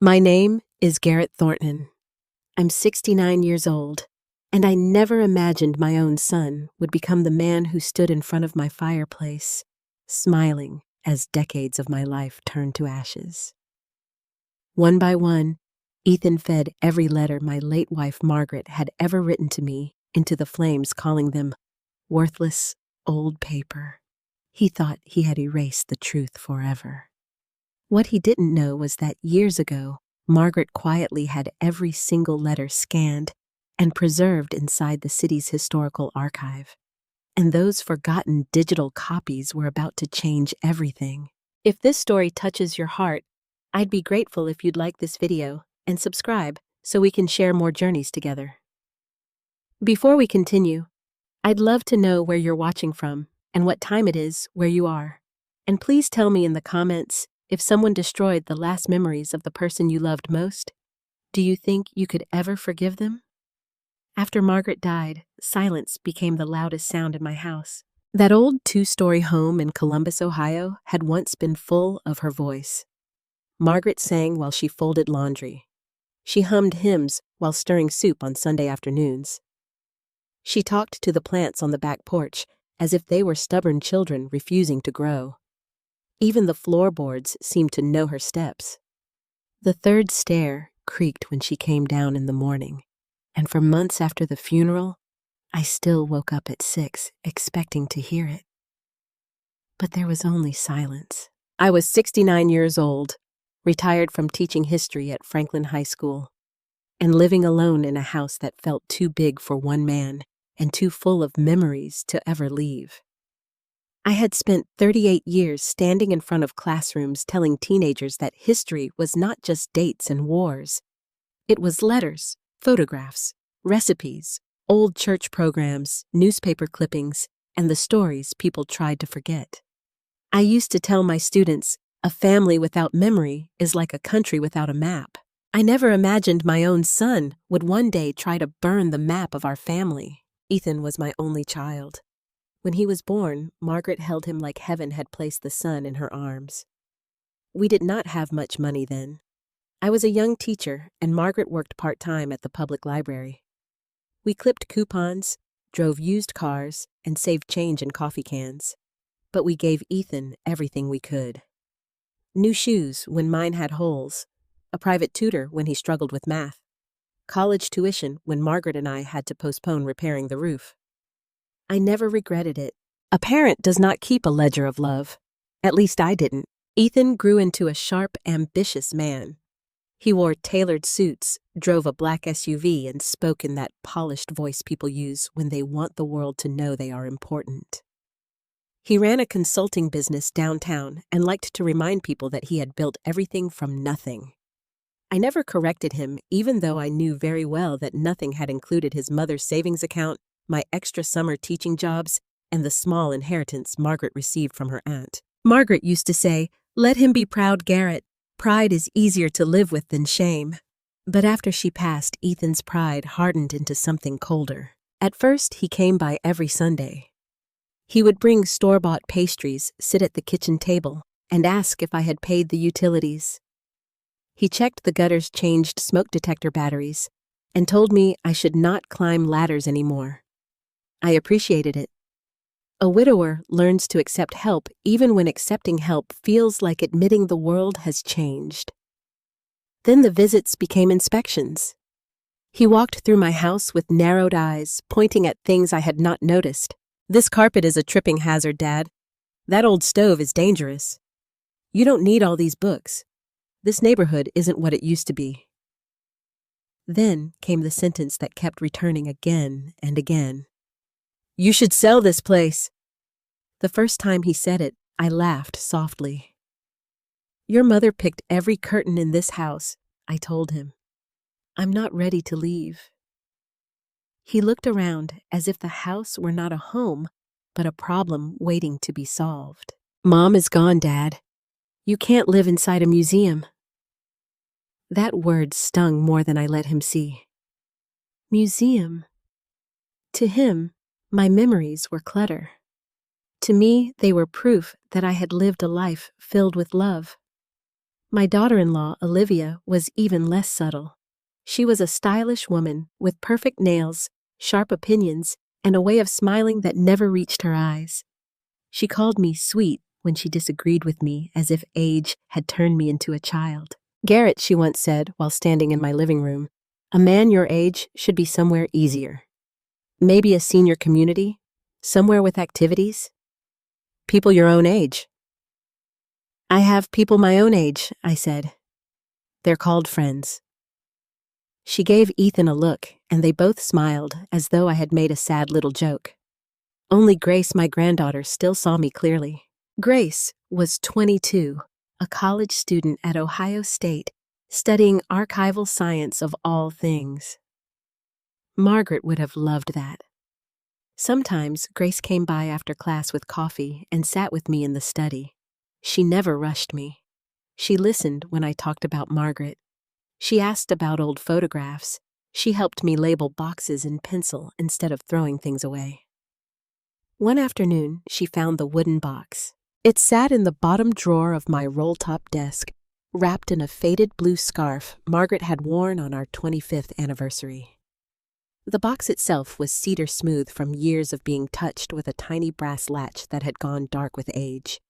My name is Garrett Thornton. I'm 69 years old, and I never imagined my own son would become the man who stood in front of my fireplace, smiling as decades of my life turned to ashes. One by one, Ethan fed every letter my late wife Margaret had ever written to me into the flames, calling them worthless old paper. He thought he had erased the truth forever. What he didn't know was that years ago, Margaret quietly had every single letter scanned and preserved inside the city's historical archive. And those forgotten digital copies were about to change everything. If this story touches your heart, I'd be grateful if you'd like this video and subscribe so we can share more journeys together. Before we continue, I'd love to know where you're watching from and what time it is where you are. And please tell me in the comments if someone destroyed the last memories of the person you loved most. Do you think you could ever forgive them? After Margaret died, silence became the loudest sound in my house. That old 2-story home in Columbus, Ohio, had once been full of her voice. Margaret sang while she folded laundry. She hummed hymns while stirring soup on Sunday afternoons. She talked to the plants on the back porch as if they were stubborn children refusing to grow. Even the floorboards seemed to know her steps. The third stair creaked when she came down in the morning, and for months after the funeral, I still woke up at 6 expecting to hear it. But there was only silence. I was 69 years old, retired from teaching history at Franklin High School, and living alone in a house that felt too big for one man and too full of memories to ever leave. I had spent 38 years standing in front of classrooms telling teenagers that history was not just dates and wars. It was letters, photographs, recipes, old church programs, newspaper clippings, and the stories people tried to forget. I used to tell my students, a family without memory is like a country without a map. I never imagined my own son would one day try to burn the map of our family. Ethan was my only child. When he was born, Margaret held him like heaven had placed the sun in her arms. We did not have much money then. I was a young teacher, and Margaret worked part-time at the public library. We clipped coupons, drove used cars, and saved change in coffee cans. But we gave Ethan everything we could. New shoes when mine had holes, a private tutor when he struggled with math, college tuition when Margaret and I had to postpone repairing the roof. I never regretted it. A parent does not keep a ledger of love. At least I didn't. Ethan grew into a sharp, ambitious man. He wore tailored suits, drove a black SUV, and spoke in that polished voice people use when they want the world to know they are important. He ran a consulting business downtown and liked to remind people that he had built everything from nothing. I never corrected him, even though I knew very well that nothing had included his mother's savings account, my extra summer teaching jobs, and the small inheritance Margaret received from her aunt. Margaret used to say, "Let him be proud, Garrett. Pride is easier to live with than shame." But after she passed, Ethan's pride hardened into something colder. At first, he came by every Sunday. He would bring store-bought pastries, sit at the kitchen table, and ask if I had paid the utilities. He checked the gutters, changed smoke detector batteries, and told me I should not climb ladders anymore. I appreciated it. A widower learns to accept help even when accepting help feels like admitting the world has changed. Then the visits became inspections. He walked through my house with narrowed eyes, pointing at things I had not noticed. "This carpet is a tripping hazard, Dad. That old stove is dangerous. You don't need all these books. This neighborhood isn't what it used to be." Then came the sentence that kept returning again and again. "You should sell this place." The first time he said it, I laughed softly. "Your mother picked every curtain in this house," I told him. "I'm not ready to leave." He looked around as if the house were not a home, but a problem waiting to be solved. "Mom is gone, Dad. You can't live inside a museum." That word stung more than I let him see. Museum. To him, my memories were clutter. To me, they were proof that I had lived a life filled with love. My daughter-in-law, Olivia, was even less subtle. She was a stylish woman with perfect nails, sharp opinions, and a way of smiling that never reached her eyes. She called me sweet when she disagreed with me, as if age had turned me into a child. Garrett, she once said while standing in my living room, a man your age should be somewhere easier. Maybe a senior community, somewhere with activities. People your own age. I have people my own age, I said. They're called friends. She gave Ethan a look, and they both smiled as though I had made a sad little joke. Only Grace, my granddaughter, still saw me clearly. Grace was 22, a college student at Ohio State, studying archival science of all things. Margaret would have loved that. Sometimes Grace came by after class with coffee and sat with me in the study. She never rushed me. She listened when I talked about Margaret. She asked about old photographs. She helped me label boxes in pencil instead of throwing things away. One afternoon, she found the wooden box. It sat in the bottom drawer of my roll-top desk, wrapped in a faded blue scarf Margaret had worn on our 25th anniversary. The box itself was cedar smooth from years of being touched with a tiny brass latch that had gone dark with age.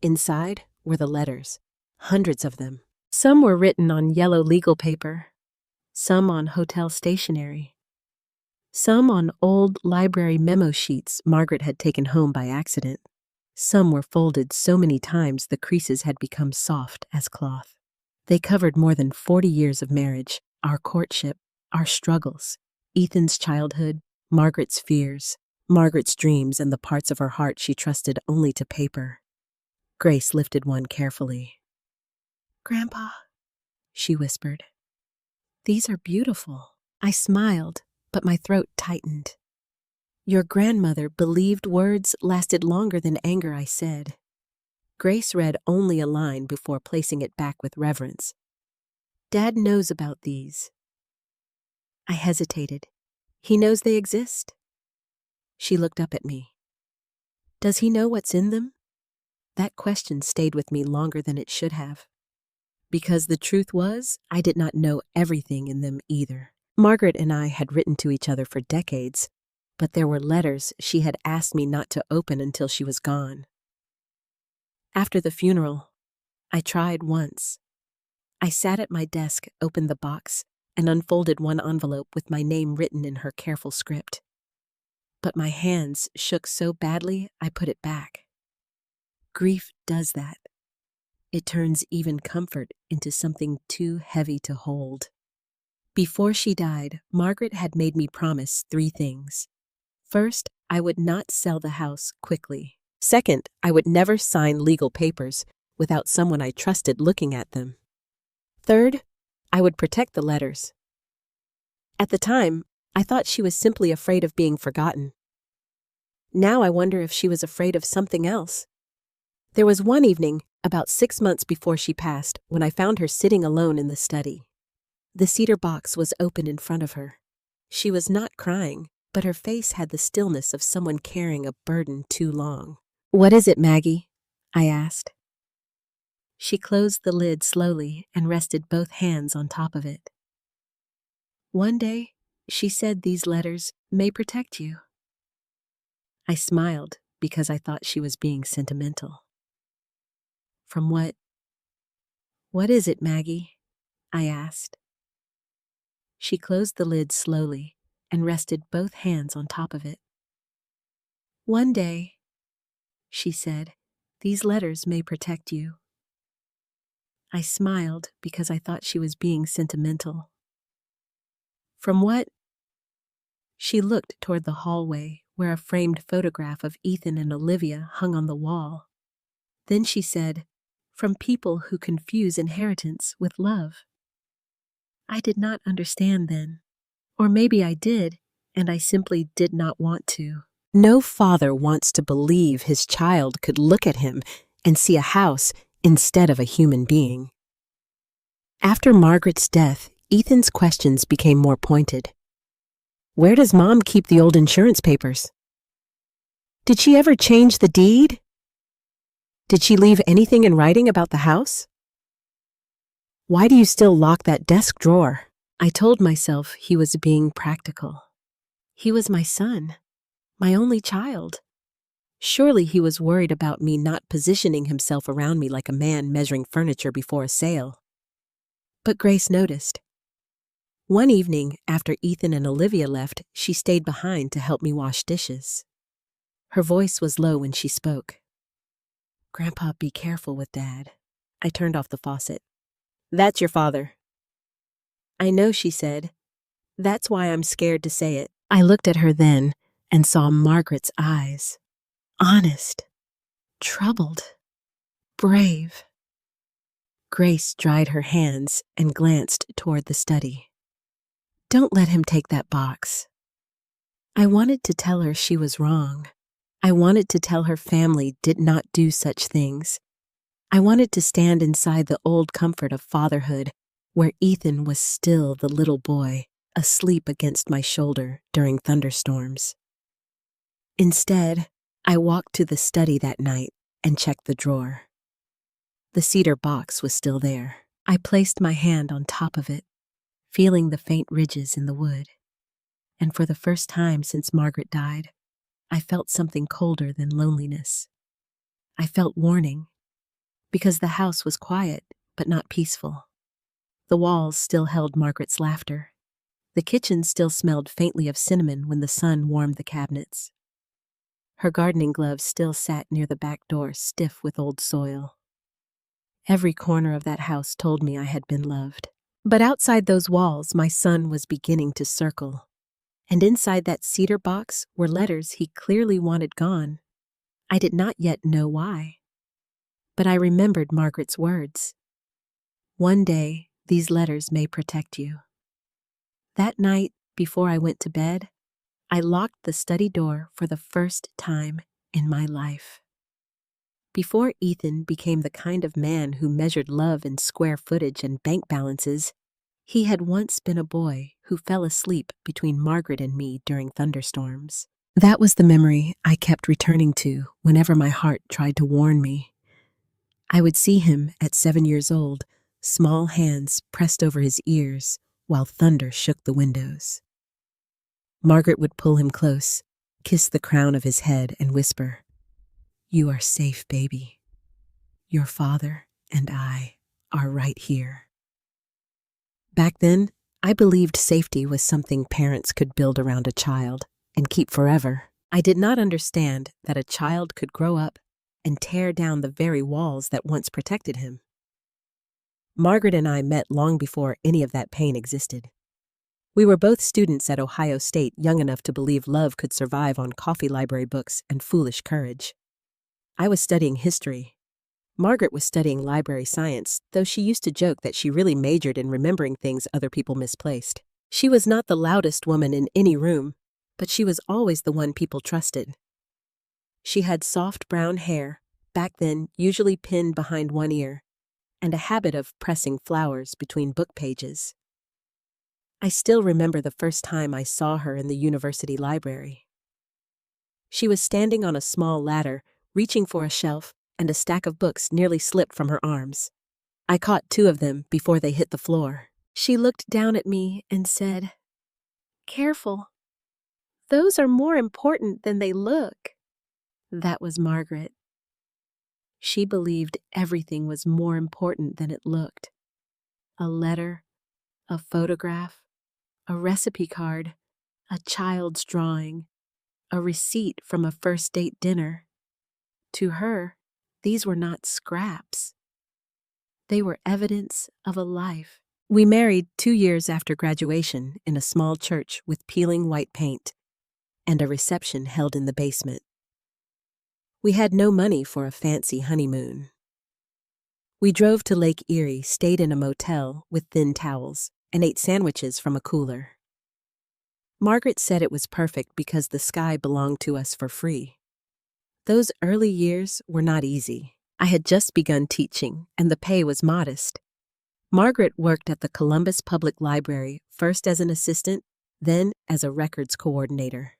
Inside were the letters, hundreds of them. Some were written on yellow legal paper, some on hotel stationery, some on old library memo sheets Margaret had taken home by accident. Some were folded so many times the creases had become soft as cloth. They covered more than 40 years of marriage, our courtship, our struggles, Ethan's childhood, Margaret's fears, Margaret's dreams, and the parts of her heart she trusted only to paper. Grace lifted one carefully. "Grandpa," she whispered. "These are beautiful." I smiled, but my throat tightened. "Your grandmother believed words lasted longer than anger," I said. Grace read only a line before placing it back with reverence. "Dad knows about these." I hesitated. "He knows they exist?" She looked up at me. "Does he know what's in them?" That question stayed with me longer than it should have. Because the truth was, I did not know everything in them either. Margaret and I had written to each other for decades, but there were letters she had asked me not to open until she was gone. After the funeral, I tried once. I sat at my desk, opened the box, and unfolded one envelope with my name written in her careful script. But my hands shook so badly, I put it back. Grief does that. It turns even comfort into something too heavy to hold. Before she died, Margaret had made me promise 3 things. First, I would not sell the house quickly. Second, I would never sign legal papers without someone I trusted looking at them. Third, I would protect the letters. At the time, I thought she was simply afraid of being forgotten. Now I wonder if she was afraid of something else. There was one evening, about 6 months before she passed, when I found her sitting alone in the study. The cedar box was open in front of her. She was not crying, but her face had the stillness of someone carrying a burden too long. "What is it, Maggie?" I asked. She closed the lid slowly and rested both hands on top of it. "One day, she said these letters may protect you." I smiled because I thought she was being sentimental. "From what? What is it, Maggie?" I asked. She closed the lid slowly and rested both hands on top of it. "One day," she said, "these letters may protect you." I smiled because I thought she was being sentimental. "From what?" She looked toward the hallway where a framed photograph of Ethan and Olivia hung on the wall. Then she said, "From people who confuse inheritance with love." I did not understand then. Or maybe I did, and I simply did not want to. No father wants to believe his child could look at him and see a house instead of a human being. After Margaret's death, Ethan's questions became more pointed. "Where does Mom keep the old insurance papers? Did she ever change the deed? Did she leave anything in writing about the house?" Why do you still lock that desk drawer? I told myself he was being practical. He was my son, my only child. Surely he was worried about me not positioning himself around me like a man measuring furniture before a sale. But Grace noticed. One evening, after Ethan and Olivia left, she stayed behind to help me wash dishes. Her voice was low when she spoke. "Grandpa, be careful with Dad." I turned off the faucet. "That's your father." "I know," she said. "That's why I'm scared to say it." I looked at her then and saw Margaret's eyes. Honest, troubled, brave. Grace dried her hands and glanced toward the study. "Don't let him take that box." I wanted to tell her she was wrong. I wanted to tell her family did not do such things. I wanted to stand inside the old comfort of fatherhood, where Ethan was still the little boy, asleep against my shoulder during thunderstorms. Instead, I walked to the study that night and checked the drawer. The cedar box was still there. I placed my hand on top of it, feeling the faint ridges in the wood. And for the first time since Margaret died, I felt something colder than loneliness. I felt warning, because the house was quiet but not peaceful. The walls still held Margaret's laughter. The kitchen still smelled faintly of cinnamon when the sun warmed the cabinets. Her gardening gloves still sat near the back door, stiff with old soil. Every corner of that house told me I had been loved. But outside those walls, my son was beginning to circle. And inside that cedar box were letters he clearly wanted gone. I did not yet know why. But I remembered Margaret's words. "One day, these letters may protect you." That night, before I went to bed, I locked the study door for the first time in my life. Before Ethan became the kind of man who measured love in square footage and bank balances, he had once been a boy who fell asleep between Margaret and me during thunderstorms. That was the memory I kept returning to whenever my heart tried to warn me. I would see him at 7 years old, small hands pressed over his ears while thunder shook the windows. Margaret would pull him close, kiss the crown of his head, and whisper, "You are safe, baby. Your father and I are right here." Back then, I believed safety was something parents could build around a child and keep forever. I did not understand that a child could grow up and tear down the very walls that once protected him. Margaret and I met long before any of that pain existed. We were both students at Ohio State, young enough to believe love could survive on coffee library books and foolish courage. I was studying history. Margaret was studying library science, though she used to joke that she really majored in remembering things other people misplaced. She was not the loudest woman in any room, but she was always the one people trusted. She had soft brown hair, back then usually pinned behind one ear, and a habit of pressing flowers between book pages. I still remember the first time I saw her in the university library. She was standing on a small ladder, reaching for a shelf, and a stack of books nearly slipped from her arms. I caught 2 of them before they hit the floor. She looked down at me and said, "Careful. Those are more important than they look." That was Margaret. She believed everything was more important than it looked. A letter, a photograph, a recipe card, a child's drawing, a receipt from a first date dinner. To her, these were not scraps. They were evidence of a life. We married 2 years after graduation in a small church with peeling white paint and a reception held in the basement. We had no money for a fancy honeymoon. We drove to Lake Erie, stayed in a motel with thin towels, and ate sandwiches from a cooler. Margaret said it was perfect because the sky belonged to us for free. Those early years were not easy. I had just begun teaching, and the pay was modest. Margaret worked at the Columbus Public Library, first as an assistant, then as a records coordinator.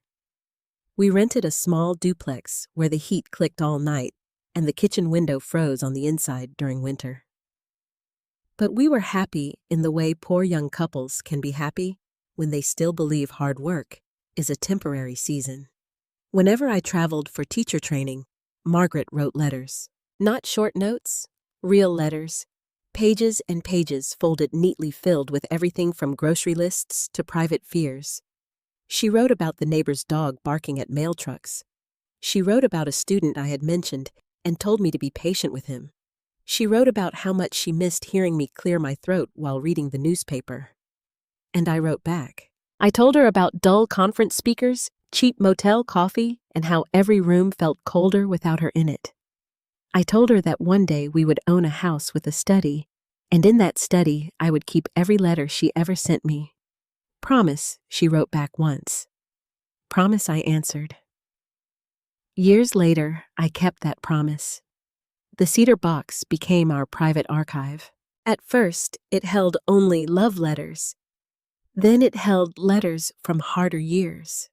We rented a small duplex where the heat clicked all night, and the kitchen window froze on the inside during winter. But we were happy in the way poor young couples can be happy when they still believe hard work is a temporary season. Whenever I traveled for teacher training, Margaret wrote letters. Not short notes, real letters. Pages and pages folded neatly filled with everything from grocery lists to private fears. She wrote about the neighbor's dog barking at mail trucks. She wrote about a student I had mentioned and told me to be patient with him. She wrote about how much she missed hearing me clear my throat while reading the newspaper. And I wrote back. I told her about dull conference speakers, cheap motel coffee, and how every room felt colder without her in it. I told her that one day we would own a house with a study, and in that study I would keep every letter she ever sent me. Promise, she wrote back once. Promise, I answered. Years later, I kept that promise. The cedar box became our private archive. At first, it held only love letters. Then it held letters from harder years.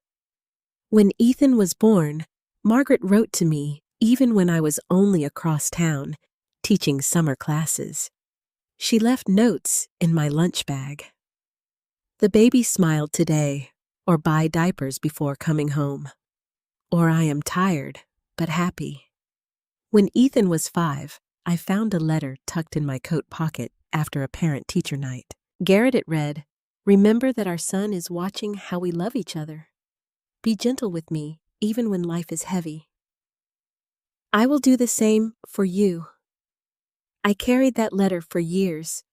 When Ethan was born, Margaret wrote to me even when I was only across town, teaching summer classes. She left notes in my lunch bag. The baby smiled today, or buy diapers before coming home. Or I am tired, but happy. When Ethan was 5, I found a letter tucked in my coat pocket after a parent-teacher night. Garrett, it read, "Remember that our son is watching how we love each other. Be gentle with me, even when life is heavy. I will do the same for you." I carried that letter for years,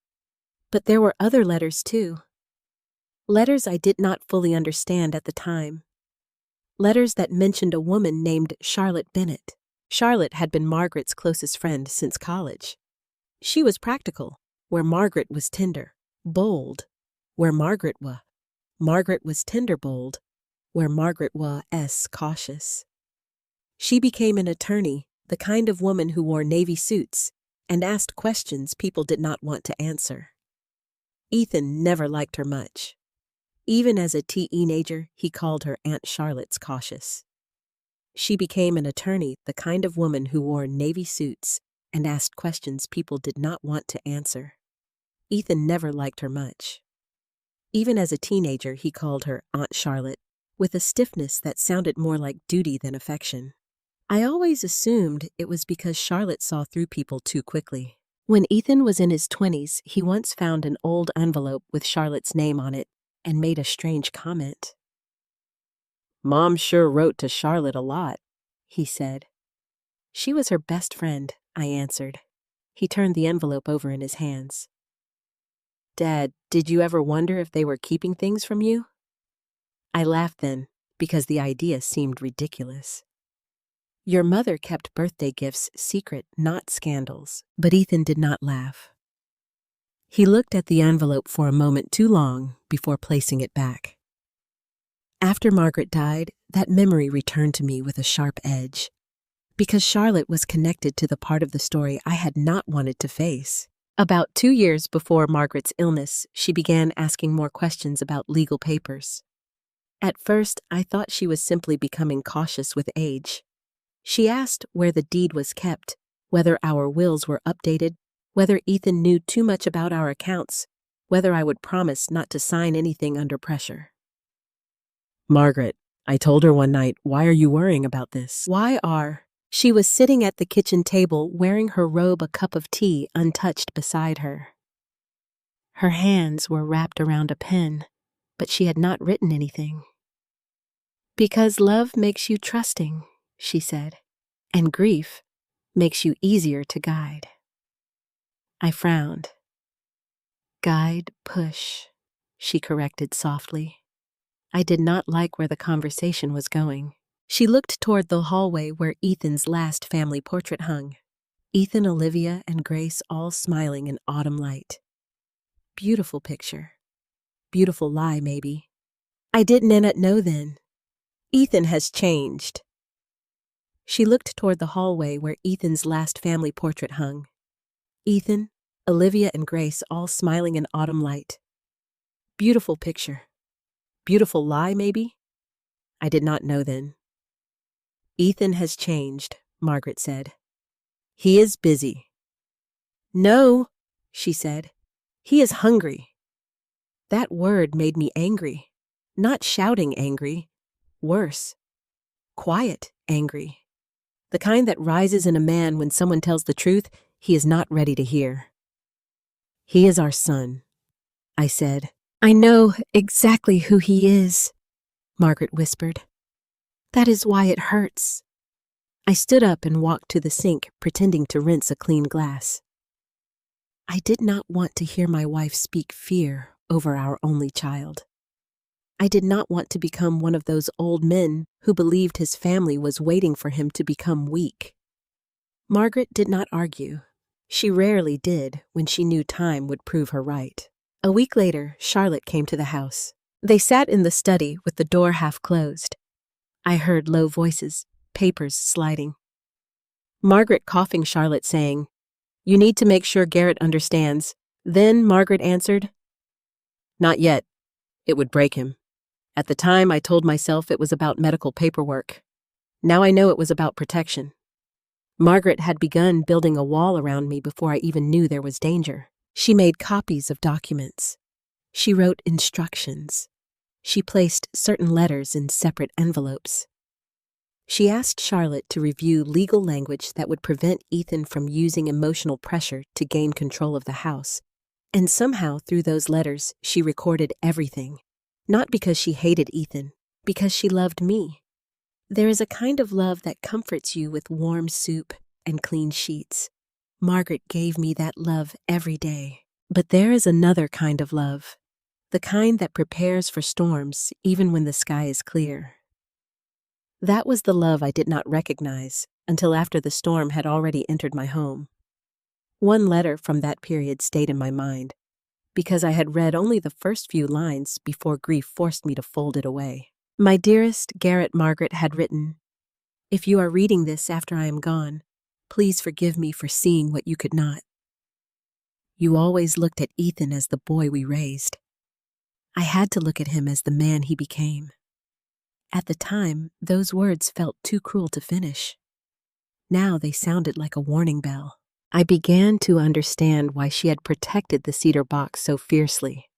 but there were other letters too. Letters I did not fully understand at the time. Letters that mentioned a woman named Charlotte Bennett. Charlotte had been Margaret's closest friend since college. She was practical, where Margaret was tender, bold, where Margaret was tender bold, where Margaret was cautious. She became an attorney, the kind of woman who wore navy suits and asked questions people did not want to answer. Ethan never liked her much. Even as a teenager, he called her Aunt Charlotte's cautious. She became an attorney, the kind of woman who wore navy suits and asked questions people did not want to answer. Ethan never liked her much. Even as a teenager, he called her Aunt Charlotte, with a stiffness that sounded more like duty than affection. I always assumed it was because Charlotte saw through people too quickly. When Ethan was in his 20s, he once found an old envelope with Charlotte's name on it and made a strange comment. "Mom sure wrote to Charlotte a lot," he said. "She was her best friend," I answered. He turned the envelope over in his hands. "Dad, did you ever wonder if they were keeping things from you?" I laughed then, because the idea seemed ridiculous. "Your mother kept birthday gifts secret, not scandals." But Ethan did not laugh. He looked at the envelope for a moment too long before placing it back. After Margaret died, that memory returned to me with a sharp edge, because Charlotte was connected to the part of the story I had not wanted to face. About 2 years before Margaret's illness, she began asking more questions about legal papers. At first, I thought she was simply becoming cautious with age. She asked where the deed was kept, whether our wills were updated, whether Ethan knew too much about our accounts, whether I would promise not to sign anything under pressure. "Margaret," I told her one night, "why are you worrying about this?" She was sitting at the kitchen table wearing her robe, a cup of tea untouched beside her. Her hands were wrapped around a pen, but she had not written anything. "Because love makes you trusting," she said, "and grief makes you easier to guide." I frowned. "Guide, push," she corrected softly. I did not like where the conversation was going. She looked toward the hallway where Ethan's last family portrait hung. Ethan, Olivia, and Grace all smiling in autumn light. Beautiful picture. Beautiful lie, maybe. I didn't know then. Ethan has changed. She looked toward the hallway where Ethan's last family portrait hung. Ethan, Olivia, and Grace all smiling in autumn light. Beautiful picture. Beautiful lie, maybe? I did not know then. "Ethan has changed," Margaret said. "He is busy." "No," she said. He is hungry. That word made me angry. Not shouting angry. Worse. Quiet angry. The kind that rises in a man when someone tells the truth he is not ready to hear. He is our son, I said. I know exactly who he is, Margaret whispered. That is why it hurts. I stood up and walked to the sink, pretending to rinse a clean glass. I did not want to hear my wife speak fear over our only child. I did not want to become one of those old men who believed his family was waiting for him to become weak. Margaret did not argue. She rarely did when she knew time would prove her right. A week later, Charlotte came to the house. They sat in the study with the door half closed. I heard low voices, papers sliding. Margaret coughing Charlotte saying, "You need to make sure Garrett understands." Then Margaret answered, "Not yet. It would break him. At the time, I told myself it was about medical paperwork. Now I know it was about protection." Margaret had begun building a wall around me before I even knew there was danger. She made copies of documents. She wrote instructions. She placed certain letters in separate envelopes. She asked Charlotte to review legal language that would prevent Ethan from using emotional pressure to gain control of the house. And somehow, through those letters, she recorded everything. Not because she hated Ethan, because she loved me. There is a kind of love that comforts you with warm soup and clean sheets. Margaret gave me that love every day. But there is another kind of love, the kind that prepares for storms even when the sky is clear. That was the love I did not recognize until after the storm had already entered my home. One letter from that period stayed in my mind, because I had read only the first few lines before grief forced me to fold it away. My dearest Garrett, Margaret had written, "If you are reading this after I am gone, please forgive me for seeing what you could not. You always looked at Ethan as the boy we raised. I had to look at him as the man he became. At the time, those words felt too cruel to finish. Now they sounded like a warning bell." I began to understand why she had protected the cedar box so fiercely.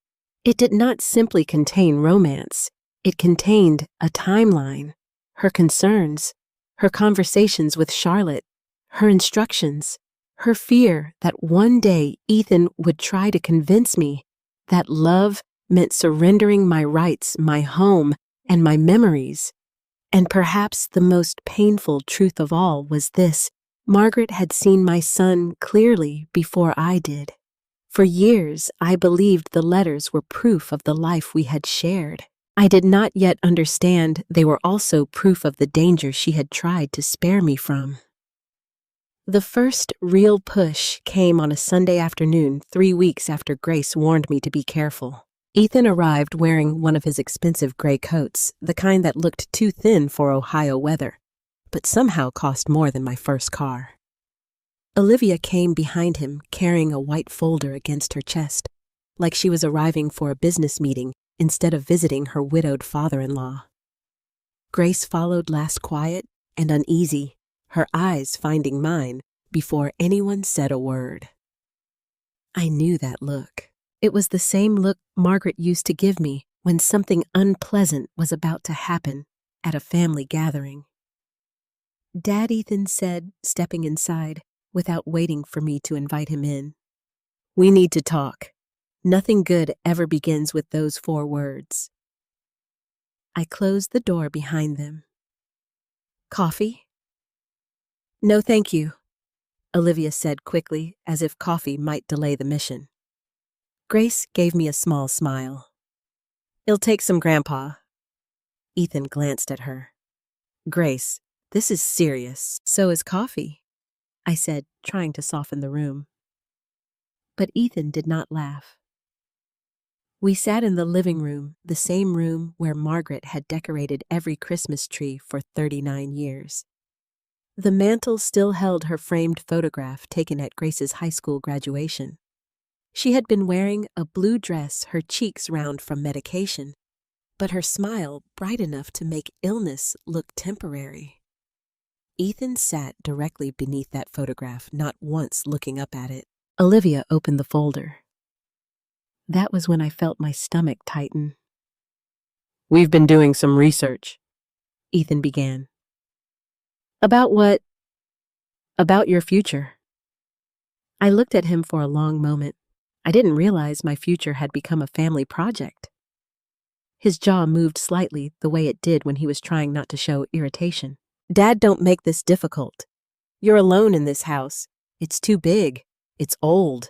It did not simply contain romance. It contained a timeline, her concerns, her conversations with Charlotte, her instructions, her fear that one day Ethan would try to convince me that love meant surrendering my rights, my home, and my memories. And perhaps the most painful truth of all was this: Margaret had seen my son clearly before I did. For years, I believed the letters were proof of the life we had shared. I did not yet understand they were also proof of the danger she had tried to spare me from. The first real push came on a Sunday afternoon 3 weeks after Grace warned me to be careful. Ethan arrived wearing one of his expensive gray coats, the kind that looked too thin for Ohio weather, but somehow cost more than my first car. Olivia came behind him carrying a white folder against her chest, like she was arriving for a business meeting instead of visiting her widowed father-in-law. Grace followed last quiet and uneasy, her eyes finding mine before anyone said a word. I knew that look. It was the same look Margaret used to give me when something unpleasant was about to happen at a family gathering. "Dad," Ethan said, stepping inside, without waiting for me to invite him in. "We need to talk." Nothing good ever begins with those 4 words. I closed the door behind them. "Coffee?" "No, thank you," Olivia said quickly, as if coffee might delay the mission. Grace gave me a small smile. "It'll take some, Grandpa." Ethan glanced at her. "Grace, this is serious. So is coffee," I said, trying to soften the room. But Ethan did not laugh. We sat in the living room, the same room where Margaret had decorated every Christmas tree for 39 years. The mantel still held her framed photograph taken at Grace's high school graduation. She had been wearing a blue dress, her cheeks round from medication, but her smile bright enough to make illness look temporary. Ethan sat directly beneath that photograph, not once looking up at it. Olivia opened the folder. That was when I felt my stomach tighten. We've been doing some research. Ethan began. About what? About your future. I looked at him for a long moment. I didn't realize my future had become a family project. His jaw moved slightly the way it did when he was trying not to show irritation. Dad, don't make this difficult. You're alone in this house. It's too big. It's old.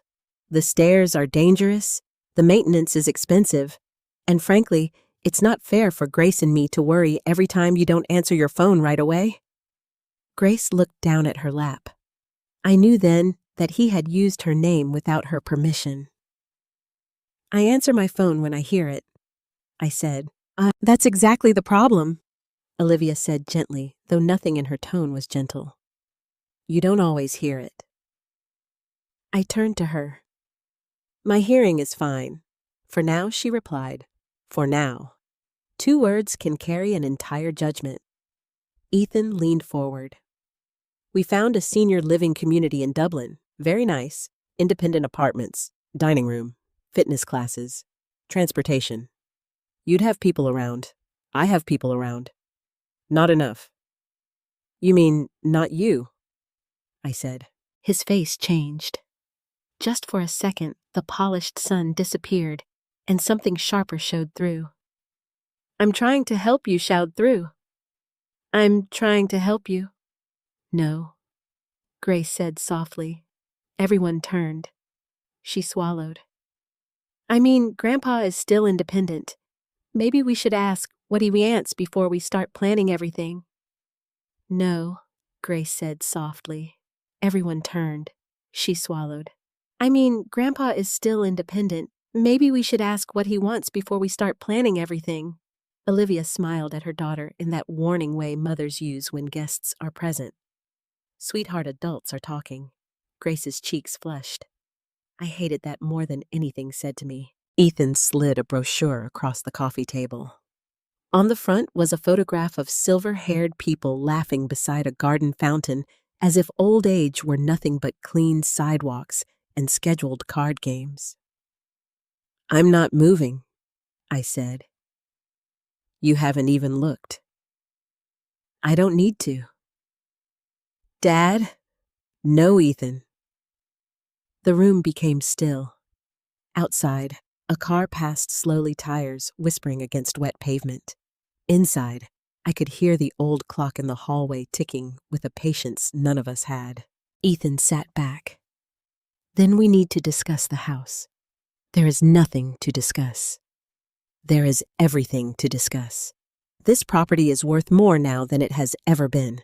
The stairs are dangerous. The maintenance is expensive. And frankly, it's not fair for Grace and me to worry every time you don't answer your phone right away. Grace looked down at her lap. I knew then that he had used her name without her permission. I answer my phone when I hear it, I said. That's exactly the problem, Olivia said gently, though nothing in her tone was gentle. You don't always hear it. I turned to her. My hearing is fine. For now, she replied. For now. 2 words can carry an entire judgment. Ethan leaned forward. We found a senior living community in Dublin. Very nice. Independent apartments, dining room, fitness classes, transportation. You'd have people around. I have people around. Not enough. You mean not you? I said. His face changed. Just for a second, the polished sun disappeared, and something sharper showed through. I'm trying to help you, showed through. I'm trying to help you. No, Grace said softly. Everyone turned. She swallowed. I mean, Grandpa is still independent. Maybe we should ask what he wants before we start planning everything. No, Grace said softly. Everyone turned. She swallowed. I mean, Grandpa is still independent. Maybe we should ask what he wants before we start planning everything. Olivia smiled at her daughter in that warning way mothers use when guests are present. Sweetheart adults are talking. Grace's cheeks flushed. I hated that more than anything said to me. Ethan slid a brochure across the coffee table. On the front was a photograph of silver-haired people laughing beside a garden fountain as if old age were nothing but clean sidewalks and scheduled card games. I'm not moving, I said. You haven't even looked. I don't need to. Dad? No, Ethan. The room became still. Outside, a car passed slowly, tires whispering against wet pavement. Inside, I could hear the old clock in the hallway ticking with a patience none of us had. Ethan sat back. Then we need to discuss the house. There is nothing to discuss. There is everything to discuss. This property is worth more now than it has ever been.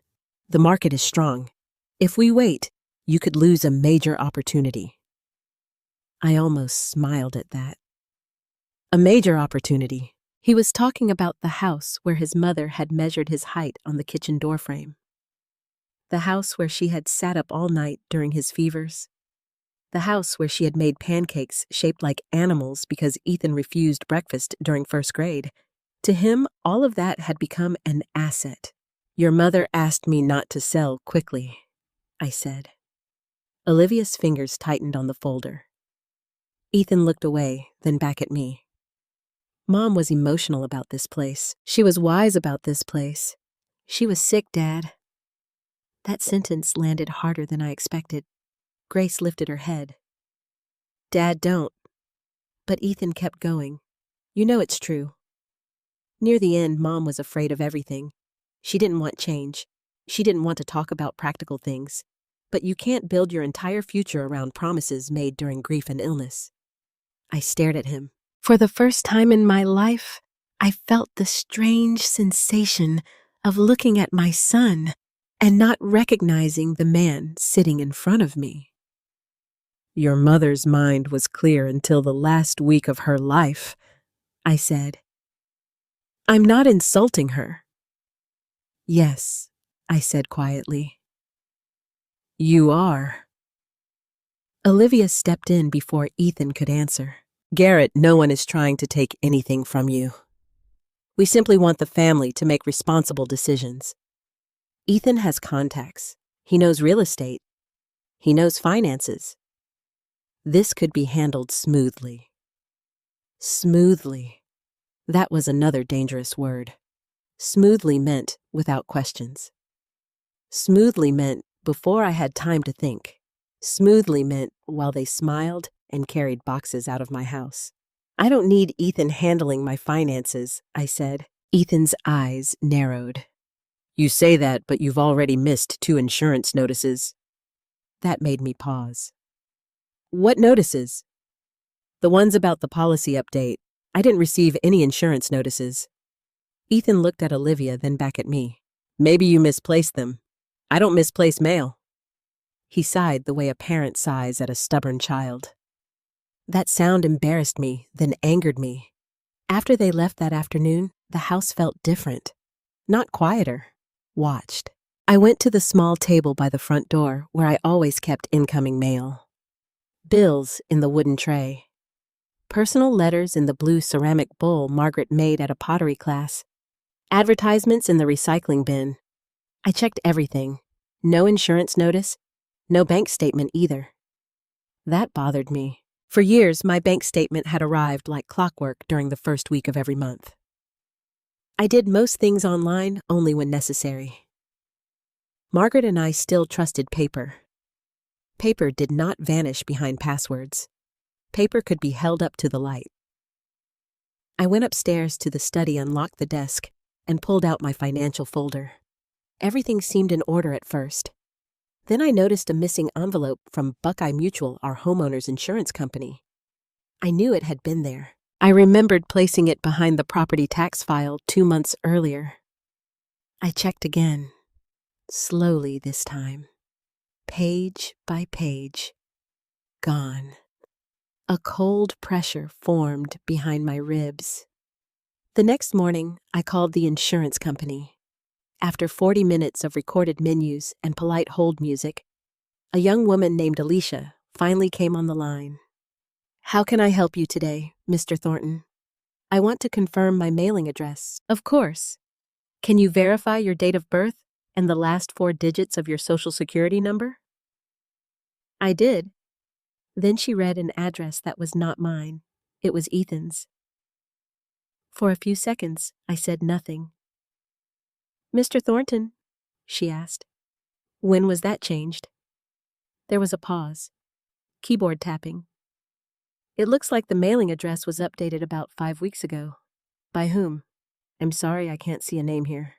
The market is strong. If we wait, you could lose a major opportunity. I almost smiled at that. A major opportunity. He was talking about the house where his mother had measured his height on the kitchen doorframe. The house where she had sat up all night during his fevers. The house where she had made pancakes shaped like animals because Ethan refused breakfast during first grade. To him, all of that had become an asset. Your mother asked me not to sell quickly, I said. Olivia's fingers tightened on the folder. Ethan looked away, then back at me. Mom was emotional about this place. She was wise about this place. She was sick, Dad. That sentence landed harder than I expected. Grace lifted her head. Dad, don't. But Ethan kept going. You know it's true. Near the end, Mom was afraid of everything. She didn't want change. She didn't want to talk about practical things. But you can't build your entire future around promises made during grief and illness. I stared at him. For the first time in my life, I felt the strange sensation of looking at my son and not recognizing the man sitting in front of me. Your mother's mind was clear until the last week of her life, I said. I'm not insulting her. Yes, I said quietly. You are. Olivia stepped in before Ethan could answer. Garrett, no one is trying to take anything from you. We simply want the family to make responsible decisions. Ethan has contacts. He knows real estate. He knows finances. This could be handled smoothly. Smoothly. That was another dangerous word. Smoothly meant without questions. Smoothly meant before I had time to think. Smoothly meant while they smiled and carried boxes out of my house. I don't need Ethan handling my finances, I said. Ethan's eyes narrowed. You say that, but you've already missed 2 insurance notices. That made me pause. What notices? The ones about the policy update. I didn't receive any insurance notices. Ethan looked at Olivia, then back at me. Maybe you misplaced them. I don't misplace mail. He sighed the way a parent sighs at a stubborn child. That sound embarrassed me, then angered me. After they left that afternoon, the house felt different. Not quieter. Watched. I went to the small table by the front door where I always kept incoming mail. Bills in the wooden tray. Personal letters in the blue ceramic bowl Margaret made at a pottery class. Advertisements in the recycling bin. I checked everything. No insurance notice, no bank statement either. That bothered me. For years, my bank statement had arrived like clockwork during the first week of every month. I did most things online only when necessary. Margaret and I still trusted paper. Paper did not vanish behind passwords. Paper could be held up to the light. I went upstairs to the study, unlocked the desk, and pulled out my financial folder. Everything seemed in order at first. Then I noticed a missing envelope from Buckeye Mutual, our homeowner's insurance company. I knew it had been there. I remembered placing it behind the property tax file 2 months earlier. I checked again, slowly this time. Page by page. Gone. A cold pressure formed behind my ribs. The next morning, I called the insurance company. After 40 minutes of recorded menus and polite hold music, a young woman named Alicia finally came on the line. How can I help you today, Mr. Thornton? I want to confirm my mailing address. Of course. Can you verify your date of birth and the last 4 digits of your social security number? I did. Then she read an address that was not mine. It was Ethan's. For a few seconds, I said nothing. Mr. Thornton, she asked. When was that changed? There was a pause. Keyboard tapping. It looks like the mailing address was updated about 5 weeks ago. By whom? I'm sorry, I can't see a name here.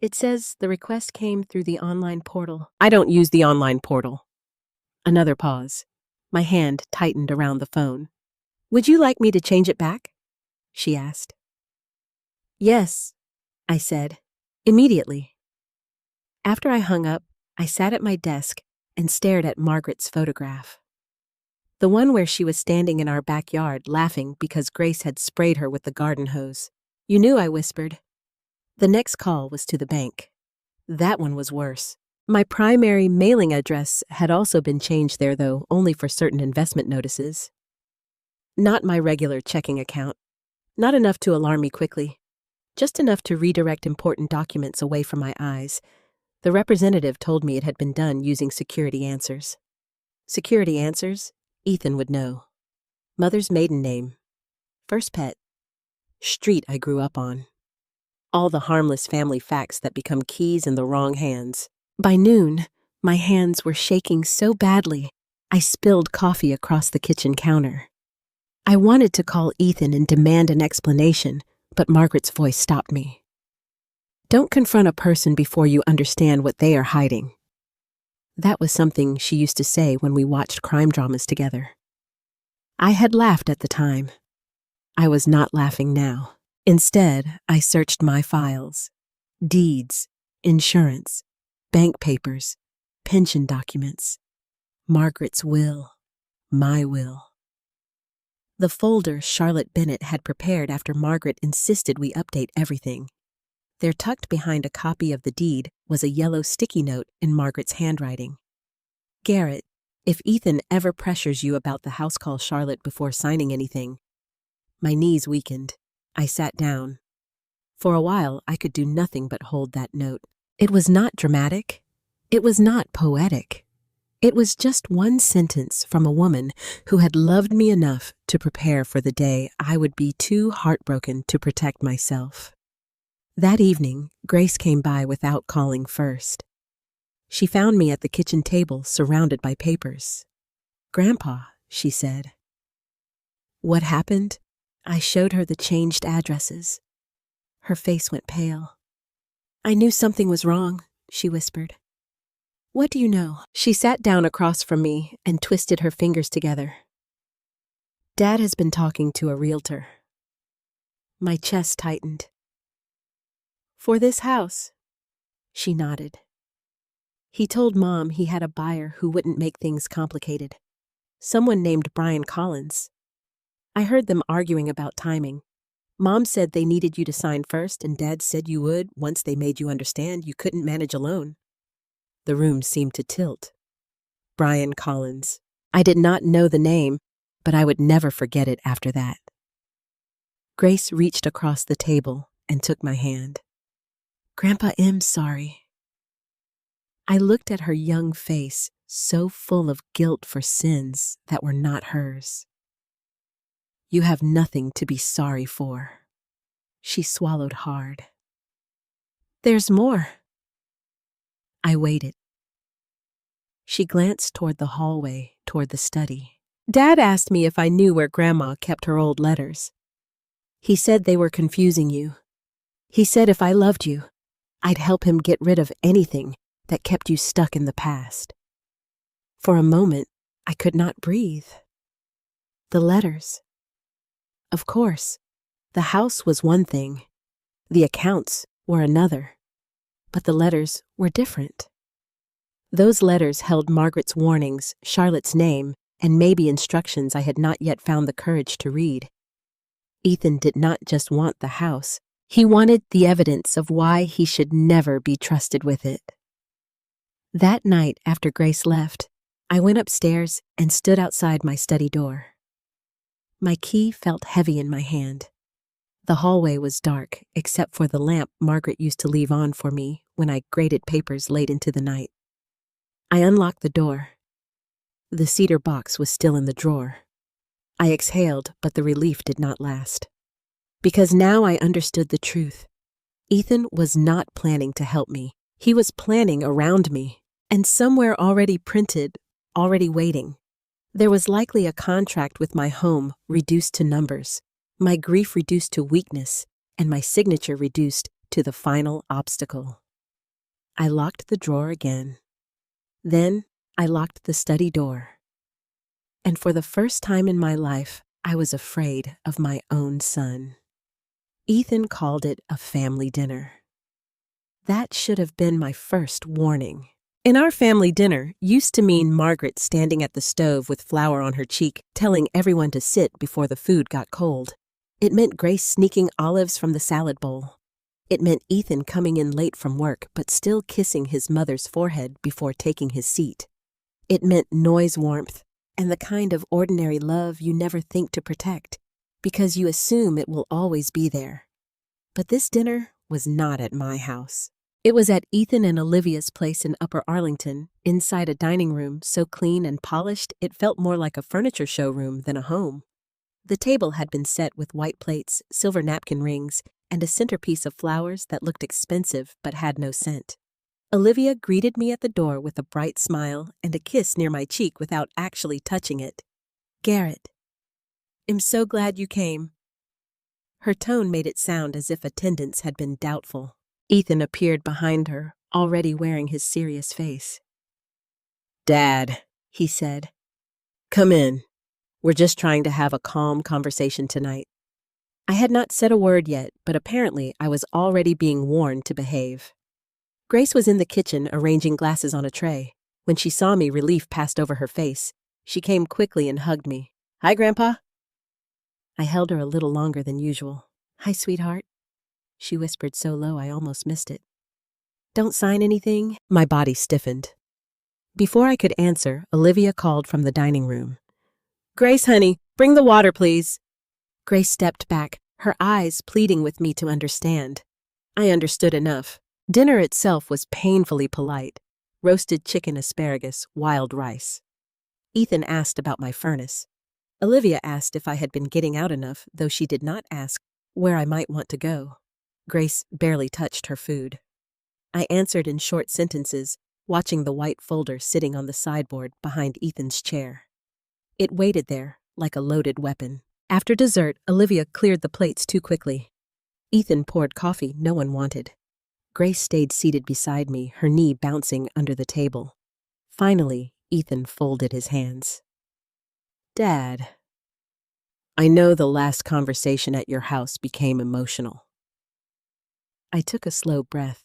It says the request came through the online portal. I don't use the online portal. Another pause. My hand tightened around the phone. Would you like me to change it back? She asked. Yes, I said, immediately. After I hung up, I sat at my desk and stared at Margaret's photograph. The one where she was standing in our backyard laughing because Grace had sprayed her with the garden hose. You knew, I whispered. The next call was to the bank. That one was worse. My primary mailing address had also been changed there, though, only for certain investment notices. Not my regular checking account. Not enough to alarm me quickly. Just enough to redirect important documents away from my eyes. The representative told me it had been done using security answers. Security answers? Ethan would know. Mother's maiden name. First pet. Street I grew up on. All the harmless family facts that become keys in the wrong hands. By noon, my hands were shaking so badly, I spilled coffee across the kitchen counter. I wanted to call Ethan and demand an explanation, but Margaret's voice stopped me. Don't confront a person before you understand what they are hiding. That was something she used to say when we watched crime dramas together. I had laughed at the time. I was not laughing now. Instead, I searched my files. Deeds, insurance, bank papers, pension documents, Margaret's will, my will. The folder Charlotte Bennett had prepared after Margaret insisted we update everything. There, tucked behind a copy of the deed, was a yellow sticky note in Margaret's handwriting. Garrett, if Ethan ever pressures you about the house call Charlotte before signing anything. My knees weakened. I sat down. For a while, I could do nothing but hold that note. It was not dramatic. It was not poetic. It was just one sentence from a woman who had loved me enough to prepare for the day I would be too heartbroken to protect myself. That evening, Grace came by without calling first. She found me at the kitchen table surrounded by papers. "Grandpa," she said. "What happened?" I showed her the changed addresses. Her face went pale. "I knew something was wrong," she whispered. "What do you know?" She sat down across from me and twisted her fingers together. "Dad has been talking to a realtor." My chest tightened. "For this house?" She nodded. "He told Mom he had a buyer who wouldn't make things complicated. Someone named Brian Collins. I heard them arguing about timing. Mom said they needed you to sign first, and Dad said you would once they made you understand you couldn't manage alone." The room seemed to tilt. Brian Collins. I did not know the name, but I would never forget it after that. Grace reached across the table and took my hand. "Grandpa M's sorry." I looked at her young face, so full of guilt for sins that were not hers. "You have nothing to be sorry for." She swallowed hard. "There's more." I waited. She glanced toward the hallway, toward the study. "Dad asked me if I knew where Grandma kept her old letters. He said they were confusing you. He said if I loved you, I'd help him get rid of anything that kept you stuck in the past." For a moment, I could not breathe. The letters. Of course, the house was one thing. The accounts were another. But the letters were different. Those letters held Margaret's warnings, Charlotte's name, and maybe instructions I had not yet found the courage to read. Ethan did not just want the house. He wanted the evidence of why he should never be trusted with it. That night after Grace left, I went upstairs and stood outside my study door. My key felt heavy in my hand. The hallway was dark, except for the lamp Margaret used to leave on for me when I graded papers late into the night. I unlocked the door. The cedar box was still in the drawer. I exhaled, but the relief did not last. Because now I understood the truth. Ethan was not planning to help me. He was planning around me, and somewhere already printed, already waiting. There was likely a contract with my home reduced to numbers, my grief reduced to weakness, and my signature reduced to the final obstacle. I locked the drawer again. Then I locked the study door. And for the first time in my life, I was afraid of my own son. Ethan called it a family dinner. That should have been my first warning. In our family dinner used to mean Margaret standing at the stove with flour on her cheek, telling everyone to sit before the food got cold. It meant Grace sneaking olives from the salad bowl. It meant Ethan coming in late from work but still kissing his mother's forehead before taking his seat. It meant noise warmth and the kind of ordinary love you never think to protect because you assume it will always be there. But this dinner was not at my house. It was at Ethan and Olivia's place in Upper Arlington, inside a dining room so clean and polished it felt more like a furniture showroom than a home. The table had been set with white plates, silver napkin rings, and a centerpiece of flowers that looked expensive but had no scent. Olivia greeted me at the door with a bright smile and a kiss near my cheek without actually touching it. "Garrett, I'm so glad you came." Her tone made it sound as if attendance had been doubtful. Ethan appeared behind her, already wearing his serious face. "Dad," he said, "come in. We're just trying to have a calm conversation tonight." I had not said a word yet, but apparently I was already being warned to behave. Grace was in the kitchen arranging glasses on a tray. When she saw me, relief passed over her face. She came quickly and hugged me. "Hi, Grandpa." I held her a little longer than usual. "Hi, sweetheart," she whispered so low I almost missed it. "Don't sign anything?" My body stiffened. Before I could answer, Olivia called from the dining room. "Grace, honey, bring the water, please." Grace stepped back, her eyes pleading with me to understand. I understood enough. Dinner itself was painfully polite. roasted chicken, asparagus, wild rice. Ethan asked about my furnace. Olivia asked if I had been getting out enough, though she did not ask where I might want to go. Grace barely touched her food. I answered in short sentences, watching the white folder sitting on the sideboard behind Ethan's chair. It waited there, like a loaded weapon. After dessert, Olivia cleared the plates too quickly. Ethan poured coffee no one wanted. Grace stayed seated beside me, her knee bouncing under the table. Finally, Ethan folded his hands. Dad, I know the last conversation at your house became emotional. I took a slow breath.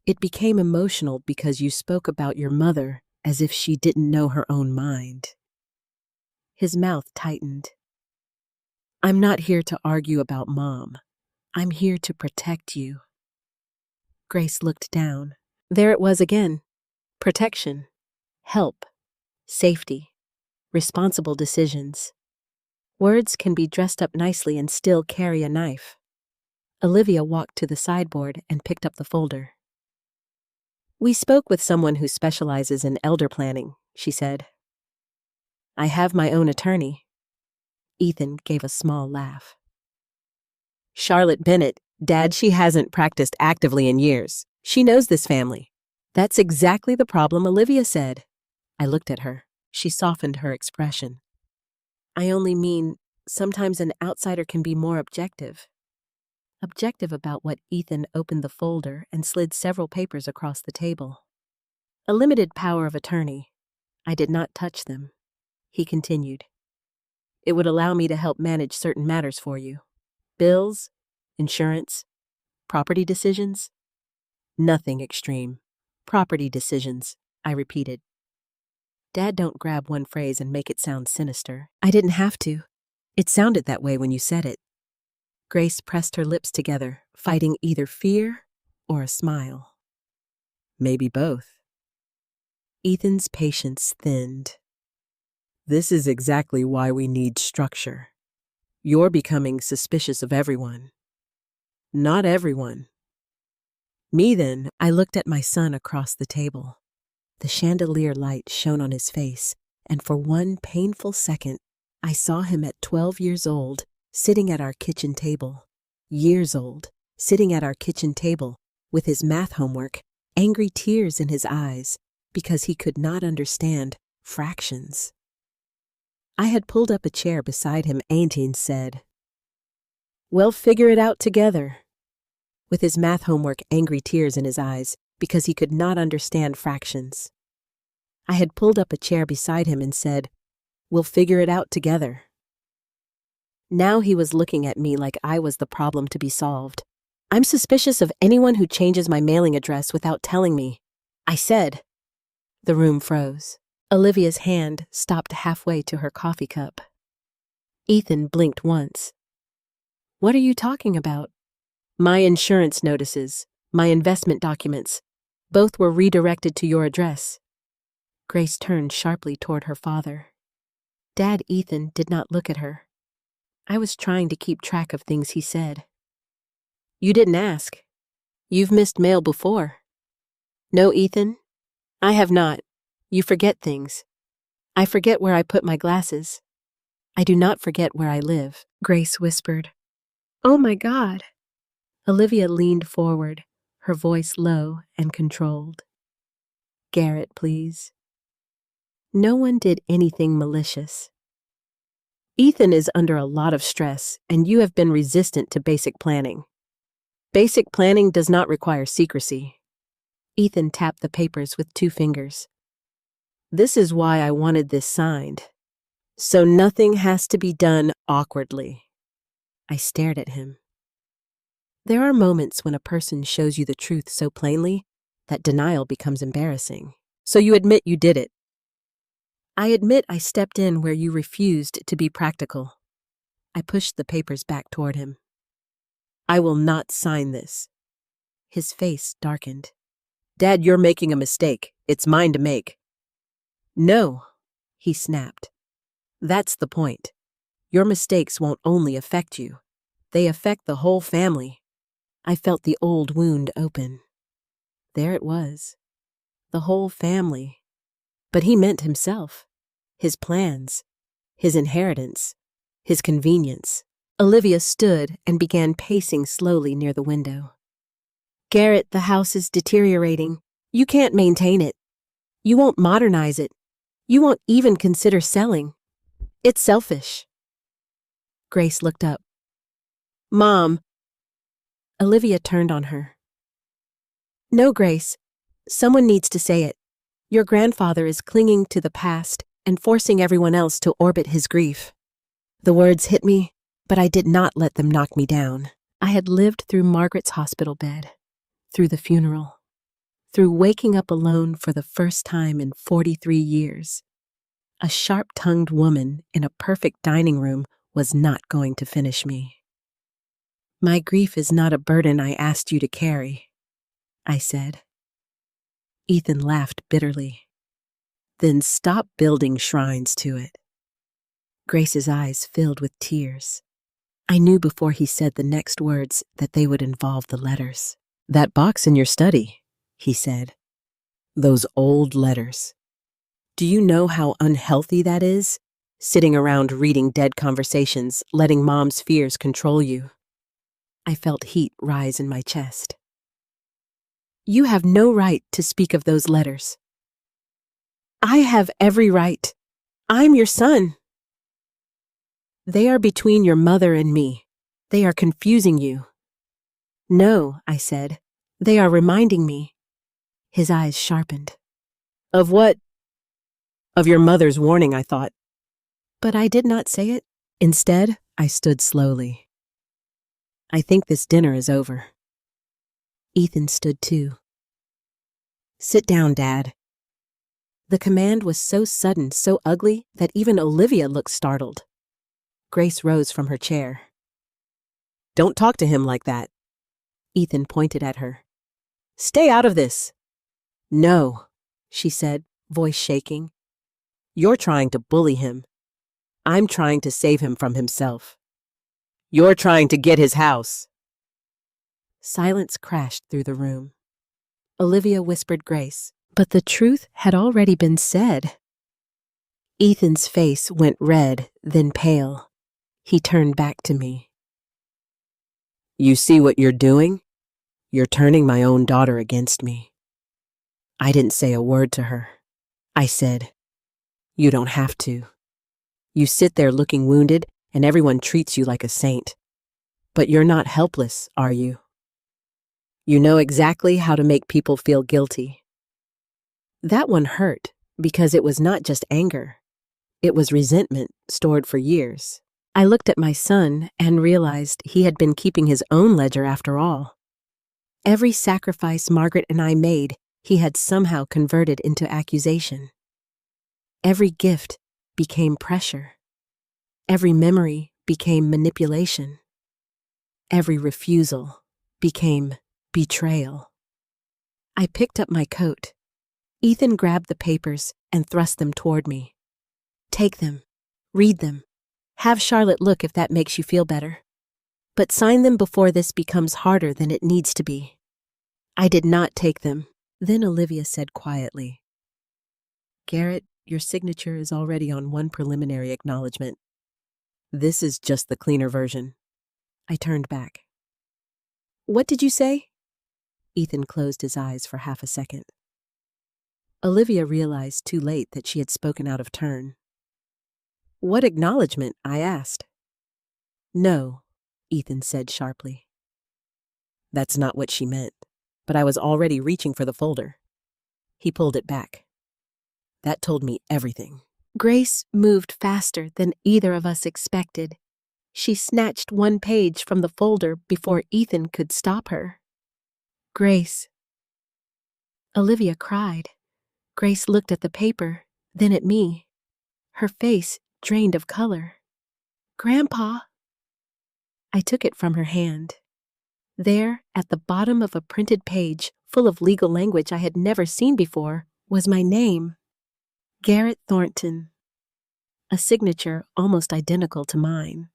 It became emotional because you spoke about your mother as if she didn't know her own mind. His mouth tightened. I'm not here to argue about Mom. I'm here to protect you. Grace looked down. There it was again. Protection, help, safety, responsible decisions. Words can be dressed up nicely and still carry a knife. Olivia walked to the sideboard and picked up the folder. We spoke with someone who specializes in elder planning, she said. I have my own attorney. Ethan gave a small laugh. Charlotte Bennett, Dad, she hasn't practiced actively in years. She knows this family. That's exactly the problem, Olivia said. I looked at her. She softened her expression. I only mean, sometimes an outsider can be more objective. Objective about what Ethan opened the folder and slid several papers across the table. A limited power of attorney. I did not touch them. He continued. It would allow me to help manage certain matters for you. Bills, insurance, property decisions. Nothing extreme. Property decisions, I repeated. Dad, don't grab one phrase and make it sound sinister. I didn't have to. It sounded that way when you said it. Grace pressed her lips together, fighting either fear or a smile. Maybe both. Ethan's patience thinned. This is exactly why we need structure. You're becoming suspicious of everyone. Not everyone. Me then, I looked at my son across the table. The chandelier light shone on his face, and for one painful second, I saw him at 12 years old, sitting at our kitchen table. Years old, sitting at our kitchen table, with his math homework, angry tears in his eyes, because he could not understand fractions. I had pulled up a chair beside him. Auntie said, "Well, figure it out together." With his math homework, angry tears in his eyes, because he could not understand fractions. I had pulled up a chair beside him and said, "We'll figure it out together." Now he was looking at me like I was the problem to be solved. I'm suspicious of anyone who changes my mailing address without telling me, I said. The room froze. Olivia's hand stopped halfway to her coffee cup. Ethan blinked once. What are you talking about? My insurance notices, my investment documents, both were redirected to your address. Grace turned sharply toward her father. Dad, Ethan did not look at her. I was trying to keep track of things he said. You didn't ask. You've missed mail before. No, Ethan, I have not. You forget things. I forget where I put my glasses. I do not forget where I live, Grace whispered. Oh my God. Olivia leaned forward, her voice low and controlled. Garrett, please. No one did anything malicious. Ethan is under a lot of stress, and you have been resistant to basic planning. Basic planning does not require secrecy. Ethan tapped the papers with 2 fingers. This is why I wanted this signed. So nothing has to be done awkwardly. I stared at him. There are moments when a person shows you the truth so plainly that denial becomes embarrassing. So you admit you did it. I admit I stepped in where you refused to be practical. I pushed the papers back toward him. I will not sign this. His face darkened. Dad, you're making a mistake. It's mine to make. No, he snapped. That's the point. Your mistakes won't only affect you. They affect the whole family. I felt the old wound open. There it was. the whole family. But he meant himself, his plans, his inheritance, his convenience. Olivia stood and began pacing slowly near the window. Garrett, the house is deteriorating. You can't maintain it. You won't modernize it. You won't even consider selling. It's selfish. Grace looked up. Mom. Olivia turned on her. No, Grace. Someone needs to say it. Your grandfather is clinging to the past and forcing everyone else to orbit his grief. The words hit me, but I did not let them knock me down. I had lived through Margaret's hospital bed, through the funeral, through waking up alone for the first time in 43 years. A sharp-tongued woman in a perfect dining room was not going to finish me. My grief is not a burden I asked you to carry, I said. Ethan laughed bitterly. Then stop building shrines to it. Grace's eyes filled with tears. I knew before he said the next words that they would involve the letters. That box in your study, he said. Those old letters. Do you know how unhealthy that is? Sitting around reading dead conversations, letting Mom's fears control you. I felt heat rise in my chest. You have no right to speak of those letters. I have every right. I'm your son. They are between your mother and me. They are confusing you. No, I said. They are reminding me. His eyes sharpened. Of what? Of your mother's warning, I thought. But I did not say it. Instead, I stood slowly. I think this dinner is over. Ethan stood too. Sit down, Dad. The command was so sudden, so ugly, that even Olivia looked startled. Grace rose from her chair. Don't talk to him like that. Ethan pointed at her. Stay out of this. No, she said, voice shaking. You're trying to bully him. I'm trying to save him from himself. You're trying to get his house. Silence crashed through the room. Olivia whispered Grace, but the truth had already been said. Ethan's face went red, then pale. He turned back to me. You see what you're doing? You're turning my own daughter against me. I didn't say a word to her. I said, you don't have to. You sit there looking wounded, and everyone treats you like a saint. But you're not helpless, are you? You know exactly how to make people feel guilty. That one hurt, because it was not just anger. It was resentment stored for years. I looked at my son and realized he had been keeping his own ledger after all. Every sacrifice Margaret and I made, he had somehow converted into accusation. Every gift became pressure. Every memory became manipulation. Every refusal became betrayal. I picked up my coat. Ethan grabbed the papers and thrust them toward me. Take them. Read them. Have Charlotte look if that makes you feel better. But sign them before this becomes harder than it needs to be. I did not take them. Then Olivia said quietly, Garrett, your signature is already on one preliminary acknowledgement. This is just the cleaner version. I turned back. What did you say? Ethan closed his eyes for half a second. Olivia realized too late that she had spoken out of turn. What acknowledgement? I asked. No, Ethan said sharply. That's not what she meant, but I was already reaching for the folder. He pulled it back. That told me everything. Grace moved faster than either of us expected. She snatched one page from the folder before Ethan could stop her. Grace. Olivia cried. Grace looked at the paper, then at me. Her face drained of color. Grandpa. I took it from her hand. There, at the bottom of a printed page full of legal language I had never seen before, was my name. Garrett Thornton. A signature almost identical to mine.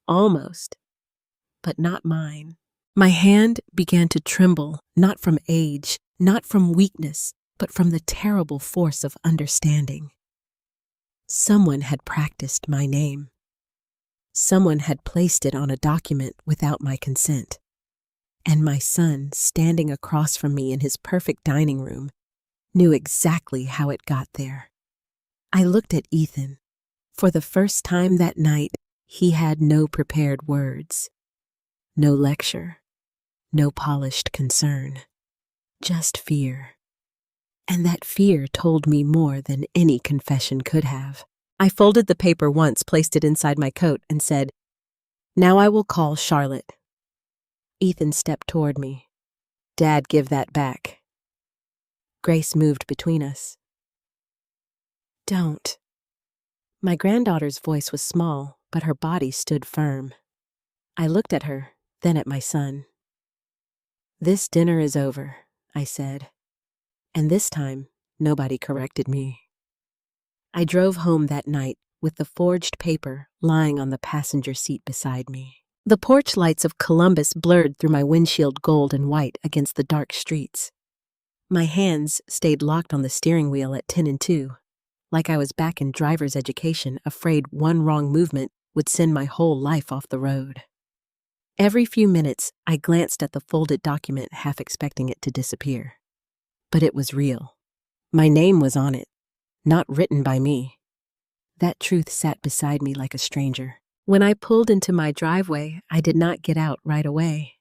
Almost, but not mine. My hand began to tremble, not from age, not from weakness, but from the terrible force of understanding. Someone had practiced my name. Someone had placed it on a document without my consent. And my son, standing across from me in his perfect dining room, knew exactly how it got there. I looked at Ethan. For the first time that night, he had no prepared words, no lecture, no polished concern, just fear. And that fear told me more than any confession could have. I folded the paper once, placed it inside my coat, and said, "Now I will call Charlotte." Ethan stepped toward me. "Dad, give that back." Grace moved between us. "Don't." My granddaughter's voice was small, but her body stood firm. I looked at her, then at my son. "This dinner is over," I said. And this time, nobody corrected me. I drove home that night with the forged paper lying on the passenger seat beside me. The porch lights of Columbus blurred through my windshield gold and white against the dark streets. My hands stayed locked on the steering wheel at 10 and 2, like I was back in driver's education, afraid one wrong movement would send my whole life off the road. Every few minutes, I glanced at the folded document, half expecting it to disappear. But it was real. My name was on it, not written by me. That truth sat beside me like a stranger. When I pulled into my driveway, I did not get out right away.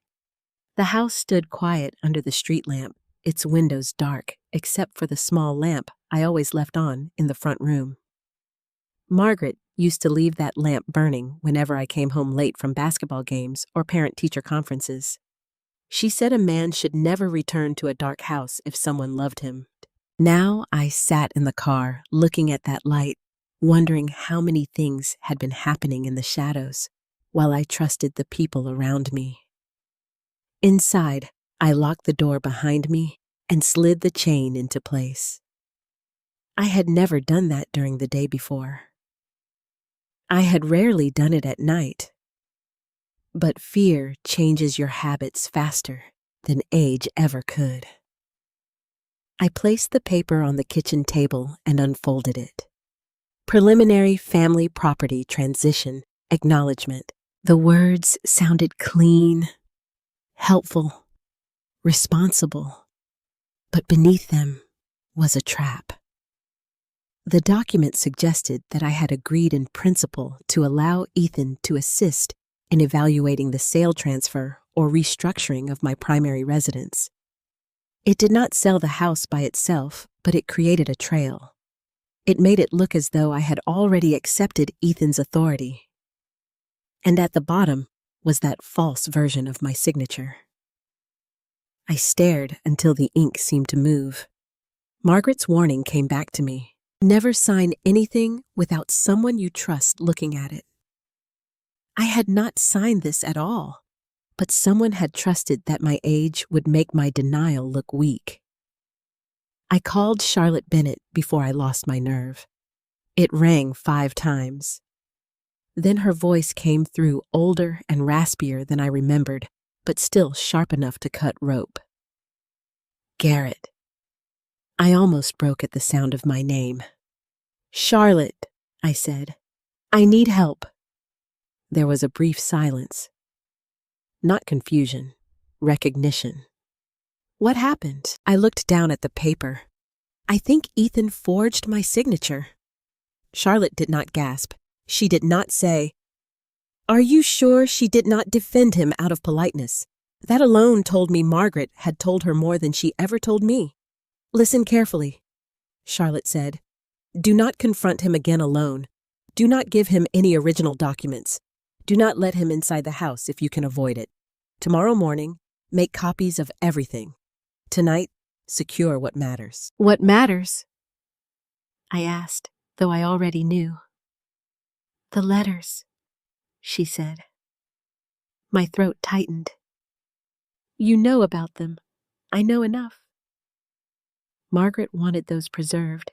The house stood quiet under the street lamp, its windows dark, except for the small lamp I always left on in the front room. Margaret used to leave that lamp burning whenever I came home late from basketball games or parent-teacher conferences. She said a man should never return to a dark house if someone loved him. Now I sat in the car, looking at that light, wondering how many things had been happening in the shadows while I trusted the people around me. Inside, I locked the door behind me and slid the chain into place. I had never done that during the day before. I had rarely done it at night. But fear changes your habits faster than age ever could. I placed the paper on the kitchen table and unfolded it. Preliminary family property transition acknowledgement. The words sounded clean, helpful, responsible, but beneath them was a trap. The document suggested that I had agreed in principle to allow Ethan to assist in evaluating the sale transfer or restructuring of my primary residence. It did not sell the house by itself, but it created a trail. It made it look as though I had already accepted Ethan's authority. And at the bottom was that false version of my signature. I stared until the ink seemed to move. Margaret's warning came back to me. Never sign anything without someone you trust looking at it. I had not signed this at all, but someone had trusted that my age would make my denial look weak. I called Charlotte Bennett before I lost my nerve. It rang 5 times. Then her voice came through, older and raspier than I remembered, but still sharp enough to cut rope. "Garrett." I almost broke at the sound of my name. "Charlotte," I said. "I need help." There was a brief silence. Not confusion, recognition. "What happened?" I looked down at the paper. "I think Ethan forged my signature." Charlotte did not gasp. She did not say, "Are you sure?" She did not defend him out of politeness. That alone told me Margaret had told her more than she ever told me. "Listen carefully," Charlotte said. "Do not confront him again alone. Do not give him any original documents. Do not let him inside the house if you can avoid it. Tomorrow morning, make copies of everything. Tonight, secure what matters." "What matters?" I asked, though I already knew. "The letters," she said. My throat tightened. "You know about them. I know enough." Margaret wanted those preserved.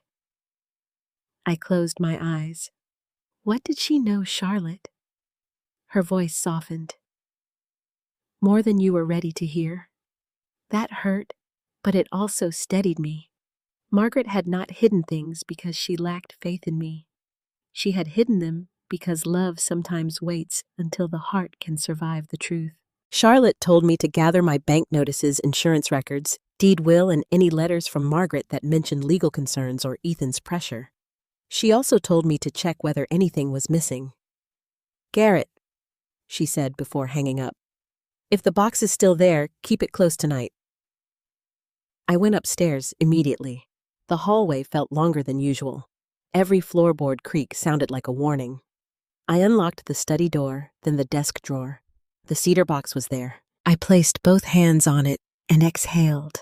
I closed my eyes. What did she know, Charlotte? Her voice softened. "More than you were ready to hear." That hurt, but it also steadied me. Margaret had not hidden things because she lacked faith in me. She had hidden them because love sometimes waits until the heart can survive the truth. Charlotte told me to gather my bank notices, insurance records, deed will, and any letters from Margaret that mentioned legal concerns or Ethan's pressure. She also told me to check whether anything was missing. "Garrett," she said before hanging up, "if the box is still there, keep it close tonight." I went upstairs immediately. The hallway felt longer than usual. Every floorboard creak sounded like a warning. I unlocked the study door, then the desk drawer. The cedar box was there. I placed both hands on it and exhaled.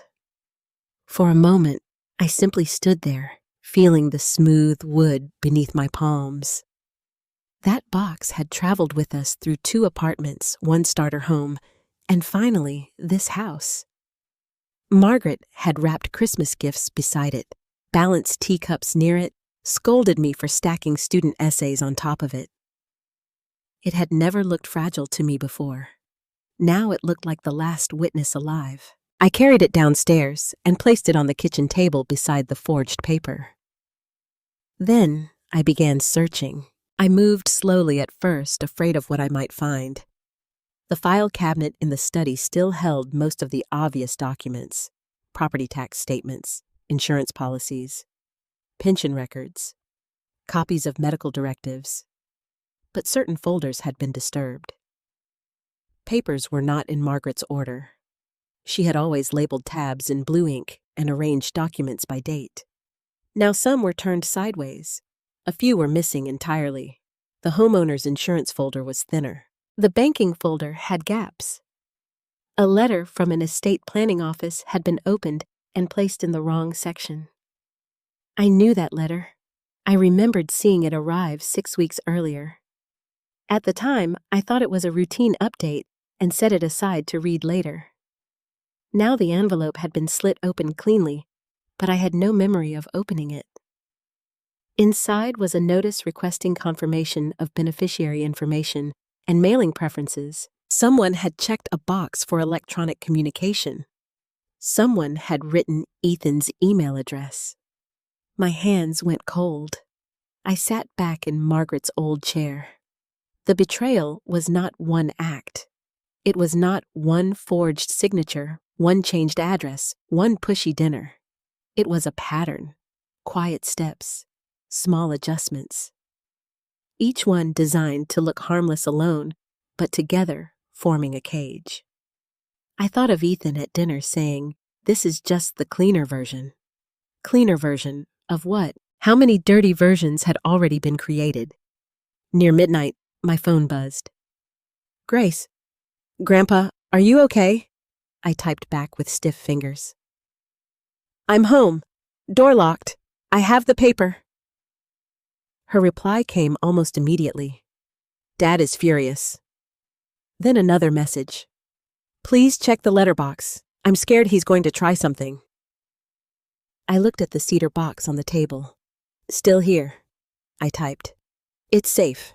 For a moment, I simply stood there, feeling the smooth wood beneath my palms. That box had traveled with us through 2 apartments, 1 starter home, and finally, this house. Margaret had wrapped Christmas gifts beside it, balanced teacups near it, scolded me for stacking student essays on top of it. It had never looked fragile to me before. Now it looked like the last witness alive. I carried it downstairs and placed it on the kitchen table beside the forged paper. Then I began searching. I moved slowly at first, afraid of what I might find. The file cabinet in the study still held most of the obvious documents: property tax statements, insurance policies, pension records, copies of medical directives. But certain folders had been disturbed. Papers were not in Margaret's order. She had always labeled tabs in blue ink and arranged documents by date. Now some were turned sideways. A few were missing entirely. The homeowner's insurance folder was thinner. The banking folder had gaps. A letter from an estate planning office had been opened and placed in the wrong section. I knew that letter. I remembered seeing it arrive 6 weeks earlier. At the time, I thought it was a routine update and set it aside to read later. Now the envelope had been slit open cleanly, but I had no memory of opening it. Inside was a notice requesting confirmation of beneficiary information and mailing preferences. Someone had checked a box for electronic communication. Someone had written Ethan's email address. My hands went cold. I sat back in Margaret's old chair. The betrayal was not one act. It was not one forged signature, one changed address, one pushy dinner. It was a pattern, quiet steps, small adjustments. Each one designed to look harmless alone, but together forming a cage. I thought of Ethan at dinner saying, "This is just the cleaner version." Cleaner version of what? How many dirty versions had already been created? Near midnight, my phone buzzed. "Grace. Grandpa, are you okay?" I typed back with stiff fingers. "I'm home. Door locked. I have the paper." Her reply came almost immediately. "Dad is furious." Then another message. "Please check the letterbox. I'm scared he's going to try something." I looked at the cedar box on the table. "Still here," I typed. "It's safe."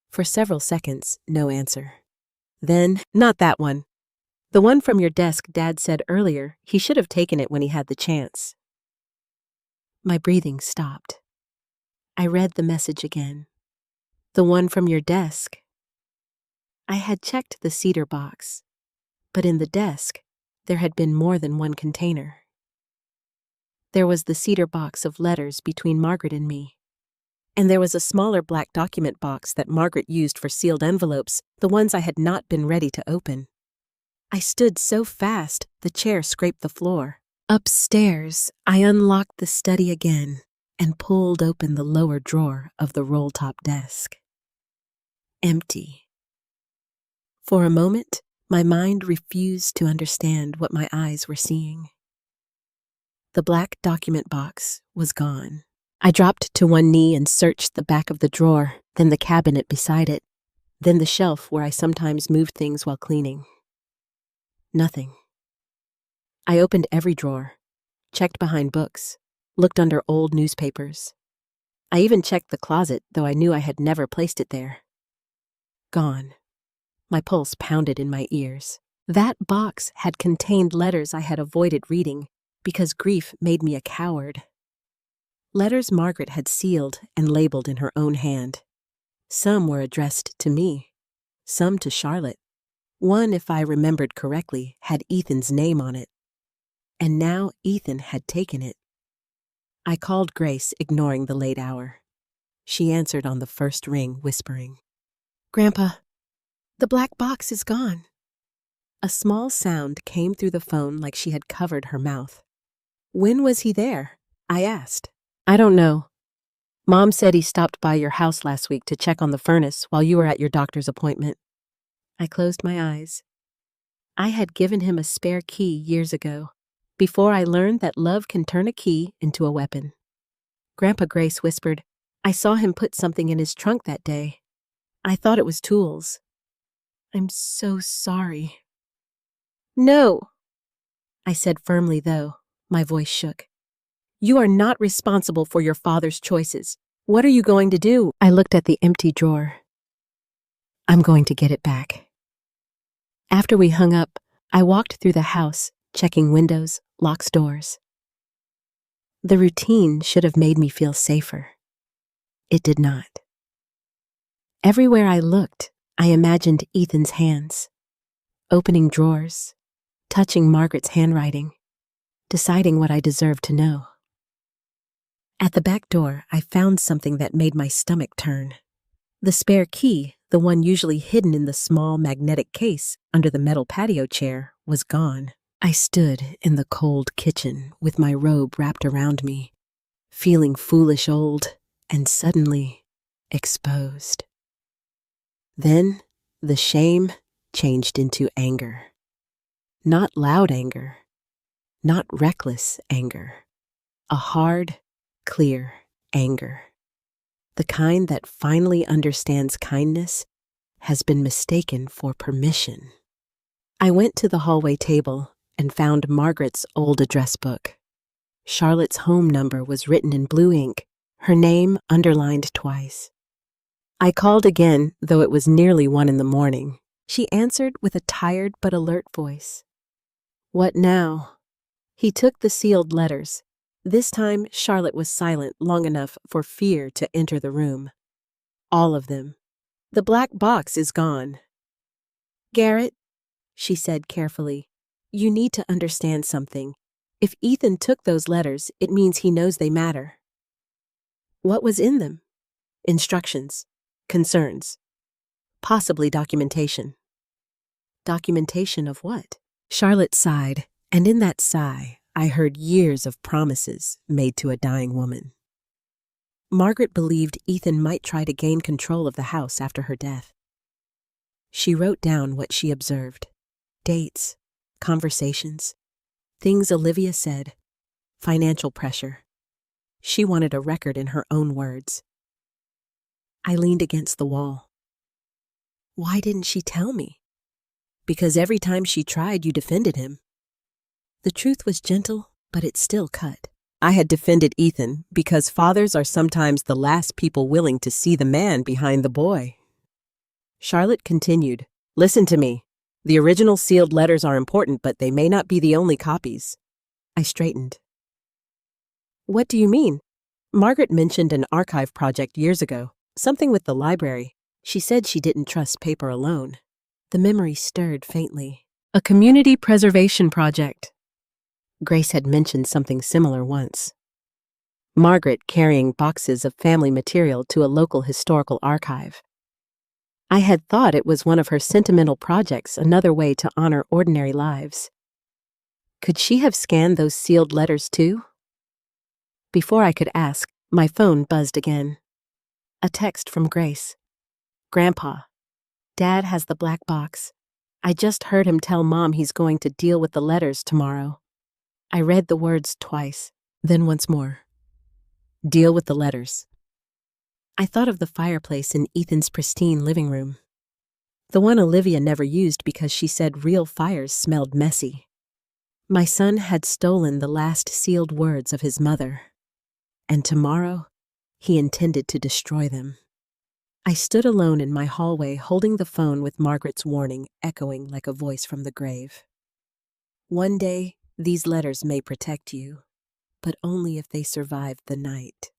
For several seconds, no answer. Then, "Not that one. The one from your desk Dad said earlier he should have taken it when he had the chance." My breathing stopped. I read the message again. "The one from your desk." I had checked the cedar box, but in the desk, there had been more than one container. There was the cedar box of letters between Margaret and me. And there was a smaller black document box that Margaret used for sealed envelopes, the ones I had not been ready to open. I stood so fast, the chair scraped the floor. Upstairs, I unlocked the study again and pulled open the lower drawer of the roll-top desk. Empty. For a moment, my mind refused to understand what my eyes were seeing. The black document box was gone. I dropped to one knee and searched the back of the drawer, then the cabinet beside it, then the shelf where I sometimes moved things while cleaning. Nothing. I opened every drawer, checked behind books, looked under old newspapers. I even checked the closet, though I knew I had never placed it there. Gone. My pulse pounded in my ears. That box had contained letters I had avoided reading, because grief made me a coward. Letters Margaret had sealed and labeled in her own hand. Some were addressed to me, some to Charlotte. One, if I remembered correctly, had Ethan's name on it. And now Ethan had taken it. I called Grace, ignoring the late hour. She answered on the first ring, whispering, "Grandpa, the black box is gone." A small sound came through the phone like she had covered her mouth. "When was he there?" I asked. I don't know. Mom said he stopped by your house last week to check on the furnace while you were at your doctor's appointment. I closed my eyes. I had given him a spare key years ago, before I learned that love can turn a key into a weapon. Grandpa, Grace whispered, "I saw him put something in his trunk that day. I thought it was tools. I'm so sorry." "No," I said firmly, though my voice shook. "You are not responsible for your father's choices. What are you going to do?" I looked at the empty drawer. "I'm going to get it back." After we hung up, I walked through the house, checking windows, locks doors. The routine should have made me feel safer. It did not. Everywhere I looked, I imagined Ethan's hands, opening drawers, touching Margaret's handwriting, deciding what I deserved to know. At the back door, I found something that made my stomach turn. The spare key, the one usually hidden in the small magnetic case under the metal patio chair, was gone. I stood in the cold kitchen with my robe wrapped around me, feeling foolish old and suddenly exposed. Then the shame changed into anger. Not loud anger, not reckless anger, a hard, clear anger. The kind that finally understands kindness has been mistaken for permission. I went to the hallway table and found Margaret's old address book. Charlotte's home number was written in blue ink, her name underlined twice. I called again, though it was nearly 1 a.m. She answered with a tired but alert voice. "What now?" He took the sealed letters. This time, Charlotte was silent long enough for fear to enter the room. "All of them. The black box is gone." "Garrett," she said carefully, "you need to understand something. If Ethan took those letters, it means he knows they matter." "What was in them?" "Instructions, concerns, possibly documentation." "Documentation of what?" Charlotte sighed, and in that sigh, I heard years of promises made to a dying woman. Margaret believed Ethan might try to gain control of the house after her death. She wrote down what she observed: dates, conversations, things Olivia said, financial pressure. She wanted a record in her own words. I leaned against the wall. "Why didn't she tell me?" "Because every time she tried, you defended him." The truth was gentle, but it still cut. I had defended Ethan because fathers are sometimes the last people willing to see the man behind the boy. Charlotte continued, "Listen to me. The original sealed letters are important, but they may not be the only copies." I straightened. "What do you mean?" Margaret mentioned an archive project years ago, something with the library. She said she didn't trust paper alone. The memory stirred faintly. "A community preservation project." Grace had mentioned something similar once. Margaret carrying boxes of family material to a local historical archive. I had thought it was one of her sentimental projects, another way to honor ordinary lives. Could she have scanned those sealed letters too? Before I could ask, my phone buzzed again. A text from Grace. "Grandpa, Dad has the black box. I just heard him tell Mom he's going to deal with the letters tomorrow." I read the words twice, then once more. Deal with the letters. I thought of the fireplace in Ethan's pristine living room. The one Olivia never used because she said real fires smelled messy. My son had stolen the last sealed words of his mother, and tomorrow he intended to destroy them. I stood alone in my hallway holding the phone with Margaret's warning echoing like a voice from the grave. One day, These letters may protect you, but only if they survive the night.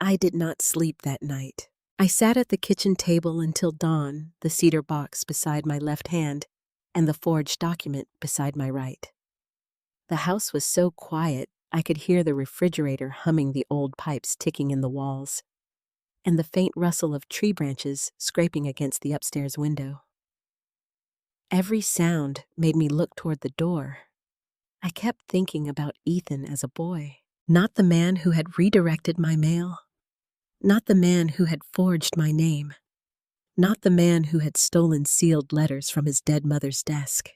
I did not sleep that night. I sat at the kitchen table until dawn, the cedar box beside my left hand and the forged document beside my right. The house was so quiet, I could hear the refrigerator humming, the old pipes ticking in the walls, and the faint rustle of tree branches scraping against the upstairs window. Every sound made me look toward the door. I kept thinking about Ethan as a boy, not the man who had redirected my mail, not the man who had forged my name, not the man who had stolen sealed letters from his dead mother's desk.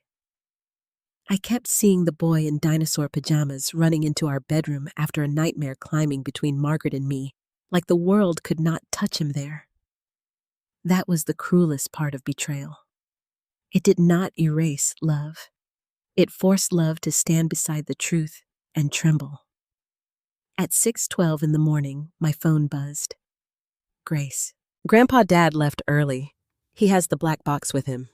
I kept seeing the boy in dinosaur pajamas running into our bedroom after a nightmare climbing between Margaret and me, like the world could not touch him there. That was the cruelest part of betrayal. It did not erase love. It forced love to stand beside the truth and tremble. At 6:12 in the morning, my phone buzzed. Grace. Grandpa Dad left early. He has the black box with him.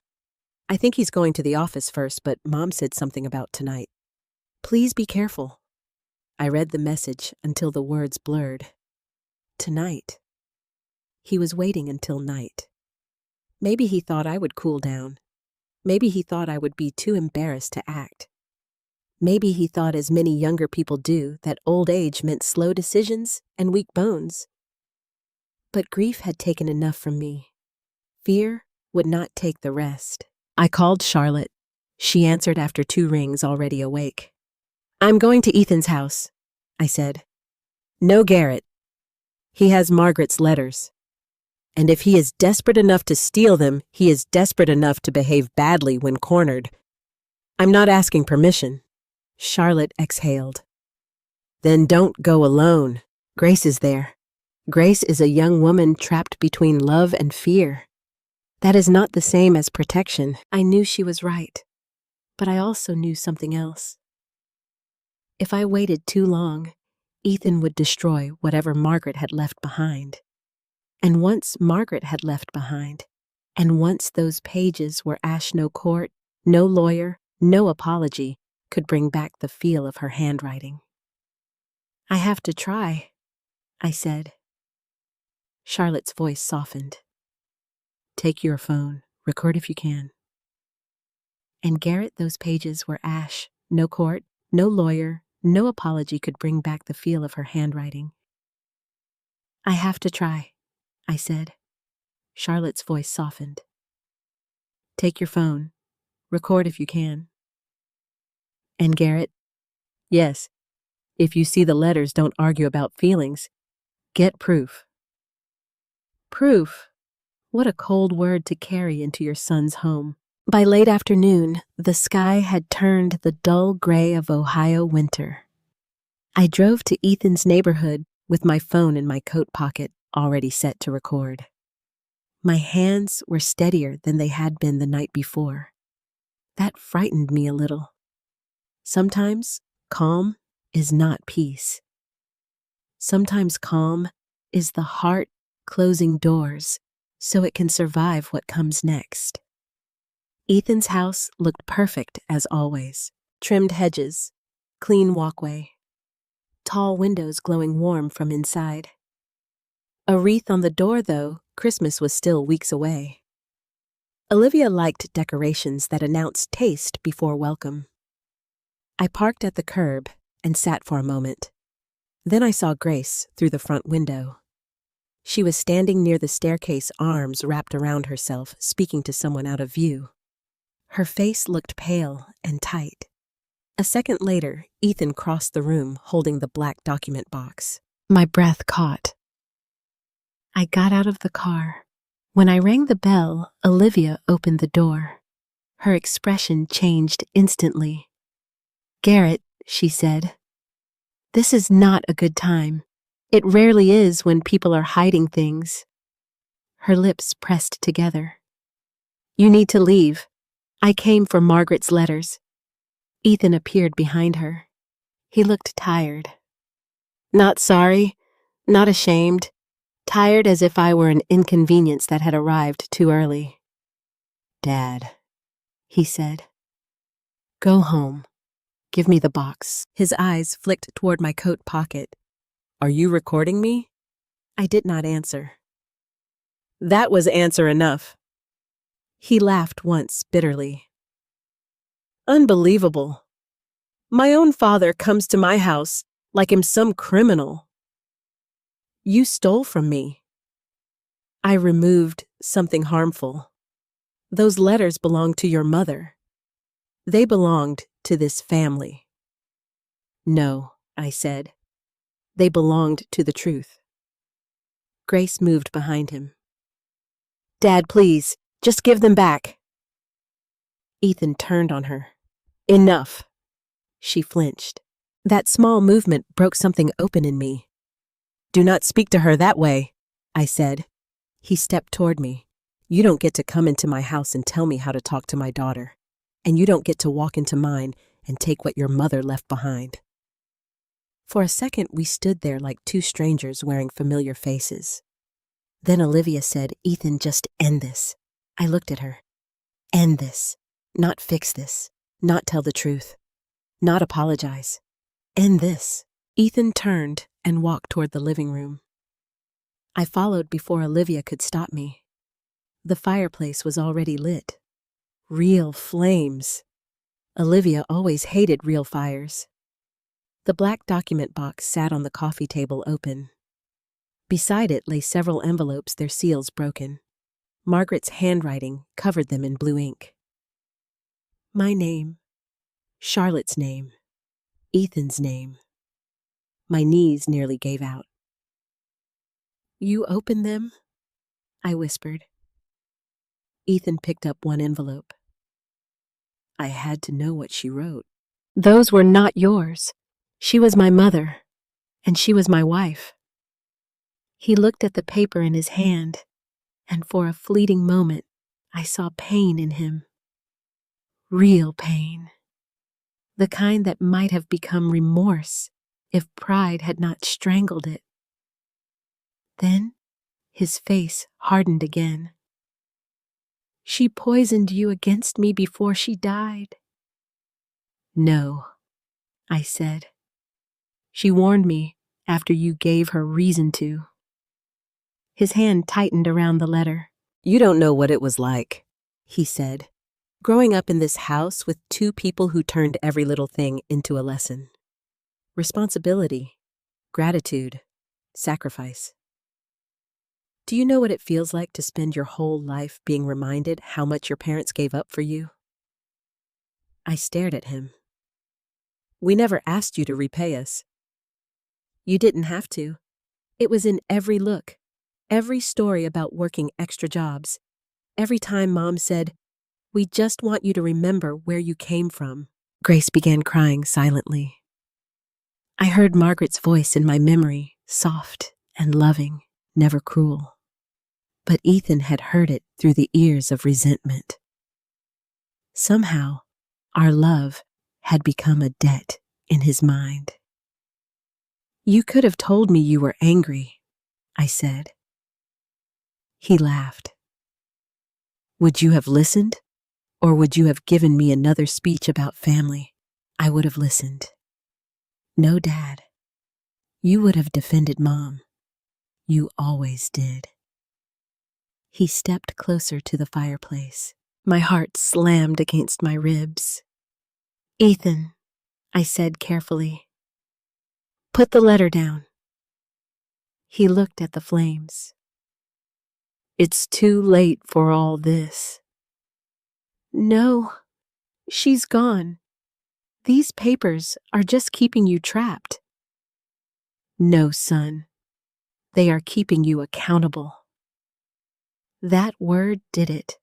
I think he's going to the office first, but Mom said something about tonight. Please be careful. I read the message until the words blurred. Tonight. He was waiting until night. Maybe he thought I would cool down. Maybe he thought I would be too embarrassed to act. Maybe he thought, as many younger people do, that old age meant slow decisions and weak bones. But grief had taken enough from me. Fear would not take the rest. I called Charlotte. She answered after 2 rings, already awake. I'm going to Ethan's house, I said. No, Garrett. He has Margaret's letters. And if he is desperate enough to steal them, he is desperate enough to behave badly when cornered. I'm not asking permission. Charlotte exhaled. Then don't go alone. Grace is there. Grace is a young woman trapped between love and fear. That is not the same as protection. I knew she was right, but I also knew something else. If I waited too long, Ethan would destroy whatever Margaret had left behind. And once Margaret had left behind, and once those pages were ash, no court, no lawyer, no apology could bring back the feel of her handwriting. I have to try, I said. Charlotte's voice softened. Take your phone, record if you can. And Garrett, those pages were ash, no court, no lawyer, no apology could bring back the feel of her handwriting. I have to try, I said. Charlotte's voice softened. Take your phone, record if you can. And Garrett, yes, if you see the letters, don't argue about feelings. Get proof. Proof? What a cold word to carry into your son's home. By late afternoon, the sky had turned the dull gray of Ohio winter. I drove to Ethan's neighborhood with my phone in my coat pocket, already set to record. My hands were steadier than they had been the night before. That frightened me a little. Sometimes calm is not peace. Sometimes calm is the heart closing doors so it can survive what comes next. Ethan's house looked perfect as always. Trimmed hedges, clean walkway, tall windows glowing warm from inside. A wreath on the door, though Christmas was still weeks away. Olivia liked decorations that announced taste before welcome. I parked at the curb and sat for a moment. Then I saw Grace through the front window. She was standing near the staircase, arms wrapped around herself, speaking to someone out of view. Her face looked pale and tight. A second later, Ethan crossed the room holding the black document box. My breath caught. I got out of the car. When I rang the bell, Olivia opened the door. Her expression changed instantly. Garrett, she said, this is not a good time. It rarely is when people are hiding things. Her lips pressed together. You need to leave. I came for Margaret's letters. Ethan appeared behind her. He looked tired. Not sorry, not ashamed, tired as if I were an inconvenience that had arrived too early. Dad, he said. Go home. Give me the box. His eyes flicked toward my coat pocket. Are you recording me? I did not answer. That was answer enough. He laughed once bitterly. Unbelievable. My own father comes to my house like I'm some criminal. You stole from me. I removed something harmful. Those letters belonged to your mother. They belonged to this family. No, I said. They belonged to the truth. Grace moved behind him. Dad, please, just give them back. Ethan turned on her. Enough. She flinched. That small movement broke something open in me. Do not speak to her that way, I said. He stepped toward me. You don't get to come into my house and tell me how to talk to my daughter. And you don't get to walk into mine and take what your mother left behind. For a second, we stood there like two strangers wearing familiar faces. Then Olivia said, Ethan, just end this. I looked at her. End this. Not fix this. Not tell the truth. Not apologize. End this. Ethan turned and walked toward the living room. I followed before Olivia could stop me. The fireplace was already lit. Real flames. Olivia always hated real fires. The black document box sat on the coffee table open. Beside it lay several envelopes, their seals broken. Margaret's handwriting covered them in blue ink. My name, Charlotte's name, Ethan's name. My knees nearly gave out. You opened them? I whispered. Ethan picked up one envelope. I had to know what she wrote. Those were not yours. She was my mother, and she was my wife. He looked at the paper in his hand, and for a fleeting moment, I saw pain in him. Real pain. The kind that might have become remorse if pride had not strangled it. Then, his face hardened again. She poisoned you against me before she died. No, I said. She warned me after you gave her reason to. His hand tightened around the letter. You don't know what it was like, he said, growing up in this house with two people who turned every little thing into a lesson. Responsibility, gratitude, sacrifice. Do you know what it feels like to spend your whole life being reminded how much your parents gave up for you? I stared at him. We never asked you to repay us. You didn't have to. It was in every look, every story about working extra jobs. Every time Mom said, we just want you to remember where you came from. Grace began crying silently. I heard Margaret's voice in my memory, soft and loving, never cruel. But Ethan had heard it through the ears of resentment. Somehow, our love had become a debt in his mind. You could have told me you were angry, I said. He laughed. Would you have listened? Or would you have given me another speech about family? I would have listened. No, Dad. You would have defended Mom. You always did. He stepped closer to the fireplace. My heart slammed against my ribs. Ethan, I said carefully, put the letter down. He looked at the flames. It's too late for all this. No, she's gone. These papers are just keeping you trapped. No, son. They are keeping you accountable. That word did it.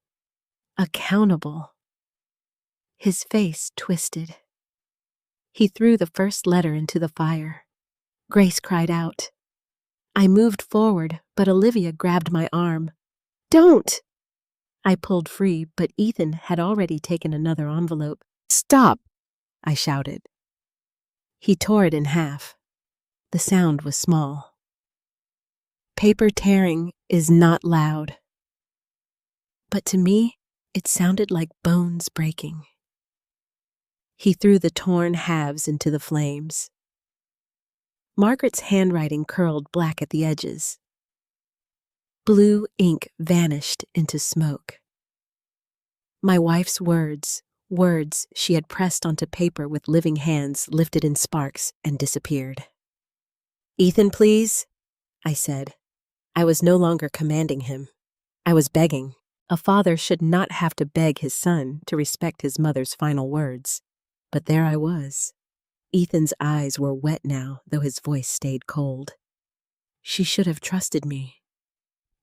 Accountable. His face twisted. He threw the first letter into the fire. Grace cried out. I moved forward, but Olivia grabbed my arm. Don't! I pulled free, but Ethan had already taken another envelope. Stop! I shouted. He tore it in half. The sound was small. Paper tearing is not loud. But to me, it sounded like bones breaking. He threw the torn halves into the flames. Margaret's handwriting curled black at the edges. Blue ink vanished into smoke. My wife's words she had pressed onto paper with living hands, lifted in sparks and disappeared. "Ethan, please," I said. I was no longer commanding him. I was begging. A father should not have to beg his son to respect his mother's final words. But there I was. Ethan's eyes were wet now, though his voice stayed cold. "She should have trusted me."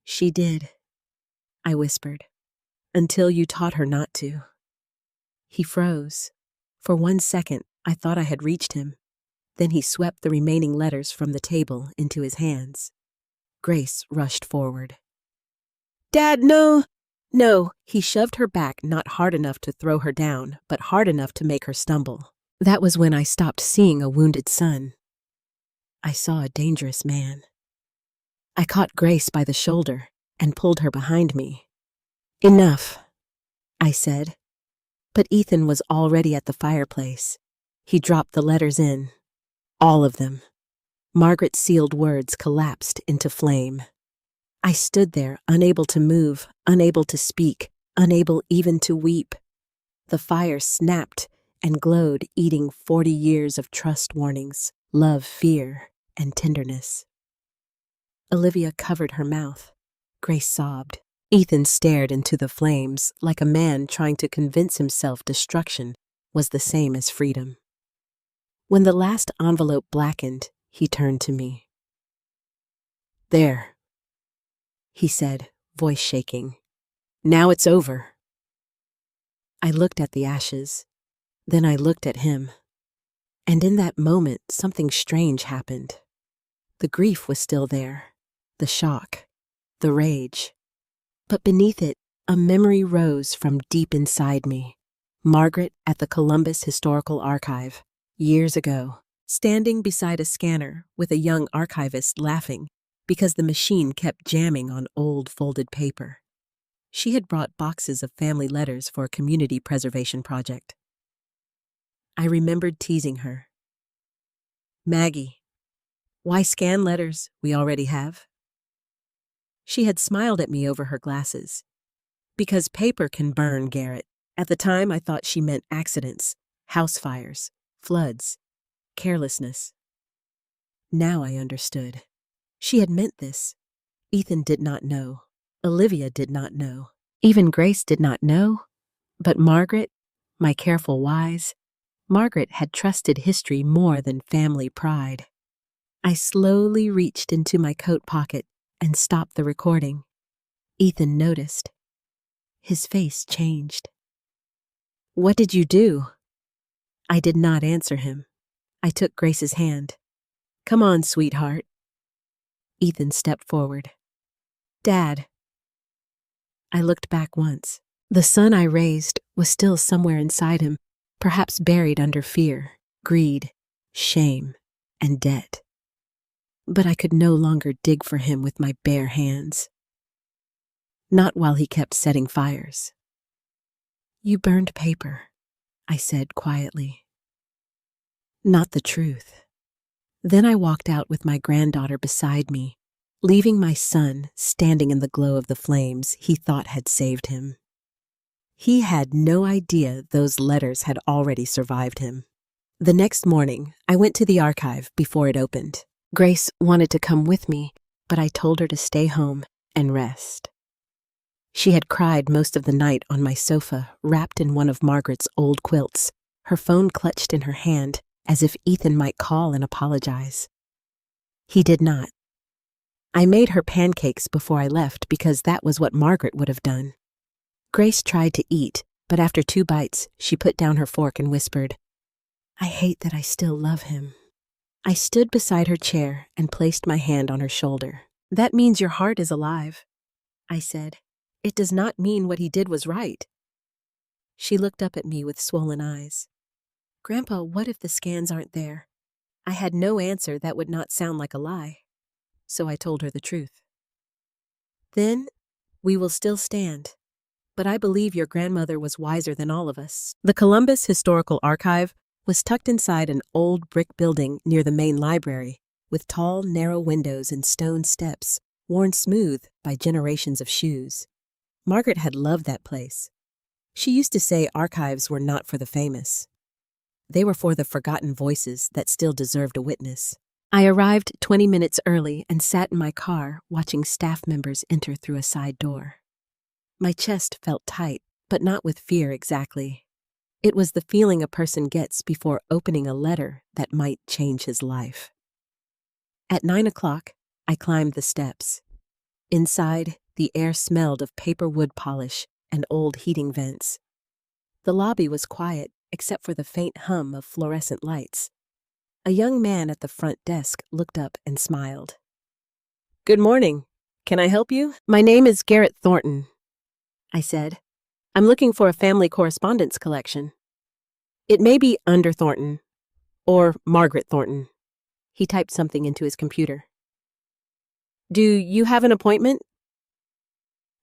"She did," I whispered, "until you taught her not to." He froze. For 1 second, I thought I had reached him. Then he swept the remaining letters from the table into his hands. Grace rushed forward. "Dad, no!" "No." He shoved her back, not hard enough to throw her down, but hard enough to make her stumble. That was when I stopped seeing a wounded son. I saw a dangerous man. I caught Grace by the shoulder and pulled her behind me. "Enough," I said. But Ethan was already at the fireplace. He dropped the letters in. All of them. Margaret's sealed words collapsed into flame. I stood there, unable to move, unable to speak, unable even to weep. The fire snapped and glowed, eating 40 years of trust warnings, love, fear, and tenderness. Olivia covered her mouth. Grace sobbed. Ethan stared into the flames like a man trying to convince himself destruction was the same as freedom. When the last envelope blackened, he turned to me. "There," he said, voice shaking. "Now it's over." I looked at the ashes. Then I looked at him. And in that moment, something strange happened. The grief was still there, the shock, the rage. But beneath it, a memory rose from deep inside me. Margaret at the Columbus Historical Archive, years ago, standing beside a scanner with a young archivist laughing because the machine kept jamming on old folded paper. She had brought boxes of family letters for a community preservation project. I remembered teasing her. "Maggie, why scan letters we already have?" She had smiled at me over her glasses. "Because paper can burn, Garrett." At the time, I thought she meant accidents, house fires, floods, carelessness. Now I understood. She had meant this. Ethan did not know. Olivia did not know. Even Grace did not know. But Margaret, my careful wise, Margaret had trusted history more than family pride. I slowly reached into my coat pocket and stopped the recording. Ethan noticed. His face changed. "What did you do?" I did not answer him. I took Grace's hand. "Come on, sweetheart." Ethan stepped forward. "Dad." I looked back once. The son I raised was still somewhere inside him, perhaps buried under fear, greed, shame, and debt. But I could no longer dig for him with my bare hands. Not while he kept setting fires. "You burned paper," I said quietly. "Not the truth." Then I walked out with my granddaughter beside me, leaving my son standing in the glow of the flames he thought had saved him. He had no idea those letters had already survived him. The next morning, I went to the archive before it opened. Grace wanted to come with me, but I told her to stay home and rest. She had cried most of the night on my sofa, wrapped in one of Margaret's old quilts, her phone clutched in her hand, as if Ethan might call and apologize. He did not. I made her pancakes before I left because that was what Margaret would have done. Grace tried to eat, but after 2 bites, she put down her fork and whispered, "I hate that I still love him." I stood beside her chair and placed my hand on her shoulder. "That means your heart is alive," I said. "It does not mean what he did was right." She looked up at me with swollen eyes. "Grandpa, what if the scans aren't there?" I had no answer that would not sound like a lie, so I told her the truth. "Then we will still stand, but I believe your grandmother was wiser than all of us. The Columbus Historical Archive was tucked inside an old brick building near the main library, with tall, narrow windows and stone steps worn smooth by generations of shoes. Margaret had loved that place. She used to say archives were not for the famous. They were for the forgotten voices that still deserved a witness. I arrived 20 minutes early and sat in my car watching staff members enter through a side door. My chest felt tight, but not with fear exactly. It was the feeling a person gets before opening a letter that might change his life. At 9 o'clock, I climbed the steps. Inside, the air smelled of paper wood polish and old heating vents. The lobby was quiet except for the faint hum of fluorescent lights. A young man at the front desk looked up and smiled. "Good morning. Can I help you?" "My name is Garrett Thornton," I said. "I'm looking for a family correspondence collection. It may be under Thornton or Margaret Thornton." He typed something into his computer. "Do you have an appointment?"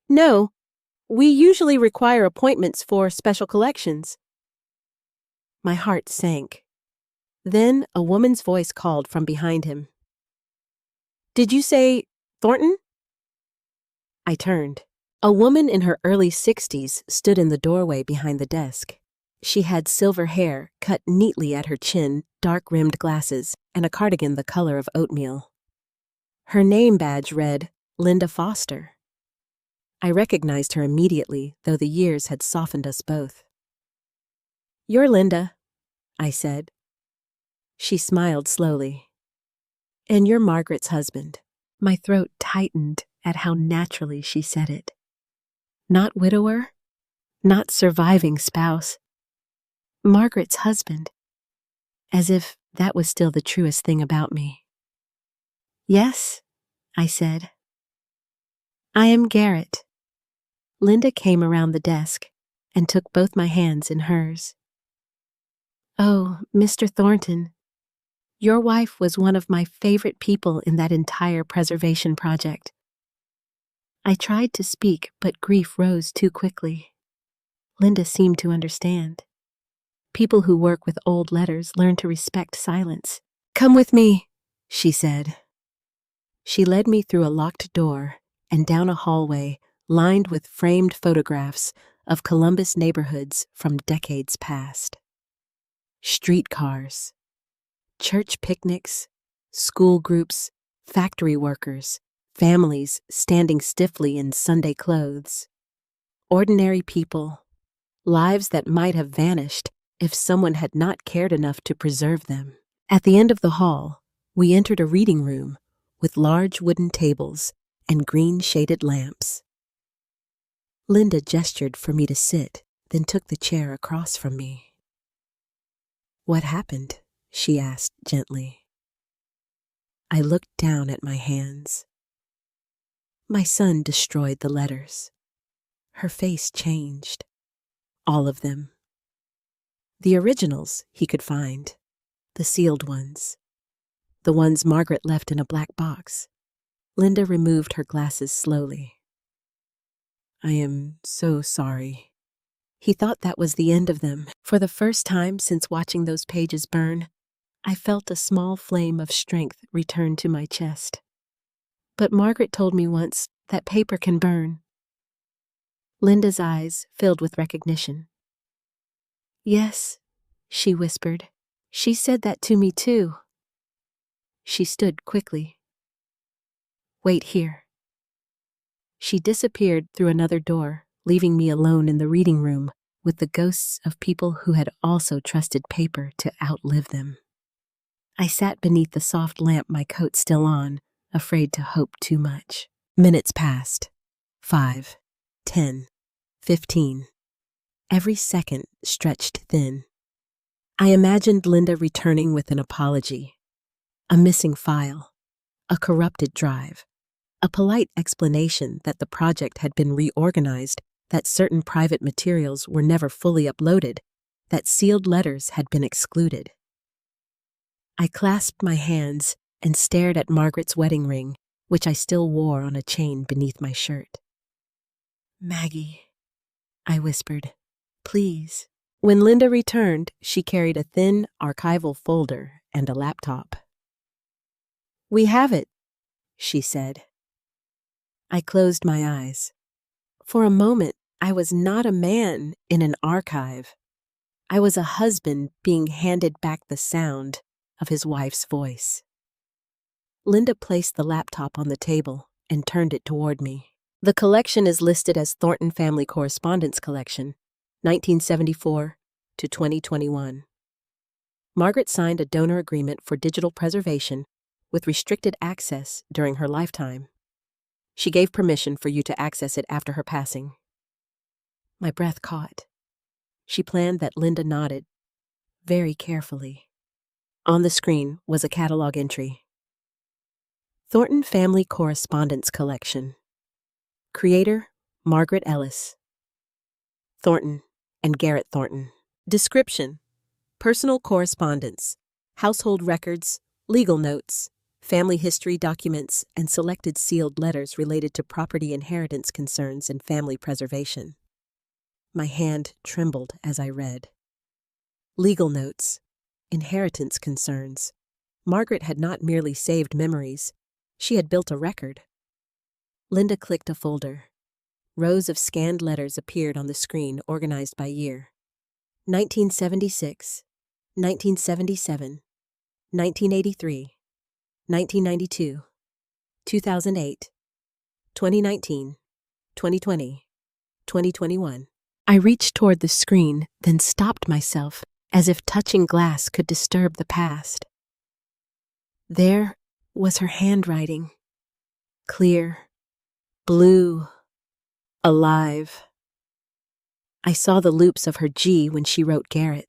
"No. We usually require appointments for special collections." My heart sank. Then a woman's voice called from behind him. "Did you say Thornton?" I turned. A woman in her early 60s stood in the doorway behind the desk. She had silver hair cut neatly at her chin, dark-rimmed glasses, and a cardigan the color of oatmeal. Her name badge read Linda Foster. I recognized her immediately, though the years had softened us both. "You're Linda," I said. She smiled slowly. "And you're Margaret's husband." My throat tightened at how naturally she said it. Not widower, not surviving spouse. Margaret's husband. As if that was still the truest thing about me. "Yes," I said. "I am Garrett." Linda came around the desk and took both my hands in hers. "Oh, Mr. Thornton, your wife was one of my favorite people in that entire preservation project." I tried to speak, but grief rose too quickly. Linda seemed to understand. People who work with old letters learn to respect silence. "Come with me," she said. She led me through a locked door and down a hallway lined with framed photographs of Columbus neighborhoods from decades past. Streetcars, church picnics, school groups, factory workers, families standing stiffly in Sunday clothes. Ordinary people, lives that might have vanished if someone had not cared enough to preserve them. At the end of the hall, we entered a reading room with large wooden tables and green-shaded lamps. Linda gestured for me to sit, then took the chair across from me. "What happened?" she asked gently. I looked down at my hands. My son destroyed the letters. Her face changed. All of them. The originals he could find. The sealed ones. The ones Margaret left in a black box. Linda removed her glasses slowly. "I am so sorry." He thought that was the end of them. For the first time since watching those pages burn, I felt a small flame of strength return to my chest. "But Margaret told me once that paper can burn." Linda's eyes filled with recognition. "Yes," she whispered. "She said that to me too." She stood quickly. "Wait here." She disappeared through another door, leaving me alone in the reading room with the ghosts of people who had also trusted paper to outlive them. I sat beneath the soft lamp, my coat still on, afraid to hope too much. Minutes passed. 5, 10, 15. Every second stretched thin. I imagined Linda returning with an apology, a missing file, a corrupted drive, a polite explanation that the project had been reorganized, that certain private materials were never fully uploaded, that sealed letters had been excluded. I clasped my hands and stared at Margaret's wedding ring, which I still wore on a chain beneath my shirt. Maggie. I whispered. Please. When Linda returned, she carried a thin archival folder and a laptop. We have it, she said. I closed my eyes. For a moment, I was not a man in an archive. I was a husband being handed back the sound of his wife's voice. Linda placed the laptop on the table and turned it toward me. The collection is listed as Thornton Family Correspondence Collection, 1974 to 2021. Margaret signed a donor agreement for digital preservation with restricted access during her lifetime. She gave permission for you to access it after her passing. My breath caught. She planned that Linda nodded, very carefully. On the screen was a catalog entry. Thornton Family Correspondence Collection. Creator, Margaret Ellis. Thornton and Garrett Thornton. Description: personal correspondence, household records, legal notes, family history documents, and selected sealed letters related to property inheritance concerns and family preservation. My hand trembled as I read. Legal notes, inheritance concerns. Margaret had not merely saved memories, she had built a record. Linda clicked a folder. Rows of scanned letters appeared on the screen, organized by year. 1976, 1977, 1983, 1992, 2008, 2019, 2020, 2021. I reached toward the screen, then stopped myself, as if touching glass could disturb the past. There was her handwriting. Clear, blue, alive. I saw the loops of her G when she wrote Garrett,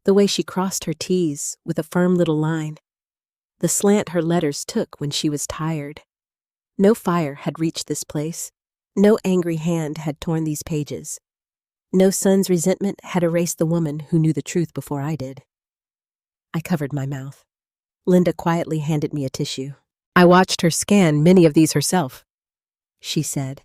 the way she crossed her T's with a firm little line, the slant her letters took when she was tired. No fire had reached this place. No angry hand had torn these pages. No son's resentment had erased the woman who knew the truth before I did. I covered my mouth. Linda quietly handed me a tissue. I watched her scan many of these herself, she said.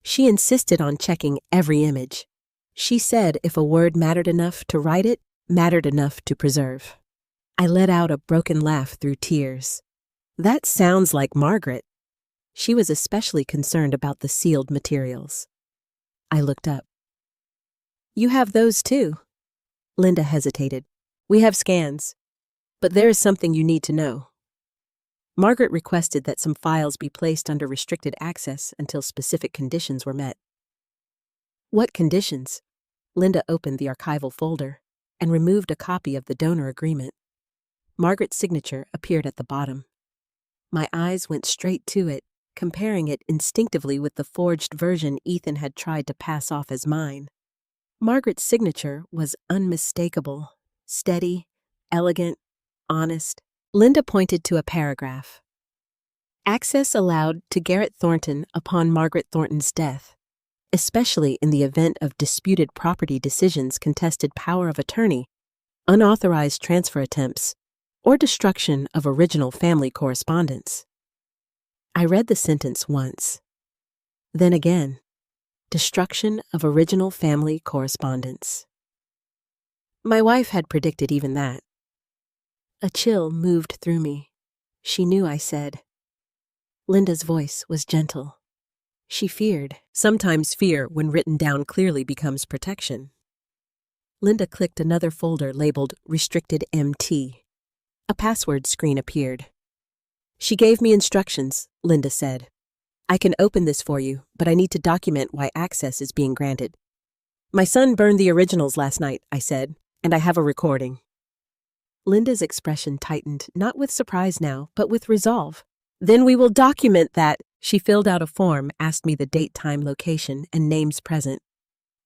She insisted on checking every image. She said if a word mattered enough to write it, mattered enough to preserve. I let out a broken laugh through tears. That sounds like Margaret. She was especially concerned about the sealed materials. I looked up. You have those too? Linda hesitated. We have scans, but there is something you need to know. Margaret requested that some files be placed under restricted access until specific conditions were met. What conditions? Linda opened the archival folder and removed a copy of the donor agreement. Margaret's signature appeared at the bottom. My eyes went straight to it, comparing it instinctively with the forged version Ethan had tried to pass off as mine. Margaret's signature was unmistakable, steady, elegant, honest. Linda pointed to a paragraph. Access allowed to Garrett Thornton upon Margaret Thornton's death, especially in the event of disputed property decisions, contested power of attorney, unauthorized transfer attempts, or destruction of original family correspondence. I read the sentence once, then again. Destruction of original family correspondence. My wife had predicted even that. A chill moved through me. She knew I said. Linda's voice was gentle. She feared. Sometimes fear, when written down clearly, becomes protection. Linda clicked another folder labeled Restricted MT. A password screen appeared. She gave me instructions, Linda said. I can open this for you, but I need to document why access is being granted. My son burned the originals last night, I said, and I have a recording. Linda's expression tightened, not with surprise now, but with resolve. Then we will document that. She filled out a form, asked me the date, time, location, and names present.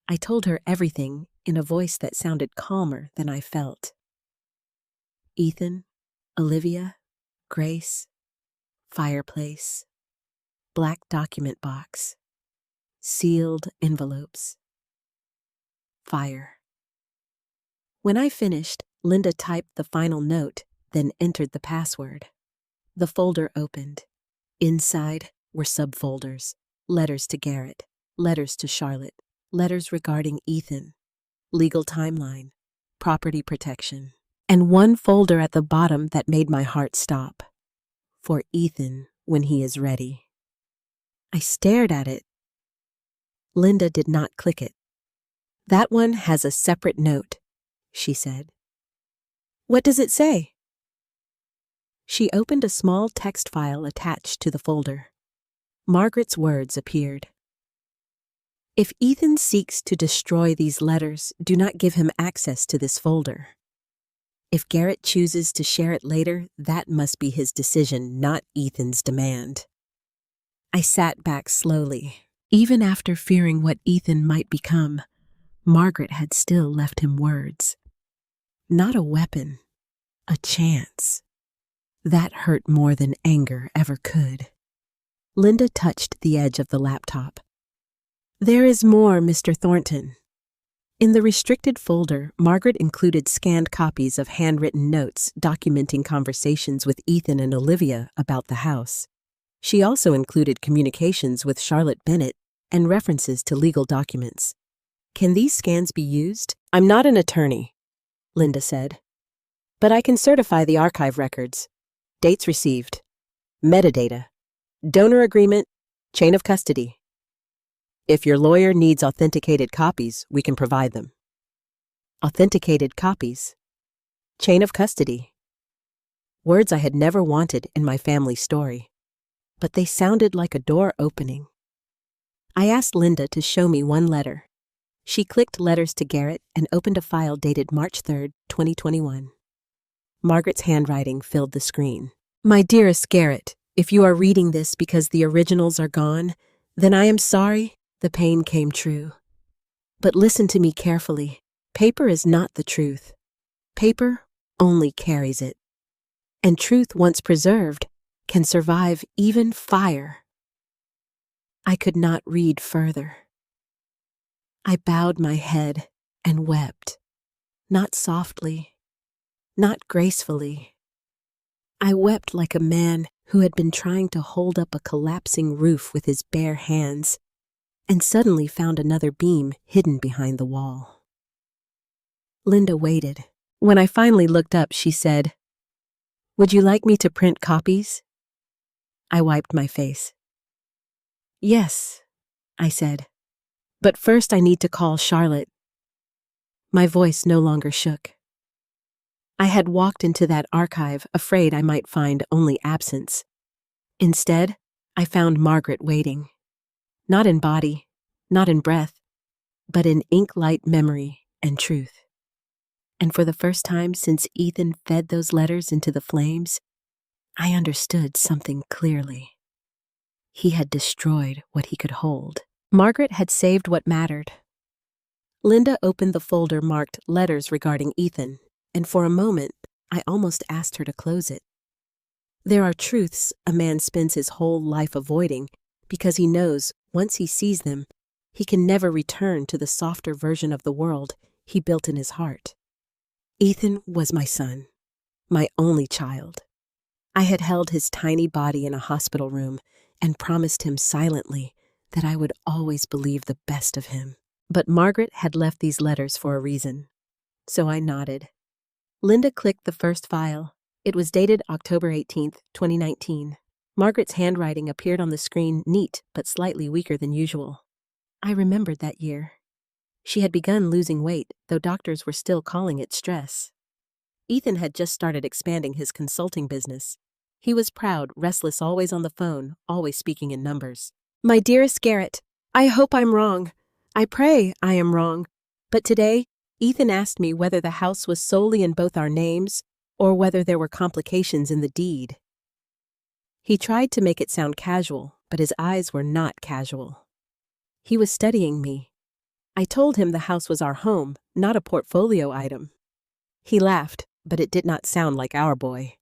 I told her everything in a voice that sounded calmer than I felt. Ethan, Olivia, Grace, fireplace, black document box, sealed envelopes, fire. When I finished, Linda typed the final note, then entered the password. The folder opened. Inside were subfolders, letters to Garrett, letters to Charlotte, letters regarding Ethan, legal timeline, property protection, and one folder at the bottom that made my heart stop. For Ethan when he is ready. I stared at it. Linda did not click it. That one has a separate note, she said. What does it say? She opened a small text file attached to the folder. Margaret's words appeared. If Ethan seeks to destroy these letters, do not give him access to this folder. If Garrett chooses to share it later, that must be his decision, not Ethan's demand. I sat back slowly. Even after fearing what Ethan might become, Margaret had still left him words. Not a weapon, a chance. That hurt more than anger ever could. Linda touched the edge of the laptop. There is more, Mr. Thornton. In the restricted folder, Margaret included scanned copies of handwritten notes documenting conversations with Ethan and Olivia about the house. She also included communications with Charlotte Bennett and references to legal documents. Can these scans be used? I'm not an attorney, Linda said, but I can certify the archive records. Dates received, metadata, donor agreement, chain of custody. If your lawyer needs authenticated copies, we can provide them. Authenticated copies. Chain of custody. Words I had never wanted in my family story, but they sounded like a door opening. I asked Linda to show me one letter. She clicked Letters to Garrett and opened a file dated March 3, 2021. Margaret's handwriting filled the screen. My dearest Garrett, if you are reading this because the originals are gone, then I am sorry. The pain came true. But listen to me carefully. Paper is not the truth. Paper only carries it. And truth, once preserved, can survive even fire. I could not read further. I bowed my head and wept, not softly, not gracefully. I wept like a man who had been trying to hold up a collapsing roof with his bare hands, and suddenly found another beam hidden behind the wall. Linda waited. When I finally looked up, she said, Would you like me to print copies? I wiped my face. Yes, I said, but first I need to call Charlotte. My voice no longer shook. I had walked into that archive afraid I might find only absence. Instead, I found Margaret waiting. Not in body, not in breath, but in ink-light memory and truth. And for the first time since Ethan fed those letters into the flames, I understood something clearly. He had destroyed what he could hold. Margaret had saved what mattered. Linda opened the folder marked Letters Regarding Ethan, and for a moment, I almost asked her to close it. There are truths a man spends his whole life avoiding because he knows once he sees them, he can never return to the softer version of the world he built in his heart. Ethan was my son, my only child. I had held his tiny body in a hospital room and promised him silently that I would always believe the best of him. But Margaret had left these letters for a reason, so I nodded. Linda clicked the first file. It was dated October 18, 2019. Margaret's handwriting appeared on the screen neat but slightly weaker than usual. I remembered that year. She had begun losing weight, though doctors were still calling it stress. Ethan had just started expanding his consulting business. He was proud, restless, always on the phone, always speaking in numbers. My dearest Garrett, I hope I'm wrong. I pray I am wrong. But today, Ethan asked me whether the house was solely in both our names or whether there were complications in the deed. He tried to make it sound casual, but his eyes were not casual. He was studying me. I told him the house was our home, not a portfolio item. He laughed, but it did not sound like our boy.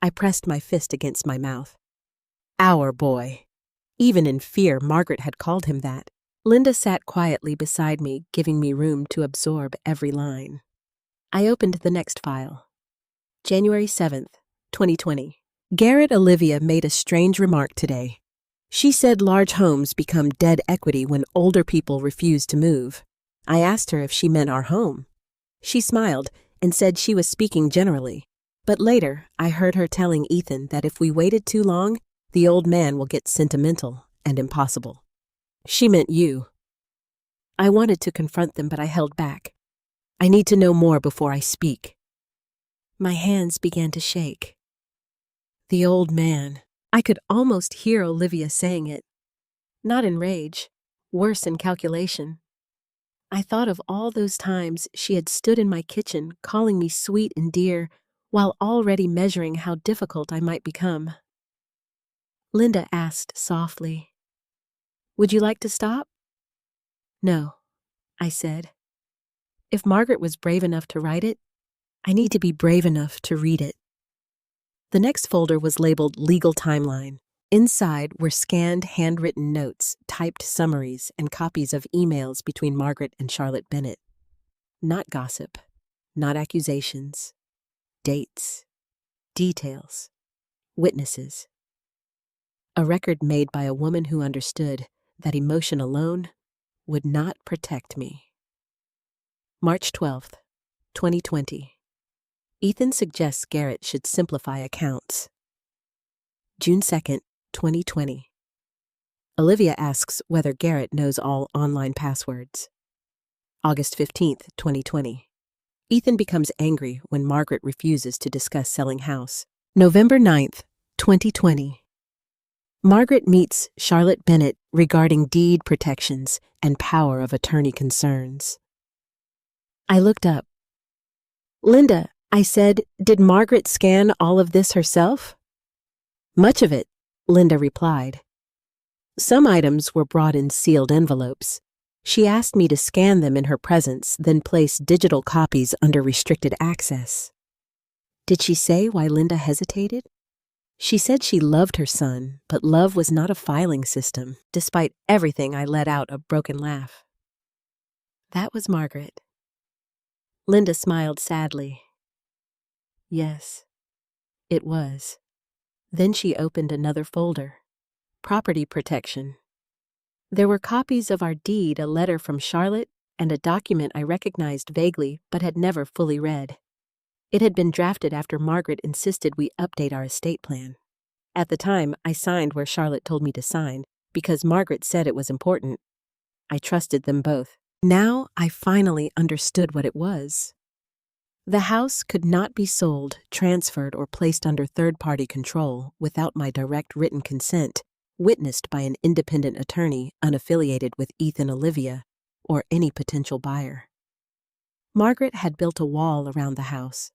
I pressed my fist against my mouth. Our boy. Even in fear, Margaret had called him that. Linda sat quietly beside me, giving me room to absorb every line. I opened the next file. January 7th, 2020. Garrett Olivia made a strange remark today. She said large homes become dead equity when older people refuse to move. I asked her if she meant our home. She smiled and said she was speaking generally, but later I heard her telling Ethan that if we waited too long, the old man will get sentimental and impossible. She meant you. I wanted to confront them, but I held back. I need to know more before I speak. My hands began to shake. The old man. I could almost hear Olivia saying it. Not in rage, worse in calculation. I thought of all those times she had stood in my kitchen calling me sweet and dear while already measuring how difficult I might become. Linda asked softly, "Would you like to stop?" "No," I said. If Margaret was brave enough to write it, I need to be brave enough to read it. The next folder was labeled Legal Timeline. Inside were scanned handwritten notes, typed summaries, and copies of emails between Margaret and Charlotte Bennett. Not gossip, not accusations. Dates, details, witnesses. A record made by a woman who understood that emotion alone would not protect me. March 12th, 2020. Ethan suggests Garrett should simplify accounts. June 2nd, 2020. Olivia asks whether Garrett knows all online passwords. August 15th, 2020. Ethan becomes angry when Margaret refuses to discuss selling house. November 9th, 2020. Margaret meets Charlotte Bennett regarding deed protections and power of attorney concerns. I looked up. "Linda," I said, "did Margaret scan all of this herself?" "Much of it," Linda replied. "Some items were brought in sealed envelopes. She asked me to scan them in her presence, then place digital copies under restricted access." Did she say why Linda hesitated? She said she loved her son, but love was not a filing system. Despite everything, I let out a broken laugh. That was Margaret. Linda smiled sadly. Yes, it was. Then she opened another folder. Property protection. There were copies of our deed, a letter from Charlotte, and a document I recognized vaguely but had never fully read. It had been drafted after Margaret insisted we update our estate plan. At the time, I signed where Charlotte told me to sign because Margaret said it was important. I trusted them both. Now I finally understood what it was. The house could not be sold, transferred, or placed under third-party control without my direct written consent, witnessed by an independent attorney unaffiliated with Ethan Olivia or any potential buyer. Margaret had built a wall around the house,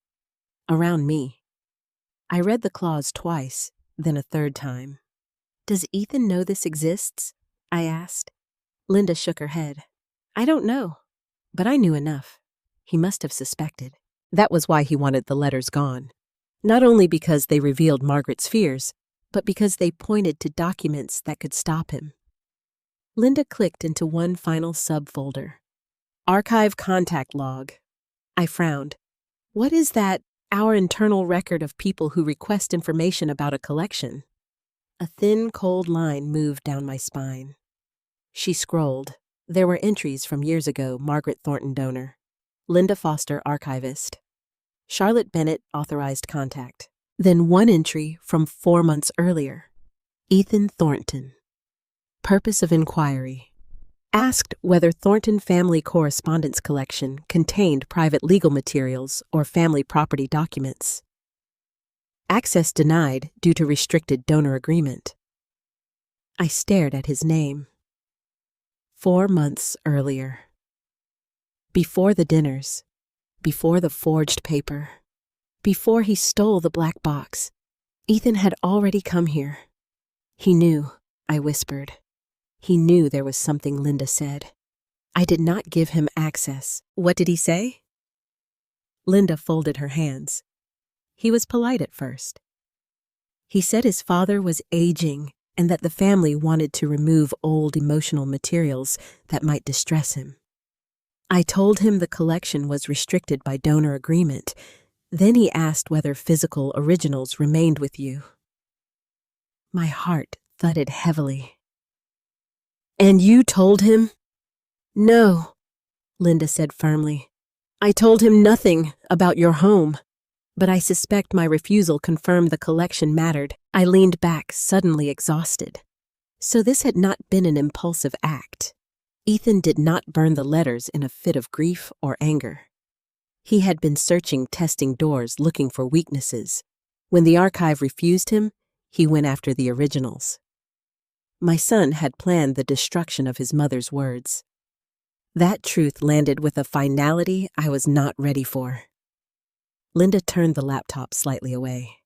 around me. I read the clause twice, then a third time. "Does Ethan know this exists?" I asked. Linda shook her head. "I don't know, but I knew enough. He must have suspected. That was why he wanted the letters gone. Not only because they revealed Margaret's fears, but because they pointed to documents that could stop him." Linda clicked into one final subfolder. Archive contact log. I frowned. What is that? Our internal record of people who request information about a collection. A thin, cold line moved down my spine. She scrolled. There were entries from years ago, Margaret Thornton donor. Linda Foster archivist. Charlotte Bennett authorized contact. Then one entry from 4 months earlier. Ethan Thornton. Purpose of inquiry. Asked whether Thornton family correspondence collection contained private legal materials or family property documents. Access denied due to restricted donor agreement. I stared at his name. 4 months earlier. Before the dinners, before the forged paper, before he stole the black box, Ethan had already come here. He knew, I whispered. He knew there was something Linda said. I did not give him access. What did he say? Linda folded her hands. He was polite at first. He said his father was aging and that the family wanted to remove old emotional materials that might distress him. I told him the collection was restricted by donor agreement. Then he asked whether physical originals remained with you. My heart thudded heavily. And you told him? No, Linda said firmly. I told him nothing about your home. But I suspect my refusal confirmed the collection mattered. I leaned back, suddenly exhausted. So this had not been an impulsive act. Ethan did not burn the letters in a fit of grief or anger. He had been searching, testing doors, looking for weaknesses. When the archive refused him, he went after the originals. My son had planned the destruction of his mother's words. That truth landed with a finality I was not ready for. Linda turned the laptop slightly away.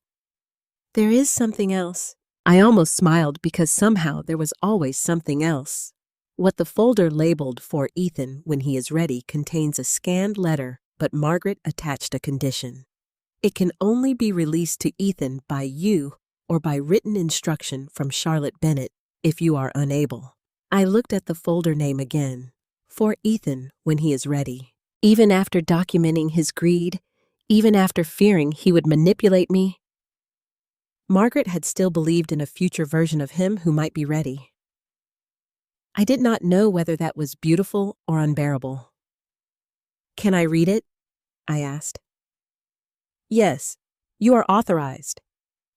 There is something else. I almost smiled because somehow there was always something else. What the folder labeled for Ethan when he is ready contains a scanned letter, but Margaret attached a condition. It can only be released to Ethan by you or by written instruction from Charlotte Bennett if you are unable. I looked at the folder name again. For Ethan when he is ready. Even after documenting his greed, even after fearing he would manipulate me, Margaret had still believed in a future version of him who might be ready. I did not know whether that was beautiful or unbearable. Can I read it? I asked. Yes, you are authorized.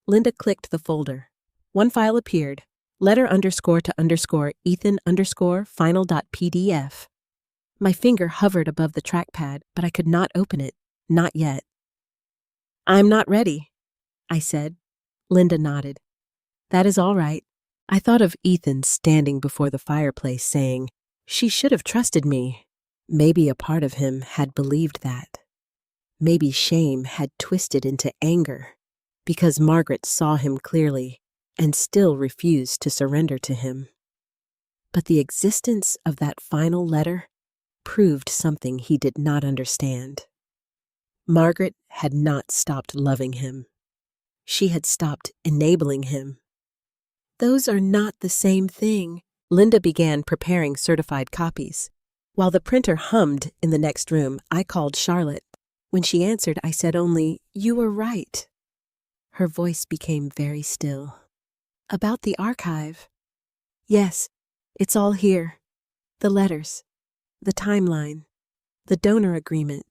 Linda clicked the folder. One file appeared. Letter _to Ethan _final.pdf. My finger hovered above the trackpad, but I could not open it. Not yet. I'm not ready, I said. Linda nodded. That is all right. I thought of Ethan standing before the fireplace saying, she should have trusted me. Maybe a part of him had believed that. Maybe shame had twisted into anger because Margaret saw him clearly and still refused to surrender to him. But the existence of that final letter proved something he did not understand. Margaret had not stopped loving him. She had stopped enabling him. Those are not the same thing. Linda began preparing certified copies. While the printer hummed in the next room, I called Charlotte. When she answered, I said only, "You were right." Her voice became very still. About the archive? Yes, it's all here. The letters, the timeline, the donor agreement,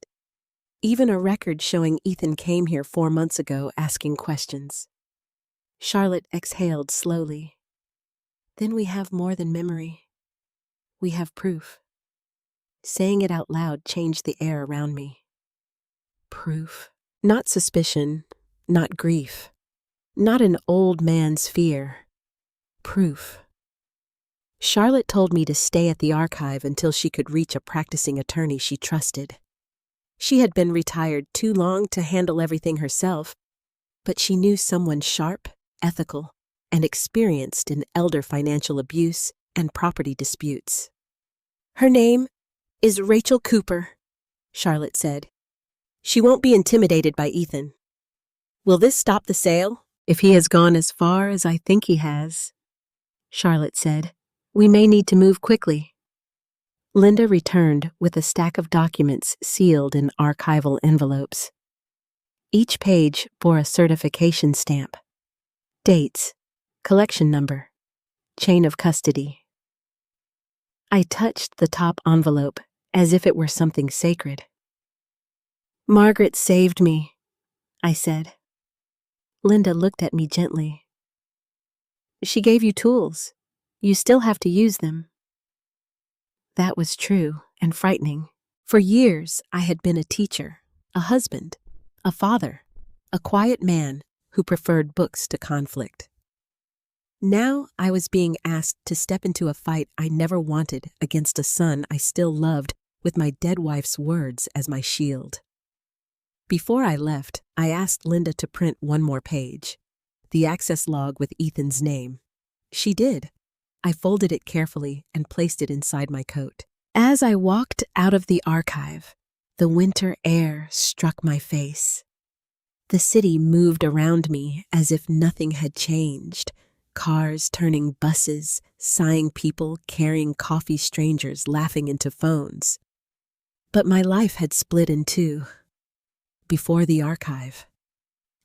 even a record showing Ethan came here 4 months ago asking questions. Charlotte exhaled slowly. Then we have more than memory. We have proof. Saying it out loud changed the air around me. Proof. Not suspicion, not grief, not an old man's fear. Proof. Charlotte told me to stay at the archive until she could reach a practicing attorney she trusted. She had been retired too long to handle everything herself, but she knew someone sharp, ethical, and experienced in elder financial abuse and property disputes. Her name is Rachel Cooper, Charlotte said. She won't be intimidated by Ethan. Will this stop the sale? If he has gone as far as I think he has, Charlotte said, we may need to move quickly. Linda returned with a stack of documents sealed in archival envelopes. Each page bore a certification stamp. Dates, collection number, chain of custody. I touched the top envelope as if it were something sacred. Margaret saved me, I said. Linda looked at me gently. She gave you tools. You still have to use them. That was true and frightening. For years, I had been a teacher, a husband, a father, a quiet man who preferred books to conflict. Now I was being asked to step into a fight I never wanted against a son I still loved with my dead wife's words as my shield. Before I left, I asked Linda to print one more page, the access log with Ethan's name. She did. I folded it carefully and placed it inside my coat. As I walked out of the archive, the winter air struck my face. The city moved around me as if nothing had changed. Cars turning buses, sighing people carrying coffee, strangers laughing into phones. But my life had split in two. Before the archive.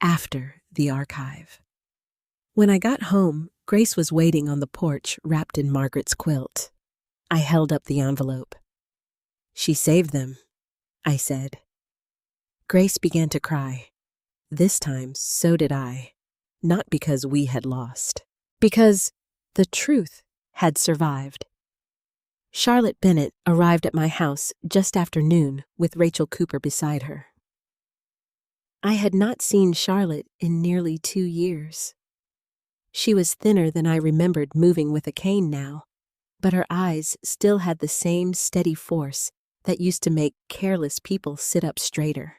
After the archive. When I got home, Grace was waiting on the porch, wrapped in Margaret's quilt. I held up the envelope. "She saved them," I said. Grace began to cry. This time, so did I. Not because we had lost. Because the truth had survived. Charlotte Bennett arrived at my house just after noon with Rachel Cooper beside her. I had not seen Charlotte in nearly 2 years. She was thinner than I remembered, moving with a cane now, but her eyes still had the same steady force that used to make careless people sit up straighter.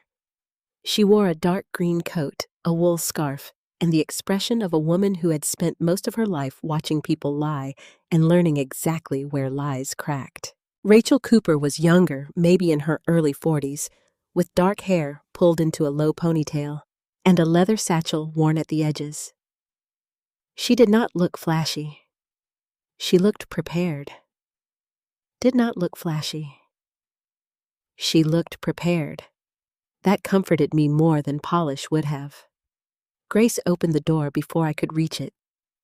She wore a dark green coat, a wool scarf, and the expression of a woman who had spent most of her life watching people lie and learning exactly where lies cracked. Rachel Cooper was younger, maybe in her early 40s, with dark hair pulled into a low ponytail and a leather satchel worn at the edges. She did not look flashy. She looked prepared. Did not look flashy. She looked prepared. That comforted me more than polish would have. Grace opened the door before I could reach it.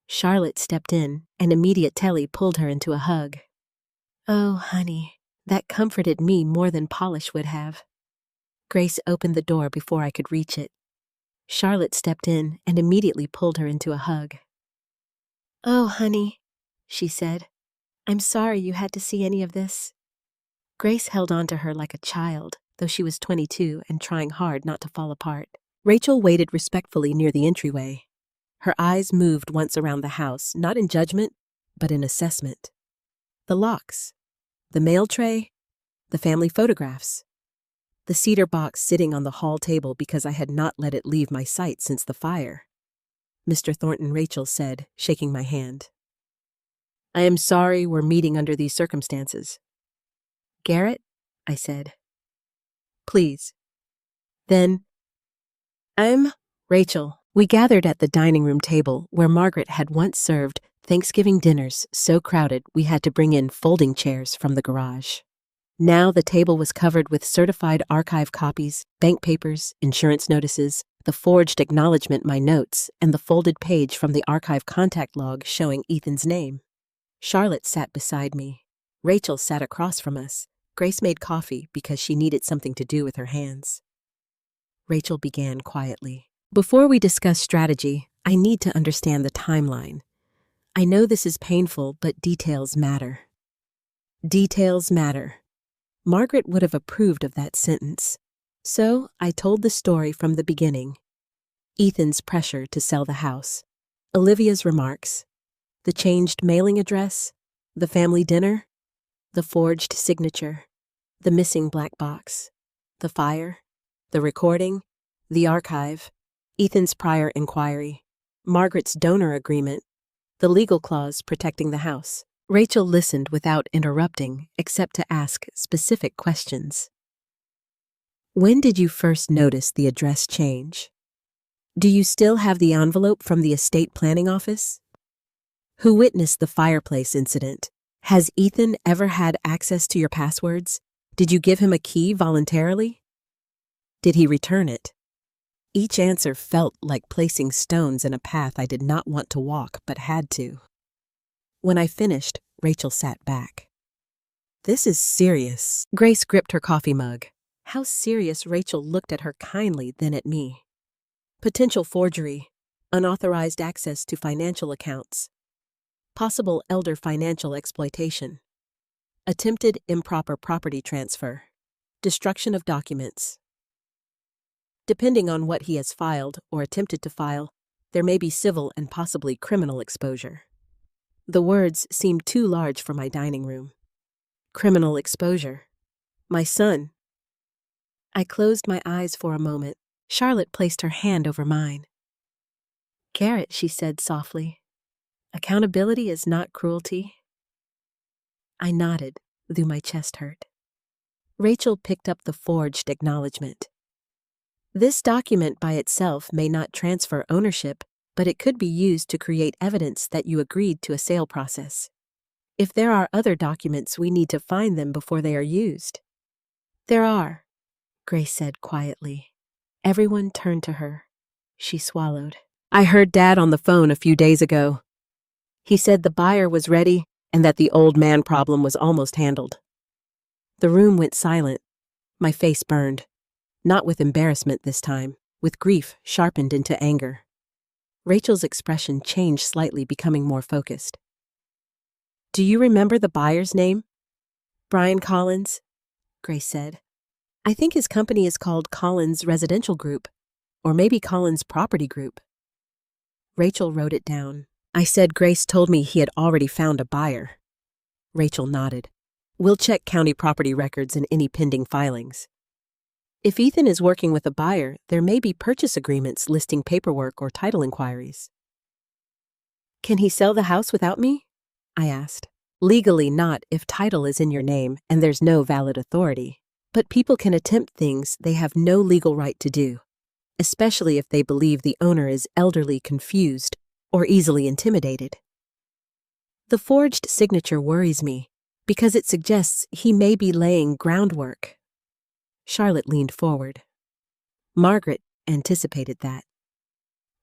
Charlotte stepped in, and immediate Telly pulled her into a hug. "Oh, honey, that comforted me more than polish would have." Grace opened the door before I could reach it. Charlotte stepped in and immediately pulled her into a hug. "Oh, honey," she said, "I'm sorry you had to see any of this." Grace held on to her like a child, though she was 22 and trying hard not to fall apart. Rachel waited respectfully near the entryway. Her eyes moved once around the house, not in judgment, but in assessment. The locks, the mail tray, the family photographs, the cedar box sitting on the hall table because I had not let it leave my sight since the fire. "Mr. Thornton," Rachel said, shaking my hand. "I am sorry we're meeting under these circumstances." "Garrett," I said. "Please." "Then, I'm Rachel." We gathered at the dining room table where Margaret had once served Thanksgiving dinners so crowded we had to bring in folding chairs from the garage. Now the table was covered with certified archive copies, bank papers, insurance notices, the forged acknowledgement, my notes, and the folded page from the archive contact log showing Ethan's name. Charlotte sat beside me. Rachel sat across from us. Grace made coffee because she needed something to do with her hands. Rachel began quietly. "Before we discuss strategy, I need to understand the timeline. I know this is painful, but details matter." Details matter. Margaret would have approved of that sentence. So I told the story from the beginning. Ethan's pressure to sell the house, Olivia's remarks, the changed mailing address, the family dinner, the forged signature, the missing black box, the fire, the recording, the archive, Ethan's prior inquiry, Margaret's donor agreement, the legal clause protecting the house. Rachel listened without interrupting, except to ask specific questions. "When did you first notice the address change? Do you still have the envelope from the estate planning office? Who witnessed the fireplace incident? Has Ethan ever had access to your passwords? Did you give him a key voluntarily? Did he return it?" Each answer felt like placing stones in a path I did not want to walk but had to. When I finished, Rachel sat back. "This is serious." Grace gripped her coffee mug. How serious Rachel looked at her kindly, then at me. "Potential forgery, unauthorized access to financial accounts, possible elder financial exploitation, attempted improper property transfer, destruction of documents. Depending on what he has filed or attempted to file, there may be civil and possibly criminal exposure." The words seemed too large for my dining room. Criminal exposure. My son. I closed my eyes for a moment. Charlotte placed her hand over mine. "Garrett," she said softly, "accountability is not cruelty." I nodded, though my chest hurt. Rachel picked up the forged acknowledgement. "This document by itself may not transfer ownership, but it could be used to create evidence that you agreed to a sale process. If there are other documents, we need to find them before they are used." "There are," Grace said quietly. Everyone turned to her. She swallowed. "I heard Dad on the phone a few days ago. He said the buyer was ready and that the old man problem was almost handled. The room went silent. My face burned. Not with embarrassment this time, with grief sharpened into anger. Rachel's expression changed slightly, becoming more focused. "Do you remember the buyer's name?" "Brian Collins," Grace said. "I think his company is called Collins Residential Group, or maybe Collins Property Group." Rachel wrote it down. I said Grace told me he had already found a buyer. Rachel nodded. "We'll check county property records and any pending filings. If Ethan is working with a buyer, there may be purchase agreements listing paperwork or title inquiries." "Can he sell the house without me?" I asked. "Legally not if title is in your name and there's no valid authority. But people can attempt things they have no legal right to do, especially if they believe the owner is elderly, confused, or easily intimidated." "The forged signature worries me because it suggests he may be laying groundwork." Charlotte leaned forward. Margaret anticipated that.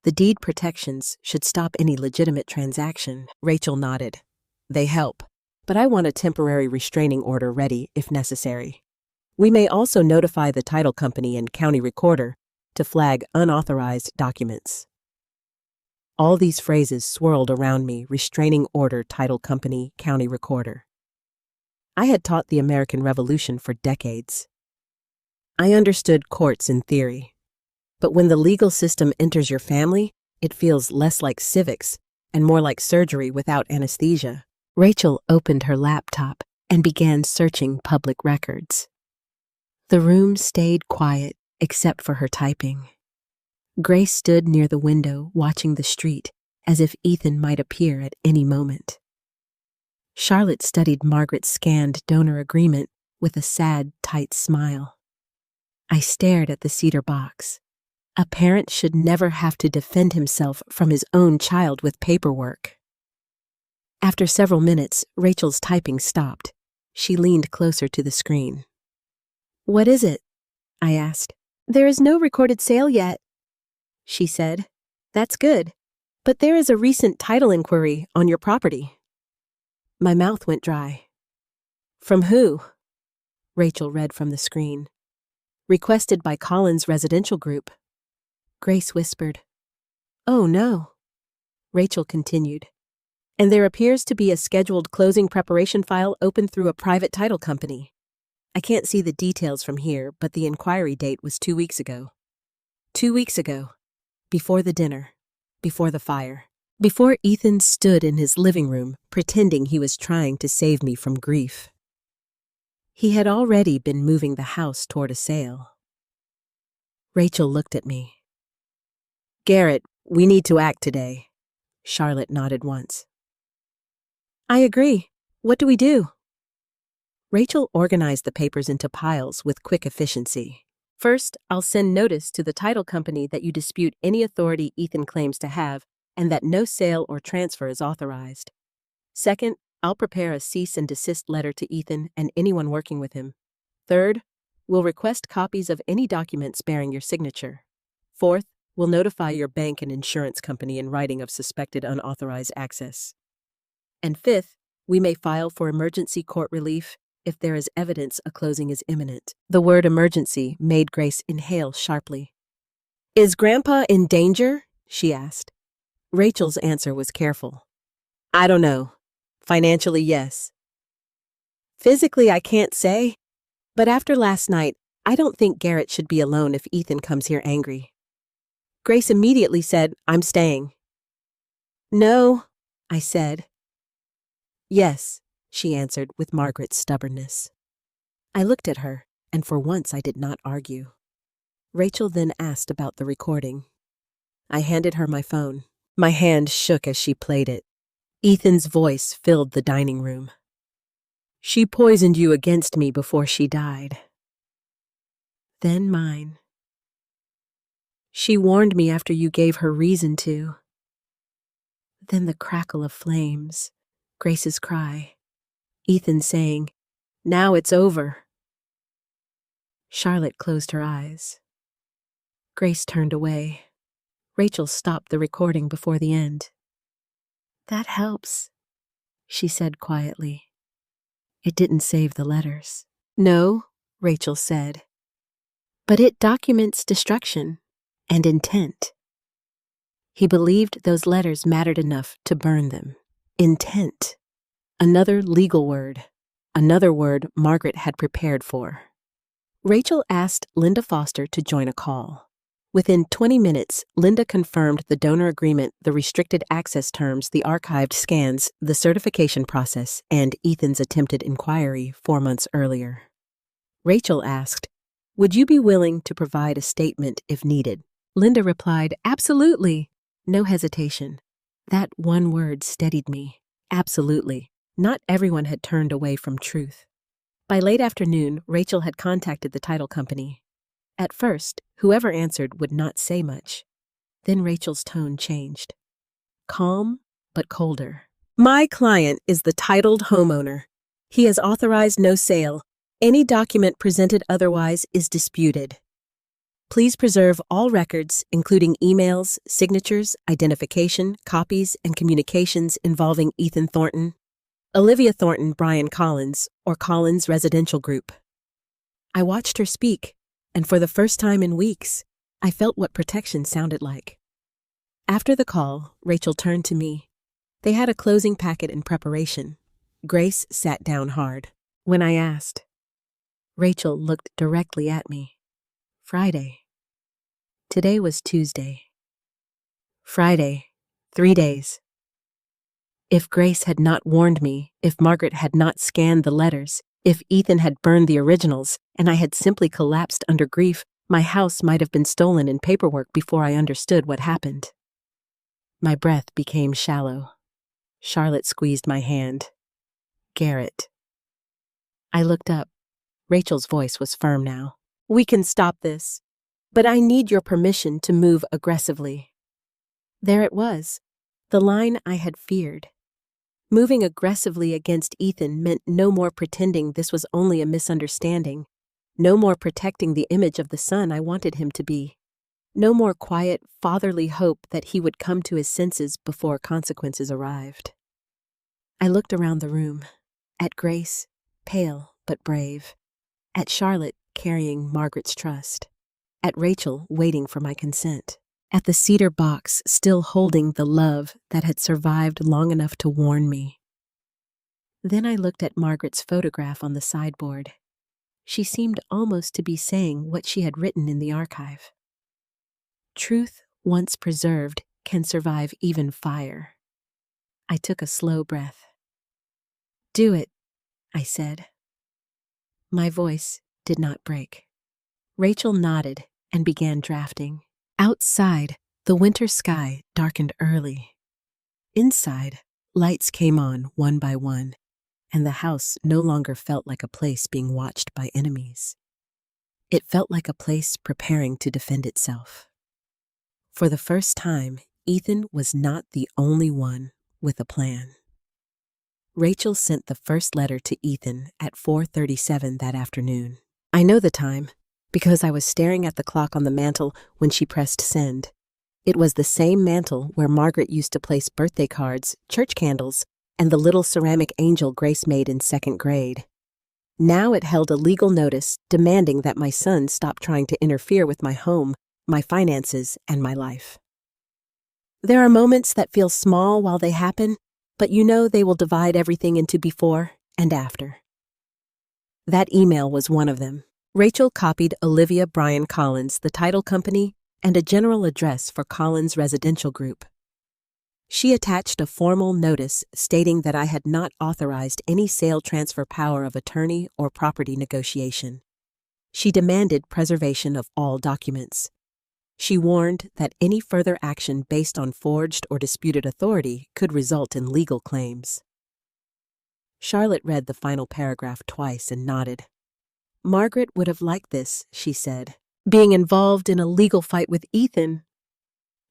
"The deed protections should stop any legitimate transaction." Rachel nodded. "They help, but I want a temporary restraining order ready if necessary. We may also notify the title company and county recorder to flag unauthorized documents." All these phrases swirled around me: restraining order, title company, county recorder. I had taught the American Revolution for decades. I understood courts in theory. But when the legal system enters your family, it feels less like civics and more like surgery without anesthesia. Rachel opened her laptop and began searching public records. The room stayed quiet except for her typing. Grace stood near the window watching the street as if Ethan might appear at any moment. Charlotte studied Margaret's scanned donor agreement with a sad, tight smile. I stared at the cedar box. A parent should never have to defend himself from his own child with paperwork. After several minutes, Rachel's typing stopped. She leaned closer to the screen. "What is it?" I asked. "There is no recorded sale yet," she said. "That's good. But there is a recent title inquiry on your property." My mouth went dry. "From who?" Rachel read from the screen. "Requested by Collins Residential Group." Grace whispered. "Oh, no." Rachel continued. "And there appears to be a scheduled closing preparation file open through a private title company. I can't see the details from here, but the inquiry date was 2 weeks ago. 2 weeks ago. Before the dinner. Before the fire. Before Ethan stood in his living room, pretending he was trying to save me from grief. He had already been moving the house toward a sale." Rachel looked at me. "Garrett, we need to act today." Charlotte nodded once. "I agree. What do we do?" Rachel organized the papers into piles with quick efficiency. "First, I'll send notice to the title company that you dispute any authority Ethan claims to have and that no sale or transfer is authorized. Second, I'll prepare a cease and desist letter to Ethan and anyone working with him. Third, we'll request copies of any documents bearing your signature. Fourth, we'll notify your bank and insurance company in writing of suspected unauthorized access. And fifth, we may file for emergency court relief if there is evidence a closing is imminent." The word emergency made Grace inhale sharply. "Is Grandpa in danger?" she asked. Rachel's answer was careful. "I don't know. Financially, yes. Physically, I can't say. But after last night, I don't think Garrett should be alone if Ethan comes here angry." Grace immediately said, "I'm staying." "No," I said. "Yes," she answered with Margaret's stubbornness. I looked at her, and for once I did not argue. Rachel then asked about the recording. I handed her my phone. My hand shook as she played it. Ethan's voice filled the dining room. "She poisoned you against me before she died." Then mine. "She warned me after you gave her reason to." Then the crackle of flames, Grace's cry, Ethan saying, "Now it's over." Charlotte closed her eyes. Grace turned away. Rachel stopped the recording before the end. That helps, she said quietly. It didn't save the letters. No, Rachel said. But it documents destruction and intent. He believed those letters mattered enough to burn them. Intent. Another legal word. Another word Margaret had prepared for. Rachel asked Linda Foster to join a call. Within 20 minutes, Linda confirmed the donor agreement, the restricted access terms, the archived scans, the certification process, and Ethan's attempted inquiry 4 months earlier. Rachel asked, "Would you be willing to provide a statement if needed?" Linda replied, "Absolutely." No hesitation. That one word steadied me. Absolutely. Not everyone had turned away from truth. By late afternoon, Rachel had contacted the title company. At first, whoever answered would not say much. Then Rachel's tone changed. Calm, but colder. My client is the titled homeowner. He has authorized no sale. Any document presented otherwise is disputed. Please preserve all records, including emails, signatures, identification, copies, and communications involving Ethan Thornton, Olivia Thornton, Brian Collins, or Collins Residential Group. I watched her speak, and for the first time in weeks, I felt what protection sounded like. After the call, Rachel turned to me. They had a closing packet in preparation. Grace sat down hard. When I asked, Rachel looked directly at me. Friday. Today was Tuesday. Friday. 3 days. If Grace had not warned me, if Margaret had not scanned the letters, if Ethan had burned the originals, and I had simply collapsed under grief, my house might have been stolen in paperwork before I understood what happened. My breath became shallow. Charlotte squeezed my hand. Garrett. I looked up. Rachel's voice was firm now. We can stop this, but I need your permission to move aggressively. There it was, the line I had feared. Moving aggressively against Ethan meant no more pretending this was only a misunderstanding, no more protecting the image of the son I wanted him to be, no more quiet, fatherly hope that he would come to his senses before consequences arrived. I looked around the room, at Grace, pale but brave, at Charlotte carrying Margaret's trust, at Rachel waiting for my consent, at the cedar box still holding the love that had survived long enough to warn me. Then I looked at Margaret's photograph on the sideboard. She seemed almost to be saying what she had written in the archive. Truth, once preserved, can survive even fire. I took a slow breath. Do it, I said. My voice did not break. Rachel nodded and began drafting. Outside, the winter sky darkened early. Inside, lights came on one by one, and the house no longer felt like a place being watched by enemies. It felt like a place preparing to defend itself. For the first time, Ethan was not the only one with a plan. Rachel sent the first letter to Ethan at 4:37 that afternoon. I know the time, because I was staring at the clock on the mantel when she pressed send. It was the same mantel where Margaret used to place birthday cards, church candles, and the little ceramic angel Grace made in 2nd grade. Now it held a legal notice demanding that my son stop trying to interfere with my home, my finances, and my life. There are moments that feel small while they happen, but you know they will divide everything into before and after. That email was one of them. Rachel copied Olivia Brian Collins, the title company, and a general address for Collins Residential Group. She attached a formal notice stating that I had not authorized any sale transfer power of attorney or property negotiation. She demanded preservation of all documents. She warned that any further action based on forged or disputed authority could result in legal claims. Charlotte read the final paragraph twice and nodded. Margaret would have liked this, she said. Being involved in a legal fight with Ethan.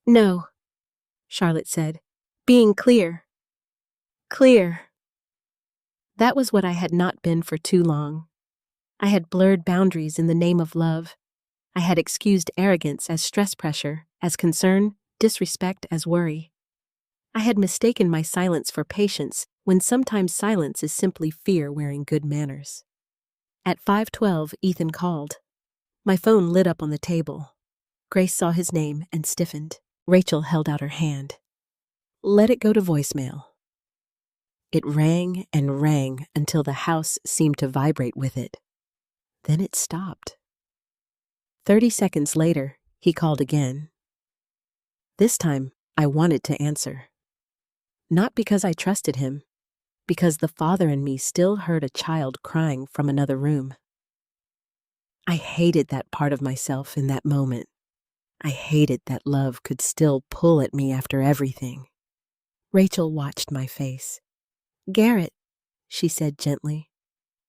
No, Charlotte said. Being clear. Clear. That was what I had not been for too long. I had blurred boundaries in the name of love. I had excused arrogance as stress pressure, as concern, disrespect as worry. I had mistaken my silence for patience when sometimes silence is simply fear wearing good manners. At 5:12, Ethan called. My phone lit up on the table. Grace saw his name and stiffened. Rachel held out her hand. Let it go to voicemail. It rang and rang until the house seemed to vibrate with it. Then it stopped. 30 seconds later, he called again. This time, I wanted to answer. Not because I trusted him, because the father in me still heard a child crying from another room. I hated that part of myself in that moment. I hated that love could still pull at me after everything. Rachel watched my face. Garrett, she said gently.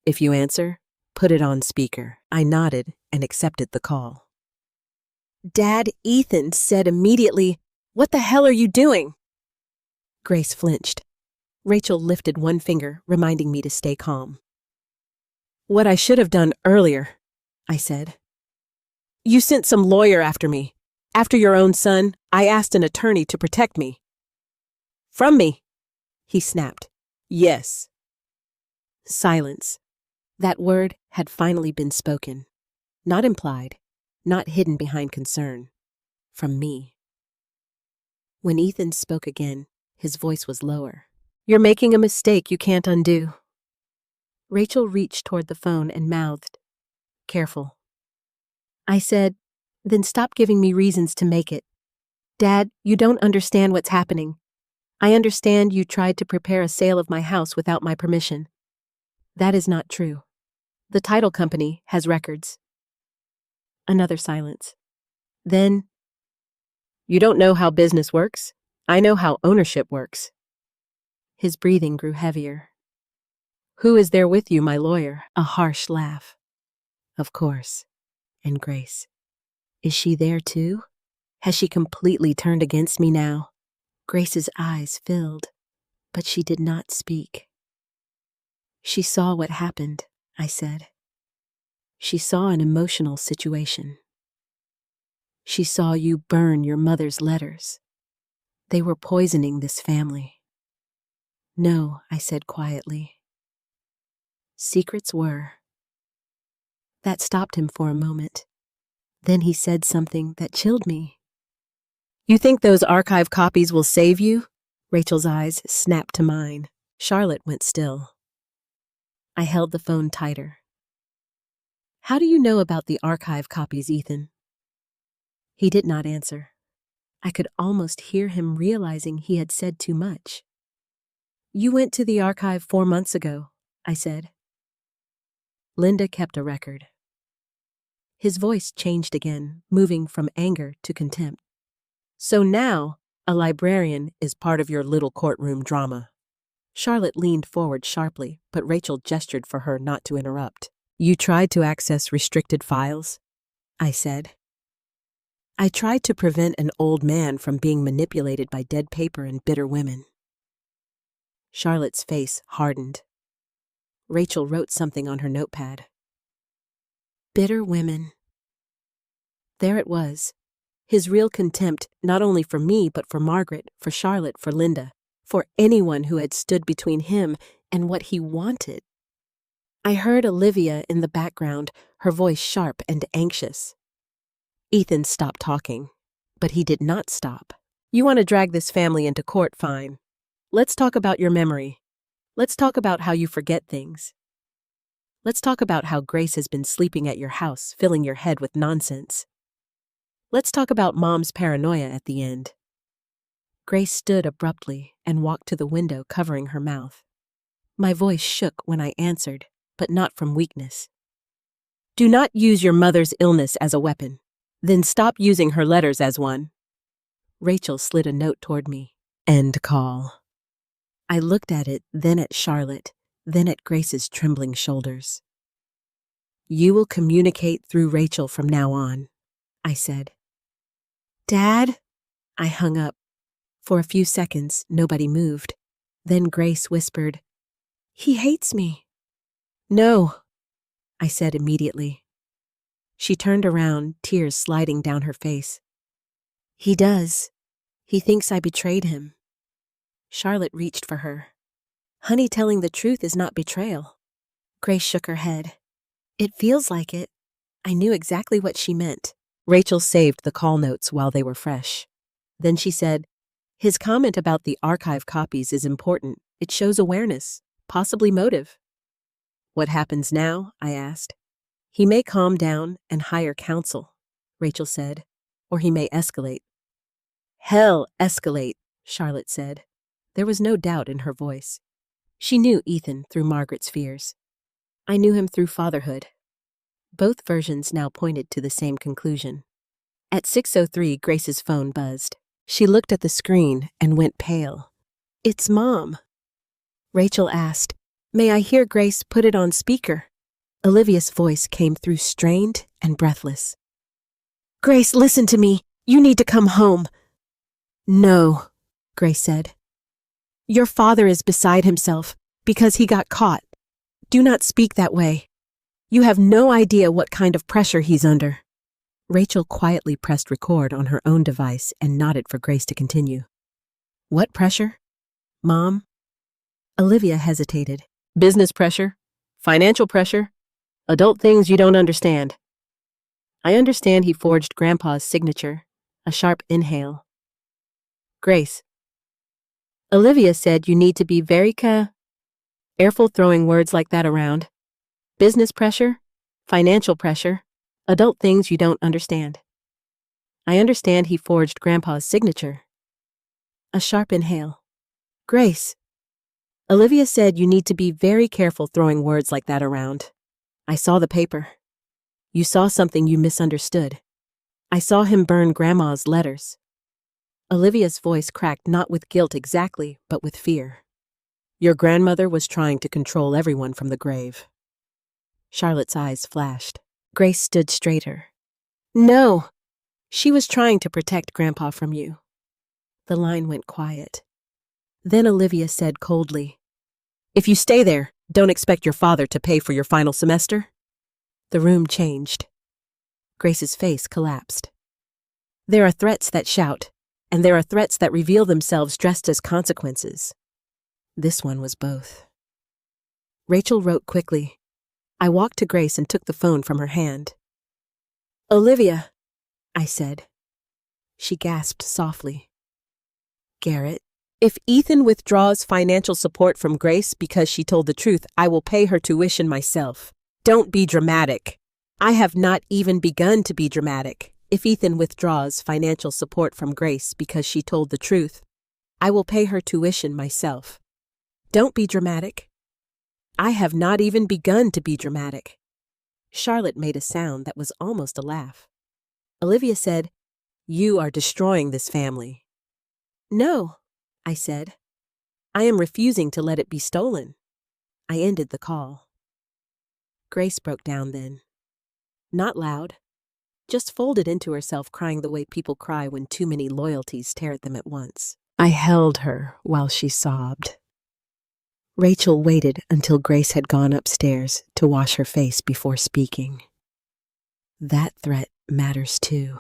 If you answer, put it on speaker. I nodded and accepted the call. Dad, Ethan said immediately, What the hell are you doing? Grace flinched. Rachel lifted one finger, reminding me to stay calm. What I should have done earlier, I said. You sent some lawyer after me. After your own son, I asked an attorney to protect me. From me, he snapped. Yes. Silence. That word had finally been spoken. Not implied, not hidden behind concern. From me. When Ethan spoke again, his voice was lower. You're making a mistake you can't undo. Rachel reached toward the phone and mouthed, Careful. I said, Then stop giving me reasons to make it. Dad, you don't understand what's happening. I understand you tried to prepare a sale of my house without my permission. That is not true. The title company has records. Another silence. Then, You don't know how business works? I know how ownership works. His breathing grew heavier. Who is there with you, my lawyer? A harsh laugh. Of course. And Grace. Is she there too? Has she completely turned against me now? Grace's eyes filled, but she did not speak. She saw what happened, I said. She saw an emotional situation. She saw you burn your mother's letters. They were poisoning this family. No, I said quietly. Secrets were. That stopped him for a moment. Then he said something that chilled me. You think those archive copies will save you? Rachel's eyes snapped to mine. Charlotte went still. I held the phone tighter. How do you know about the archive copies, Ethan? He did not answer. I could almost hear him realizing he had said too much. You went to the archive 4 months ago, I said. Linda kept a record. His voice changed again, moving from anger to contempt. So now, a librarian is part of your little courtroom drama. Charlotte leaned forward sharply, but Rachel gestured for her not to interrupt. You tried to access restricted files? I said. I tried to prevent an old man from being manipulated by dead paper and bitter women. Charlotte's face hardened. Rachel wrote something on her notepad. Bitter women. There it was. His real contempt not only for me but for Margaret, for Charlotte, for Linda, for anyone who had stood between him and what he wanted. I heard Olivia in the background, her voice sharp and anxious. Ethan stopped talking, but he did not stop. You want to drag this family into court, fine. Let's talk about your memory. Let's talk about how you forget things. Let's talk about how Grace has been sleeping at your house, filling your head with nonsense. Let's talk about Mom's paranoia at the end. Grace stood abruptly and walked to the window, covering her mouth. My voice shook when I answered, but not from weakness. Do not use your mother's illness as a weapon. Then stop using her letters as one. Rachel slid a note toward me. End call. I looked at it, then at Charlotte, then at Grace's trembling shoulders. You will communicate through Rachel from now on, I said. Dad? I hung up. For a few seconds, nobody moved. Then Grace whispered, He hates me. No, I said immediately. She turned around, tears sliding down her face. He does. He thinks I betrayed him. Charlotte reached for her. Honey, telling the truth is not betrayal. Grace shook her head. It feels like it. I knew exactly what she meant. Rachel saved the call notes while they were fresh. Then she said, his comment about the archive copies is important. It shows awareness, possibly motive. What happens now? I asked. He may calm down and hire counsel, Rachel said, or he may escalate. Hell, escalate, Charlotte said. There was no doubt in her voice. She knew Ethan through Margaret's fears. I knew him through fatherhood. Both versions now pointed to the same conclusion. At 6:03, Grace's phone buzzed. She looked at the screen and went pale. It's Mom. Rachel asked, May I hear Grace put it on speaker? Olivia's voice came through strained and breathless. Grace, listen to me. You need to come home. No, Grace said. Your father is beside himself because he got caught. Do not speak that way. You have no idea what kind of pressure he's under. Rachel quietly pressed record on her own device and nodded for Grace to continue. What pressure? Mom? Olivia hesitated. Business pressure? Financial pressure? Adult things you don't understand. I understand he forged Grandpa's signature. A sharp inhale. Grace. Olivia said you need to be very careful throwing words like that around. Business pressure? Financial pressure? Adult things you don't understand. I understand he forged Grandpa's signature. A sharp inhale. Grace. Olivia said you need to be very careful throwing words like that around. I saw the paper. You saw something you misunderstood. I saw him burn Grandma's letters. Olivia's voice cracked not with guilt exactly, but with fear. Your grandmother was trying to control everyone from the grave. Charlotte's eyes flashed. Grace stood straighter. No, she was trying to protect Grandpa from you. The line went quiet. Then Olivia said coldly, If you stay there, don't expect your father to pay for your final semester. The room changed. Grace's face collapsed. There are threats that shout, and there are threats that reveal themselves dressed as consequences. This one was both. Rachel wrote quickly. I walked to Grace and took the phone from her hand. Olivia, I said. She gasped softly. Garrett, if Ethan withdraws financial support from Grace because she told the truth, I will pay her tuition myself. Don't be dramatic. I have not even begun to be dramatic. If Ethan withdraws financial support from Grace because she told the truth, I will pay her tuition myself. Don't be dramatic. I have not even begun to be dramatic. Charlotte made a sound that was almost a laugh. Olivia said, You are destroying this family. No, I said. I am refusing to let it be stolen. I ended the call. Grace broke down then. Not loud, just folded into herself, crying the way people cry when too many loyalties tear at them at once. I held her while she sobbed. Rachel waited until Grace had gone upstairs to wash her face before speaking. That threat matters too.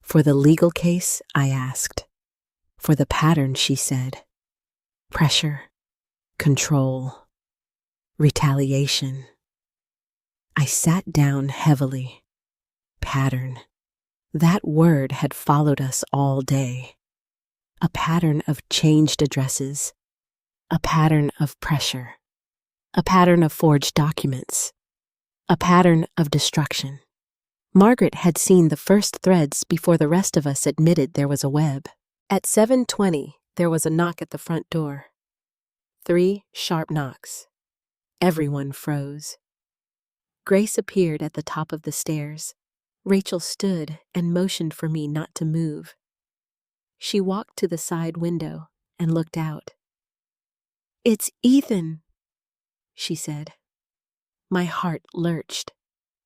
For the legal case, I asked. For the pattern, she said. Pressure, control, retaliation. I sat down heavily. Pattern. That word had followed us all day. A pattern of changed addresses. A pattern of pressure. A pattern of forged documents. A pattern of destruction. Margaret had seen the first threads before the rest of us admitted there was a web. At 7:20, there was a knock at the front door. 3 sharp knocks. Everyone froze. Grace appeared at the top of the stairs. Rachel stood and motioned for me not to move. She walked to the side window and looked out. It's Ethan, she said. My heart lurched.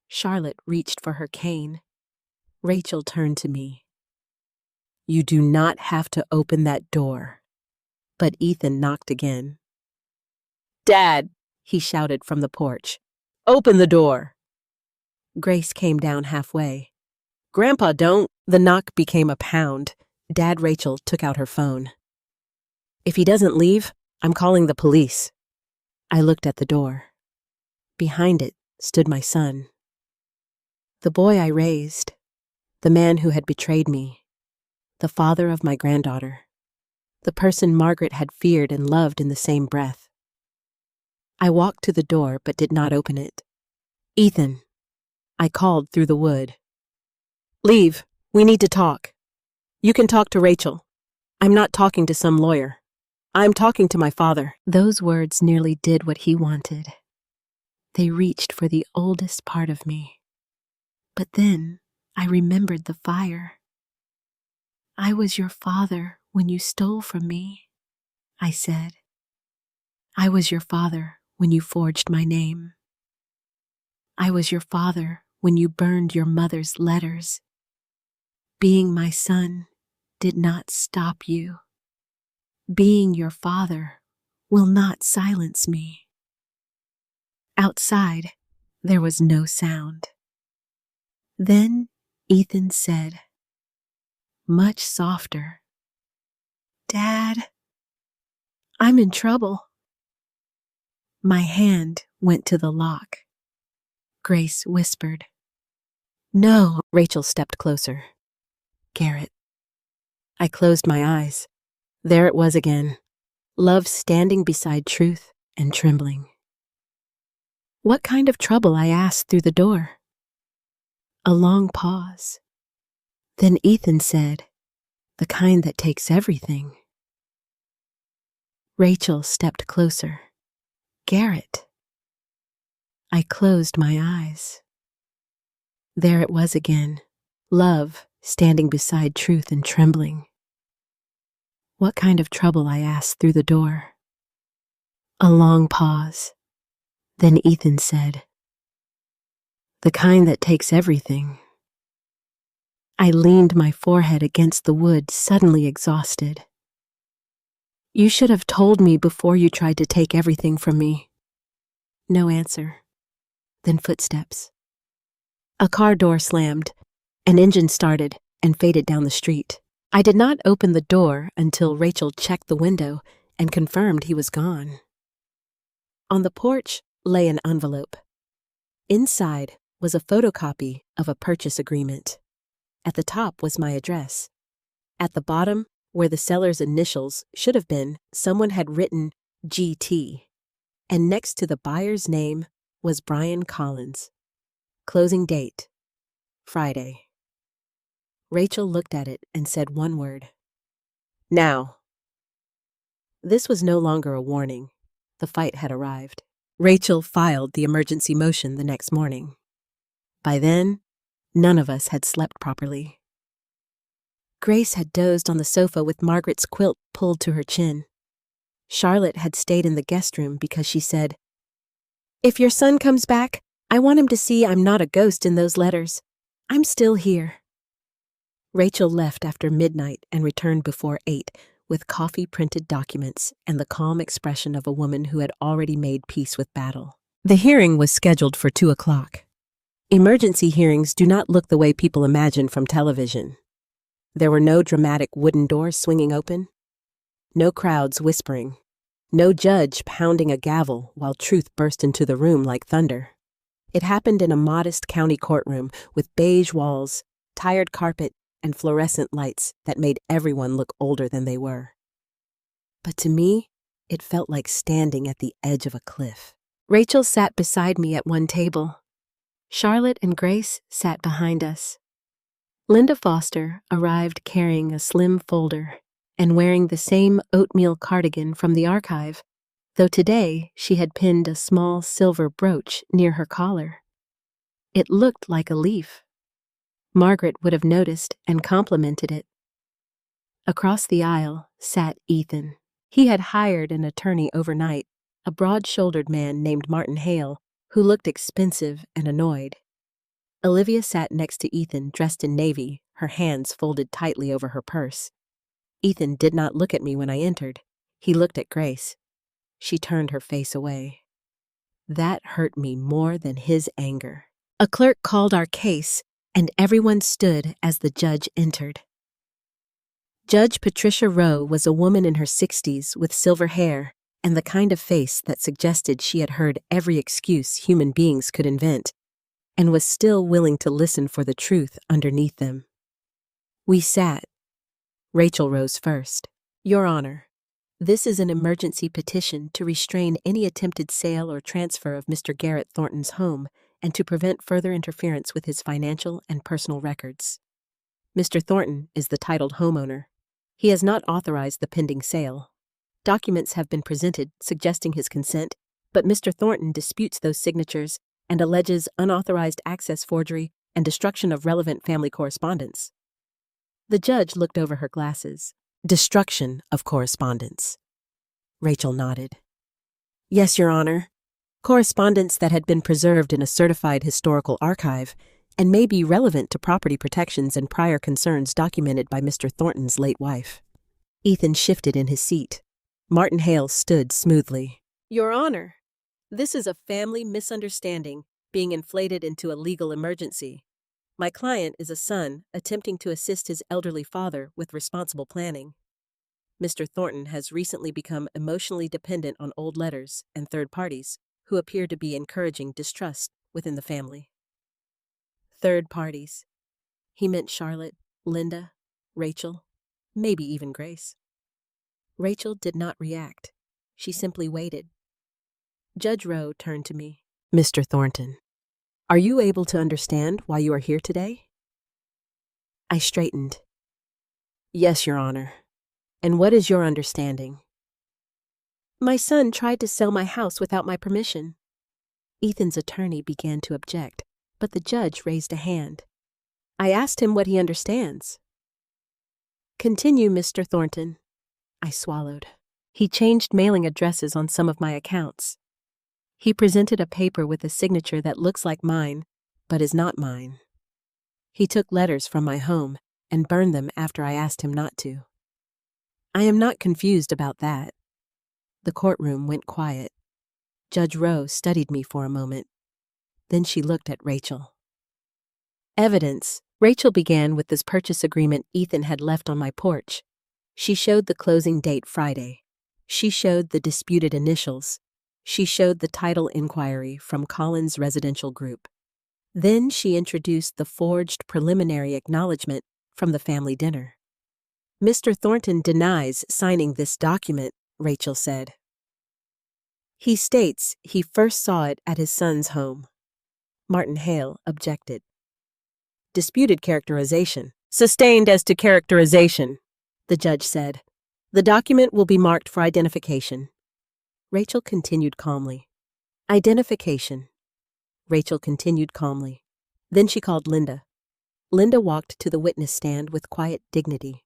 Charlotte reached for her cane. Rachel turned to me. You do not have to open that door. But Ethan knocked again. Dad, he shouted from the porch. Open the door. Grace came down halfway. Grandpa, don't. The knock became a pound. Rachel took out her phone. If he doesn't leave, I'm calling the police. I looked at the door. Behind it stood my son. The boy I raised, the man who had betrayed me, the father of my granddaughter, the person Margaret had feared and loved in the same breath. I walked to the door but did not open it. "Ethan," I called through the wood. "Leave. We need to talk. You can talk to Rachel. I'm not talking to some lawyer. I'm talking to my father." Those words nearly did what he wanted. They reached for the oldest part of me. But then I remembered the fire. "I was your father when you stole from me," I said. "I was your father when you forged my name. I was your father when you burned your mother's letters. Being my son did not stop you. Being your father will not silence me." Outside, there was no sound. Then Ethan said, much softer, "Dad, I'm in trouble." My hand went to the lock. Grace whispered, "No." Rachel stepped closer. "Garrett." I closed my eyes. There it was again. Love standing beside truth and trembling. "What kind of trouble?" I asked through the door. A long pause. Then Ethan said, "The kind that takes everything." Rachel stepped closer. "Garrett." I closed my eyes. There it was again. Love standing beside truth and trembling. "What kind of trouble?" I asked through the door. A long pause. Then Ethan said, "The kind that takes everything." I leaned my forehead against the wood, suddenly exhausted. "You should have told me before you tried to take everything from me." No answer. Then footsteps. A car door slammed, an engine started and faded down the street. I did not open the door until Rachel checked the window and confirmed he was gone. On the porch lay an envelope. Inside was a photocopy of a purchase agreement. At the top was my address. At the bottom, where the seller's initials should have been, someone had written GT. And next to the buyer's name was Brian Collins. Closing date, Friday. Rachel looked at it and said one word. "Now." This was no longer a warning. The fight had arrived. Rachel filed the emergency motion the next morning. By then, none of us had slept properly. Grace had dozed on the sofa with Margaret's quilt pulled to her chin. Charlotte had stayed in the guest room because she said, "If your son comes back, I want him to see I'm not a ghost in those letters. I'm still here." Rachel left after midnight and returned before 8 with coffee-printed documents and the calm expression of a woman who had already made peace with battle. The hearing was scheduled for 2 o'clock. Emergency hearings do not look the way people imagine from television. There were no dramatic wooden doors swinging open, no crowds whispering, no judge pounding a gavel while truth burst into the room like thunder. It happened in a modest county courtroom with beige walls, tired carpet, and fluorescent lights that made everyone look older than they were. But to me, it felt like standing at the edge of a cliff. Rachel sat beside me at one table. Charlotte and Grace sat behind us. Linda Foster arrived carrying a slim folder and wearing the same oatmeal cardigan from the archive, though today she had pinned a small silver brooch near her collar. It looked like a leaf. Margaret would have noticed and complimented it. Across the aisle sat Ethan. He had hired an attorney overnight, a broad-shouldered man named Martin Hale, who looked expensive and annoyed. Olivia sat next to Ethan, dressed in navy, her hands folded tightly over her purse. Ethan did not look at me when I entered. He looked at Grace. She turned her face away. That hurt me more than his anger. A clerk called our case, and everyone stood as the judge entered. Judge Patricia Rowe was a woman in her 60s with silver hair and the kind of face that suggested she had heard every excuse human beings could invent and was still willing to listen for the truth underneath them. We sat. Rachel rose first. Your Honor, this is an emergency petition to restrain any attempted sale or transfer of Mr. Garrett Thornton's home and to prevent further interference with his financial and personal records. Mr. Thornton is the titled homeowner. He has not authorized the pending sale. Documents have been presented suggesting his consent, but Mr. Thornton disputes those signatures and alleges unauthorized access forgery and destruction of relevant family correspondence. The judge looked over her glasses. Destruction of correspondence. Rachel nodded. Yes, Your Honor. Correspondence that had been preserved in a certified historical archive and may be relevant to property protections and prior concerns documented by Mr. Thornton's late wife. Ethan shifted in his seat. Martin Hale stood smoothly. Your Honor, this is a family misunderstanding being inflated into a legal emergency. My client is a son attempting to assist his elderly father with responsible planning. Mr. Thornton has recently become emotionally dependent on old letters and third parties who appear to be encouraging distrust within the family. Third parties. He meant Charlotte, Linda, Rachel, maybe even Grace. Rachel did not react. She simply waited. Judge Rowe turned to me. Mr. Thornton, are you able to understand why you are here today? I straightened. Yes, Your Honor. And what is your understanding? My son tried to sell my house without my permission. Ethan's attorney began to object, but the judge raised a hand. I asked him what he understands. Continue, Mr. Thornton. I swallowed. He changed mailing addresses on some of my accounts. He presented a paper with a signature that looks like mine, but is not mine. He took letters from my home and burned them after I asked him not to. I am not confused about that. The courtroom went quiet. Judge Rowe studied me for a moment. Then she looked at Rachel. Evidence. Rachel began with this purchase agreement Ethan had left on my porch. She showed the closing date Friday. She showed the disputed initials. She showed the title inquiry from Collins Residential Group. Then she introduced the forged preliminary acknowledgement from the family dinner. Mr. Thornton denies signing this document, Rachel said. He states he first saw it at his son's home. Martin Hale objected. Disputed characterization. Sustained as to characterization, the judge said. The document will be marked for identification. Rachel continued calmly. Identification. Rachel continued calmly. Then she called Linda. Linda walked to the witness stand with quiet dignity.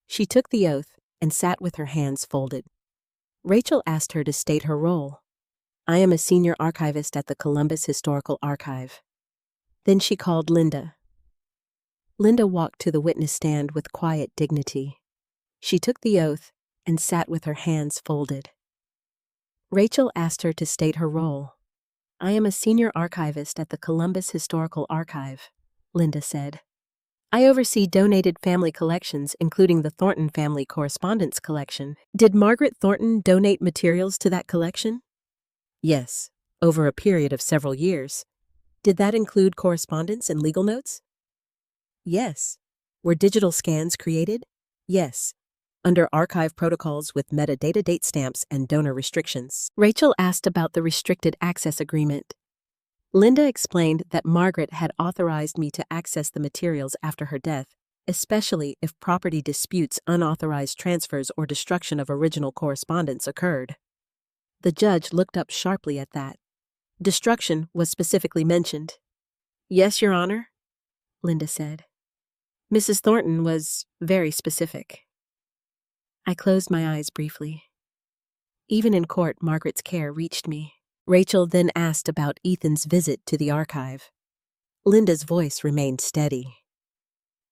She took the oath and sat with her hands folded. Rachel asked her to state her role. I am a senior archivist at the Columbus Historical Archive. Then she called Linda. Linda walked to the witness stand with quiet dignity. She took the oath and sat with her hands folded. Rachel asked her to state her role. I am a senior archivist at the Columbus Historical Archive, Linda said. I oversee donated family collections, including the Thornton family correspondence collection. Did Margaret Thornton donate materials to that collection? Yes, over a period of several years. Did that include correspondence and legal notes? Yes. Were digital scans created? Yes. Under archive protocols with metadata date stamps and donor restrictions. Rachel asked about the restricted access agreement. Linda explained that Margaret had authorized me to access the materials after her death, especially if property disputes, unauthorized transfers, or destruction of original correspondence occurred. The judge looked up sharply at that. Destruction was specifically mentioned. Yes, Your Honor, Linda said. Mrs. Thornton was very specific. I closed my eyes briefly. Even in court, Margaret's care reached me. Rachel then asked about Ethan's visit to the archive. Linda's voice remained steady.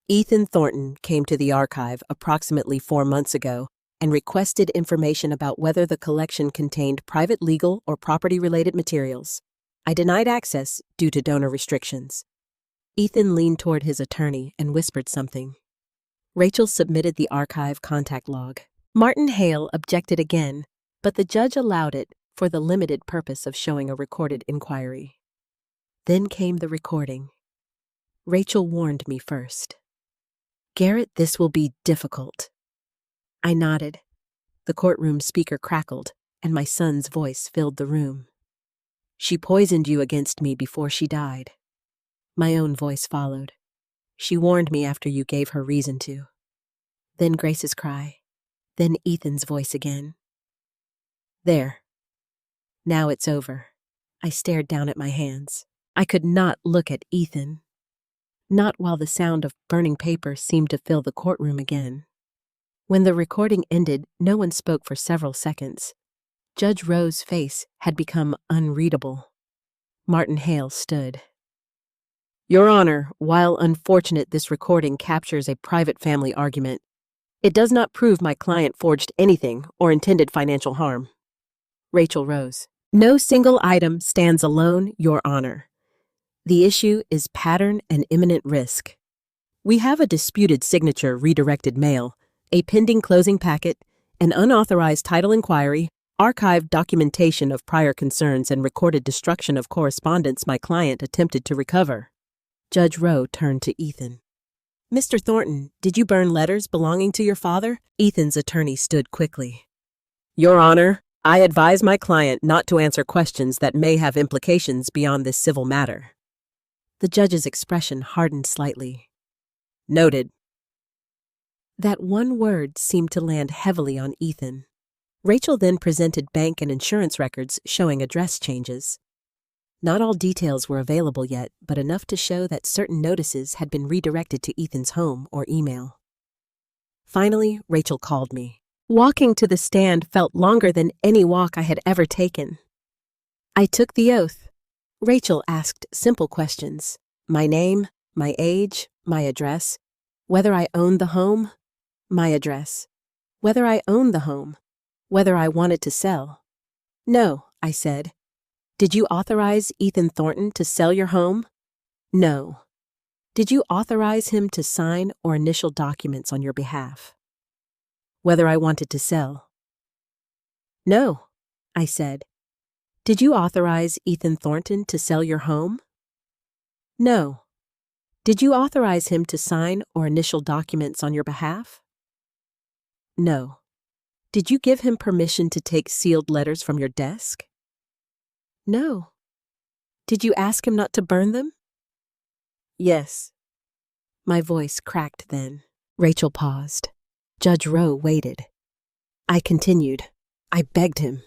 Ethan Thornton came to the archive approximately 4 months ago and requested information about whether the collection contained private legal or property-related materials. I denied access due to donor restrictions. Ethan leaned toward his attorney and whispered something. Rachel submitted the archive contact log. Martin Hale objected again, but the judge allowed it for the limited purpose of showing a recorded inquiry. Then came the recording. Rachel warned me first. "Garrett, this will be difficult." I nodded. The courtroom speaker crackled, and my son's voice filled the room. "She poisoned you against me before she died." My own voice followed. "She warned me after you gave her reason to." Then Grace's cry. Then Ethan's voice again. "There. Now it's over." I stared down at my hands. I could not look at Ethan. Not while the sound of burning paper seemed to fill the courtroom again. When the recording ended, no one spoke for several seconds. Judge Rowe's face had become unreadable. Martin Hale stood. "Your Honor, while unfortunate this recording captures a private family argument, it does not prove my client forged anything or intended financial harm." Rachel rose. "No single item stands alone, Your Honor. The issue is pattern and imminent risk. We have a disputed signature redirected mail, a pending closing packet, an unauthorized title inquiry, archived documentation of prior concerns, and recorded destruction of correspondence my client attempted to recover." Judge Rowe turned to Ethan. "Mr. Thornton, did you burn letters belonging to your father?" Ethan's attorney stood quickly. "Your Honor, I advise my client not to answer questions that may have implications beyond this civil matter." The judge's expression hardened slightly. "Noted." That one word seemed to land heavily on Ethan. Rachel then presented bank and insurance records showing address changes. Not all details were available yet, but enough to show that certain notices had been redirected to Ethan's home or email. Finally, Rachel called me. Walking to the stand felt longer than any walk I had ever taken. I took the oath. Rachel asked simple questions. My name, my age, my address, whether I owned the home, my address, whether I owned the home, whether I wanted to sell. "No," I said. "Did you authorize Ethan Thornton to sell your home?" "No." "Did you authorize him to sign or initial documents on your behalf?" "Whether I wanted to sell." "No," I said. "Did you authorize Ethan Thornton to sell your home?" "No." "Did you authorize him to sign or initial documents on your behalf?" "No." "Did you give him permission to take sealed letters from your desk?" "No." "Did you ask him not to burn them?" "Yes." My voice cracked then. Rachel paused. Judge Rowe waited. I continued. I begged him.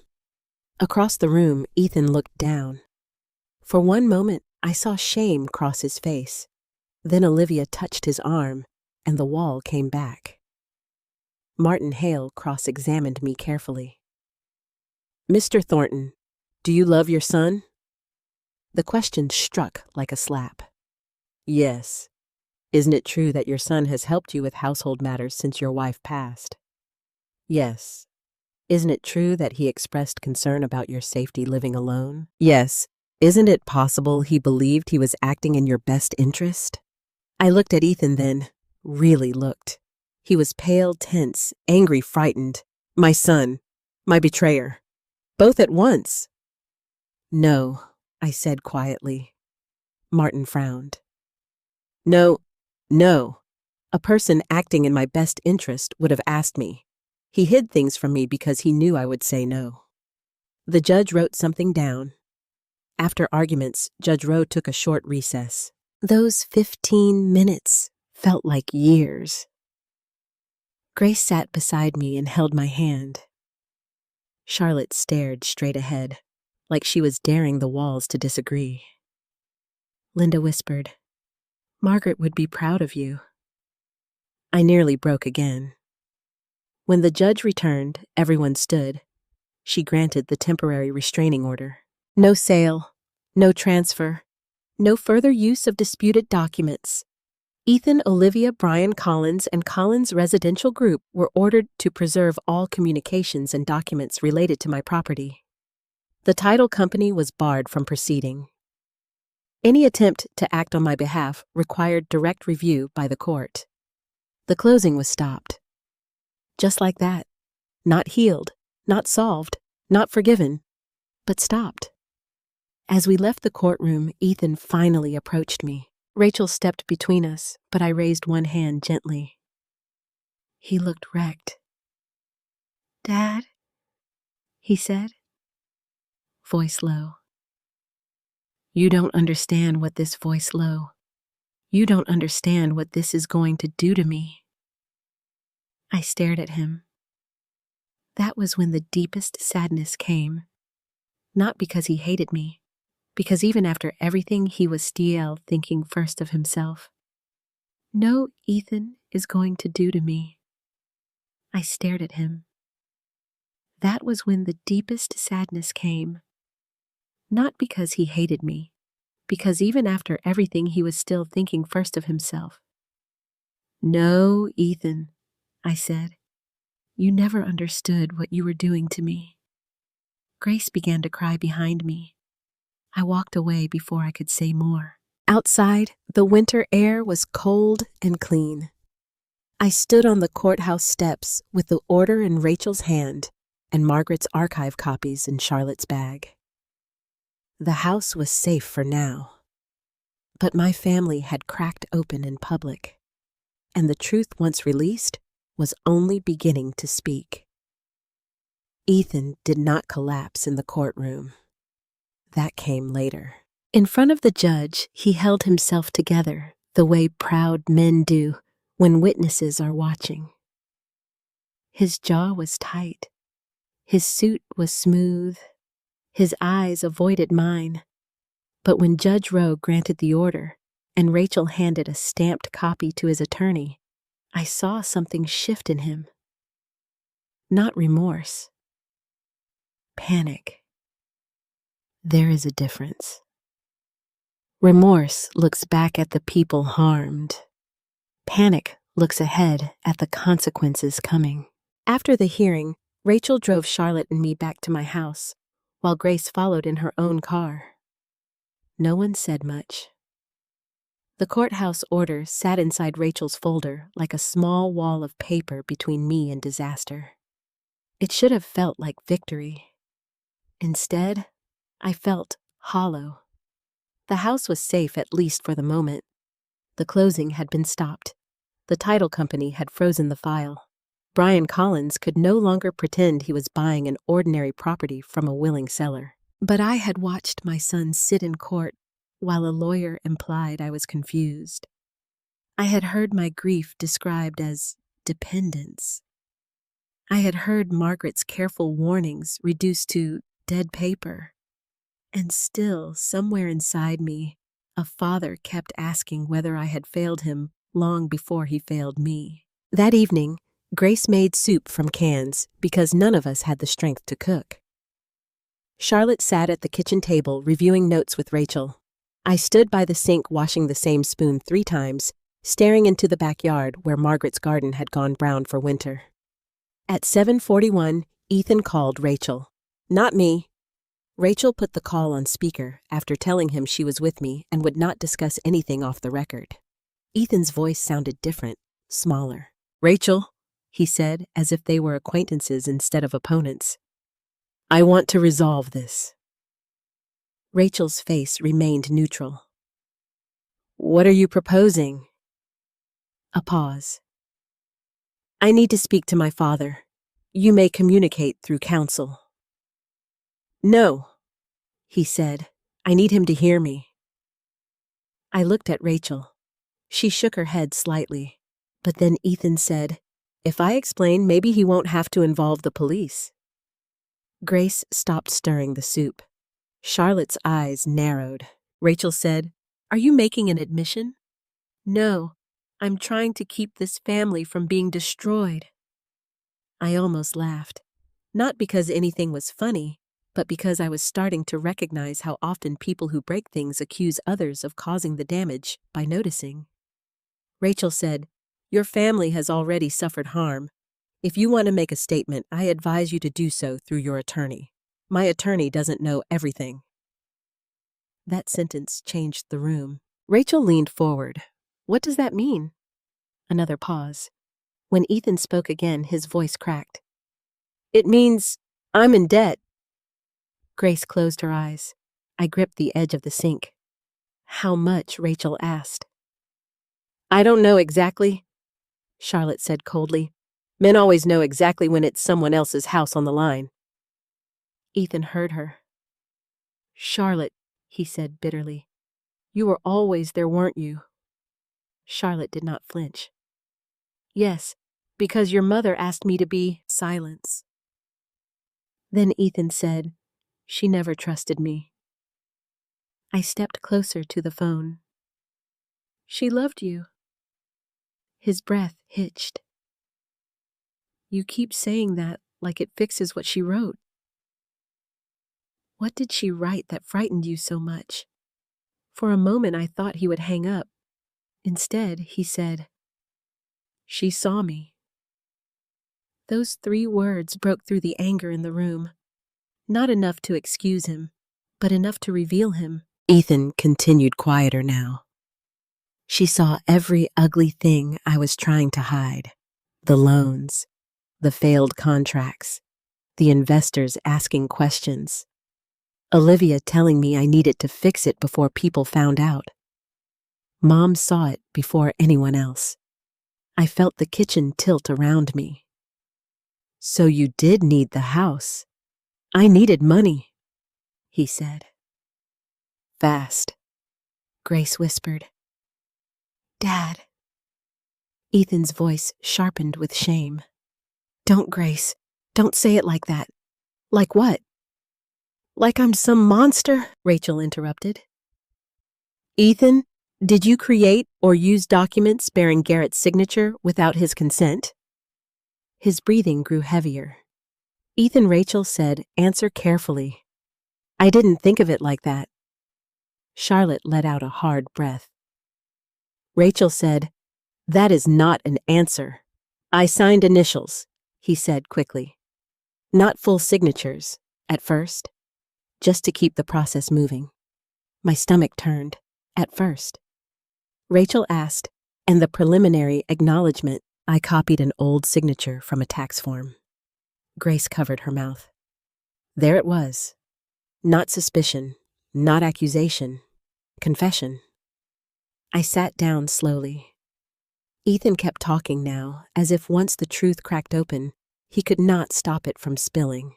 Across the room, Ethan looked down. For one moment, I saw shame cross his face. Then Olivia touched his arm, and the wall came back. Martin Hale cross-examined me carefully. "Mr. Thornton, do you love your son?" The question struck like a slap. "Yes. Isn't it true that your son has helped you with household matters since your wife passed?" "Yes." "Isn't it true that he expressed concern about your safety living alone?" "Yes." "Isn't it possible he believed he was acting in your best interest?" I looked at Ethan then, really looked. He was pale, tense, angry, frightened. My son, my betrayer, both at once. "No," I said quietly. Martin frowned. No. A person acting in my best interest would have asked me. He hid things from me because he knew I would say no." The judge wrote something down. After arguments, Judge Rowe took a short recess. Those 15 minutes felt like years. Grace sat beside me and held my hand. Charlotte stared straight ahead, like she was daring the walls to disagree. Linda whispered, "Margaret would be proud of you." I nearly broke again. When the judge returned, everyone stood. She granted the temporary restraining order. No sale, no transfer, no further use of disputed documents. Ethan, Olivia, Brian Collins, and Collins' residential group were ordered to preserve all communications and documents related to my property. The title company was barred from proceeding. Any attempt to act on my behalf required direct review by the court. The closing was stopped. Just like that. Not healed, not solved, not forgiven, but stopped. As we left the courtroom, Ethan finally approached me. Rachel stepped between us, but I raised one hand gently. He looked wrecked. "Dad," he said, voice low. You don't understand what this voice low. You don't understand what this is going to do to me. I stared at him. That was when the deepest sadness came. Not because he hated me, because even after everything he was still thinking first of himself. No, Ethan is going to do to me. I stared at him. That was when the deepest sadness came. Not because he hated me, because even after everything he was still thinking first of himself. No, Ethan, I said. You never understood what you were doing to me. Grace began to cry behind me. I walked away before I could say more. Outside, the winter air was cold and clean. I stood on the courthouse steps with the order in Rachel's hand and Margaret's archive copies in Charlotte's bag. The house was safe for now. But my family had cracked open in public, and the truth once released was only beginning to speak. Ethan did not collapse in the courtroom. That came later. In front of the judge, he held himself together the way proud men do when witnesses are watching. His jaw was tight. His suit was smooth. His eyes avoided mine. But when Judge Rowe granted the order and Rachel handed a stamped copy to his attorney, I saw something shift in him. Not remorse. Panic. There is a difference. Remorse looks back at the people harmed. Panic looks ahead at the consequences coming. After the hearing, Rachel drove Charlotte and me back to my house, while Grace followed in her own car. No one said much. The courthouse order sat inside Rachel's folder like a small wall of paper between me and disaster. It should have felt like victory. Instead, I felt hollow. The house was safe at least for the moment. The closing had been stopped. The title company had frozen the file. Brian Collins could no longer pretend he was buying an ordinary property from a willing seller. But I had watched my son sit in court while a lawyer implied I was confused. I had heard my grief described as dependence. I had heard Margaret's careful warnings reduced to dead paper. And still, somewhere inside me, a father kept asking whether I had failed him long before he failed me. That evening, Grace made soup from cans because none of us had the strength to cook. Charlotte sat at the kitchen table reviewing notes with Rachel. I stood by the sink washing the same spoon 3 times, staring into the backyard where Margaret's garden had gone brown for winter. At 7:41, Ethan called Rachel. Not me. Rachel put the call on speaker after telling him she was with me and would not discuss anything off the record. Ethan's voice sounded different, smaller. "Rachel," he said, as if they were acquaintances instead of opponents. "I want to resolve this." Rachel's face remained neutral. "What are you proposing?" A pause. "I need to speak to my father. You may communicate through counsel." "No," he said. "I need him to hear me." I looked at Rachel. She shook her head slightly. But then Ethan said, "If I explain, maybe he won't have to involve the police." Grace stopped stirring the soup. Charlotte's eyes narrowed. Rachel said, "Are you making an admission?" "No, I'm trying to keep this family from being destroyed." I almost laughed, not because anything was funny, but because I was starting to recognize how often people who break things accuse others of causing the damage by noticing. Rachel said, "Your family has already suffered harm. If you want to make a statement, I advise you to do so through your attorney. My attorney doesn't know everything." That sentence changed the room. Rachel leaned forward. "What does that mean?" Another pause. When Ethan spoke again, his voice cracked. "It means I'm in debt." Grace closed her eyes. I gripped the edge of the sink. "How much?" Rachel asked. "I don't know exactly," Charlotte said coldly. "Men always know exactly when it's someone else's house on the line." Ethan heard her. "Charlotte," he said bitterly, "you were always there, weren't you?" Charlotte did not flinch. "Yes, because your mother asked me to be." Silence. Then Ethan said, "She never trusted me." I stepped closer to the phone. "She loved you." His breath hitched. "You keep saying that like it fixes what she wrote." "What did she write that frightened you so much?" For a moment I thought he would hang up. Instead, he said, "She saw me." Those 3 words broke through the anger in the room. Not enough to excuse him, but enough to reveal him. Ethan continued quieter now. "She saw every ugly thing I was trying to hide. The loans, the failed contracts, the investors asking questions. Olivia telling me I needed to fix it before people found out. Mom saw it before anyone else. I felt the kitchen tilt around me." "So you did need the house." "I needed money," he said. "Fast." Grace whispered. "Dad." Ethan's voice sharpened with shame. "Don't, Grace. Don't say it like that." "Like what?" "Like I'm some monster," Rachel interrupted. "Ethan, did you create or use documents bearing Garrett's signature without his consent?" His breathing grew heavier. Ethan, Rachel said, "Answer carefully." "I didn't think of it like that." Charlotte let out a hard breath. Rachel said, "That is not an answer." "I signed initials," he said quickly. "Not full signatures, at first, just to keep the process moving." My stomach turned. "At first?" Rachel asked, and the preliminary acknowledgement, I copied an old signature from a tax form. Grace covered her mouth. There it was. Not suspicion, not accusation, confession. I sat down slowly. Ethan kept talking now, as if once the truth cracked open, he could not stop it from spilling.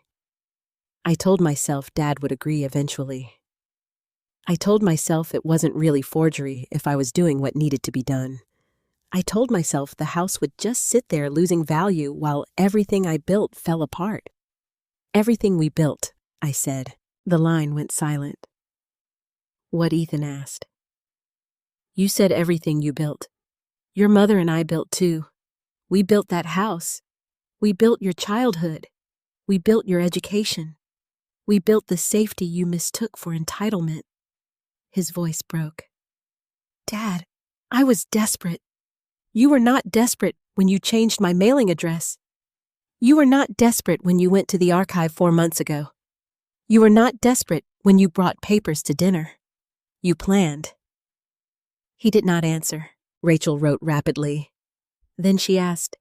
I told myself Dad would agree eventually. I told myself it wasn't really forgery if I was doing what needed to be done. I told myself the house would just sit there losing value while everything I built fell apart. "Everything we built," I said. The line went silent. What Ethan asked. "You said everything you built. Your mother and I built too. We built that house. We built your childhood. We built your education. We built the safety you mistook for entitlement." His voice broke. "Dad, I was desperate. You were not desperate when you changed my mailing address. You were not desperate when you went to the archive 4 months ago. You were not desperate when you brought papers to dinner. You planned." He did not answer. Rachel wrote rapidly. Then she asked,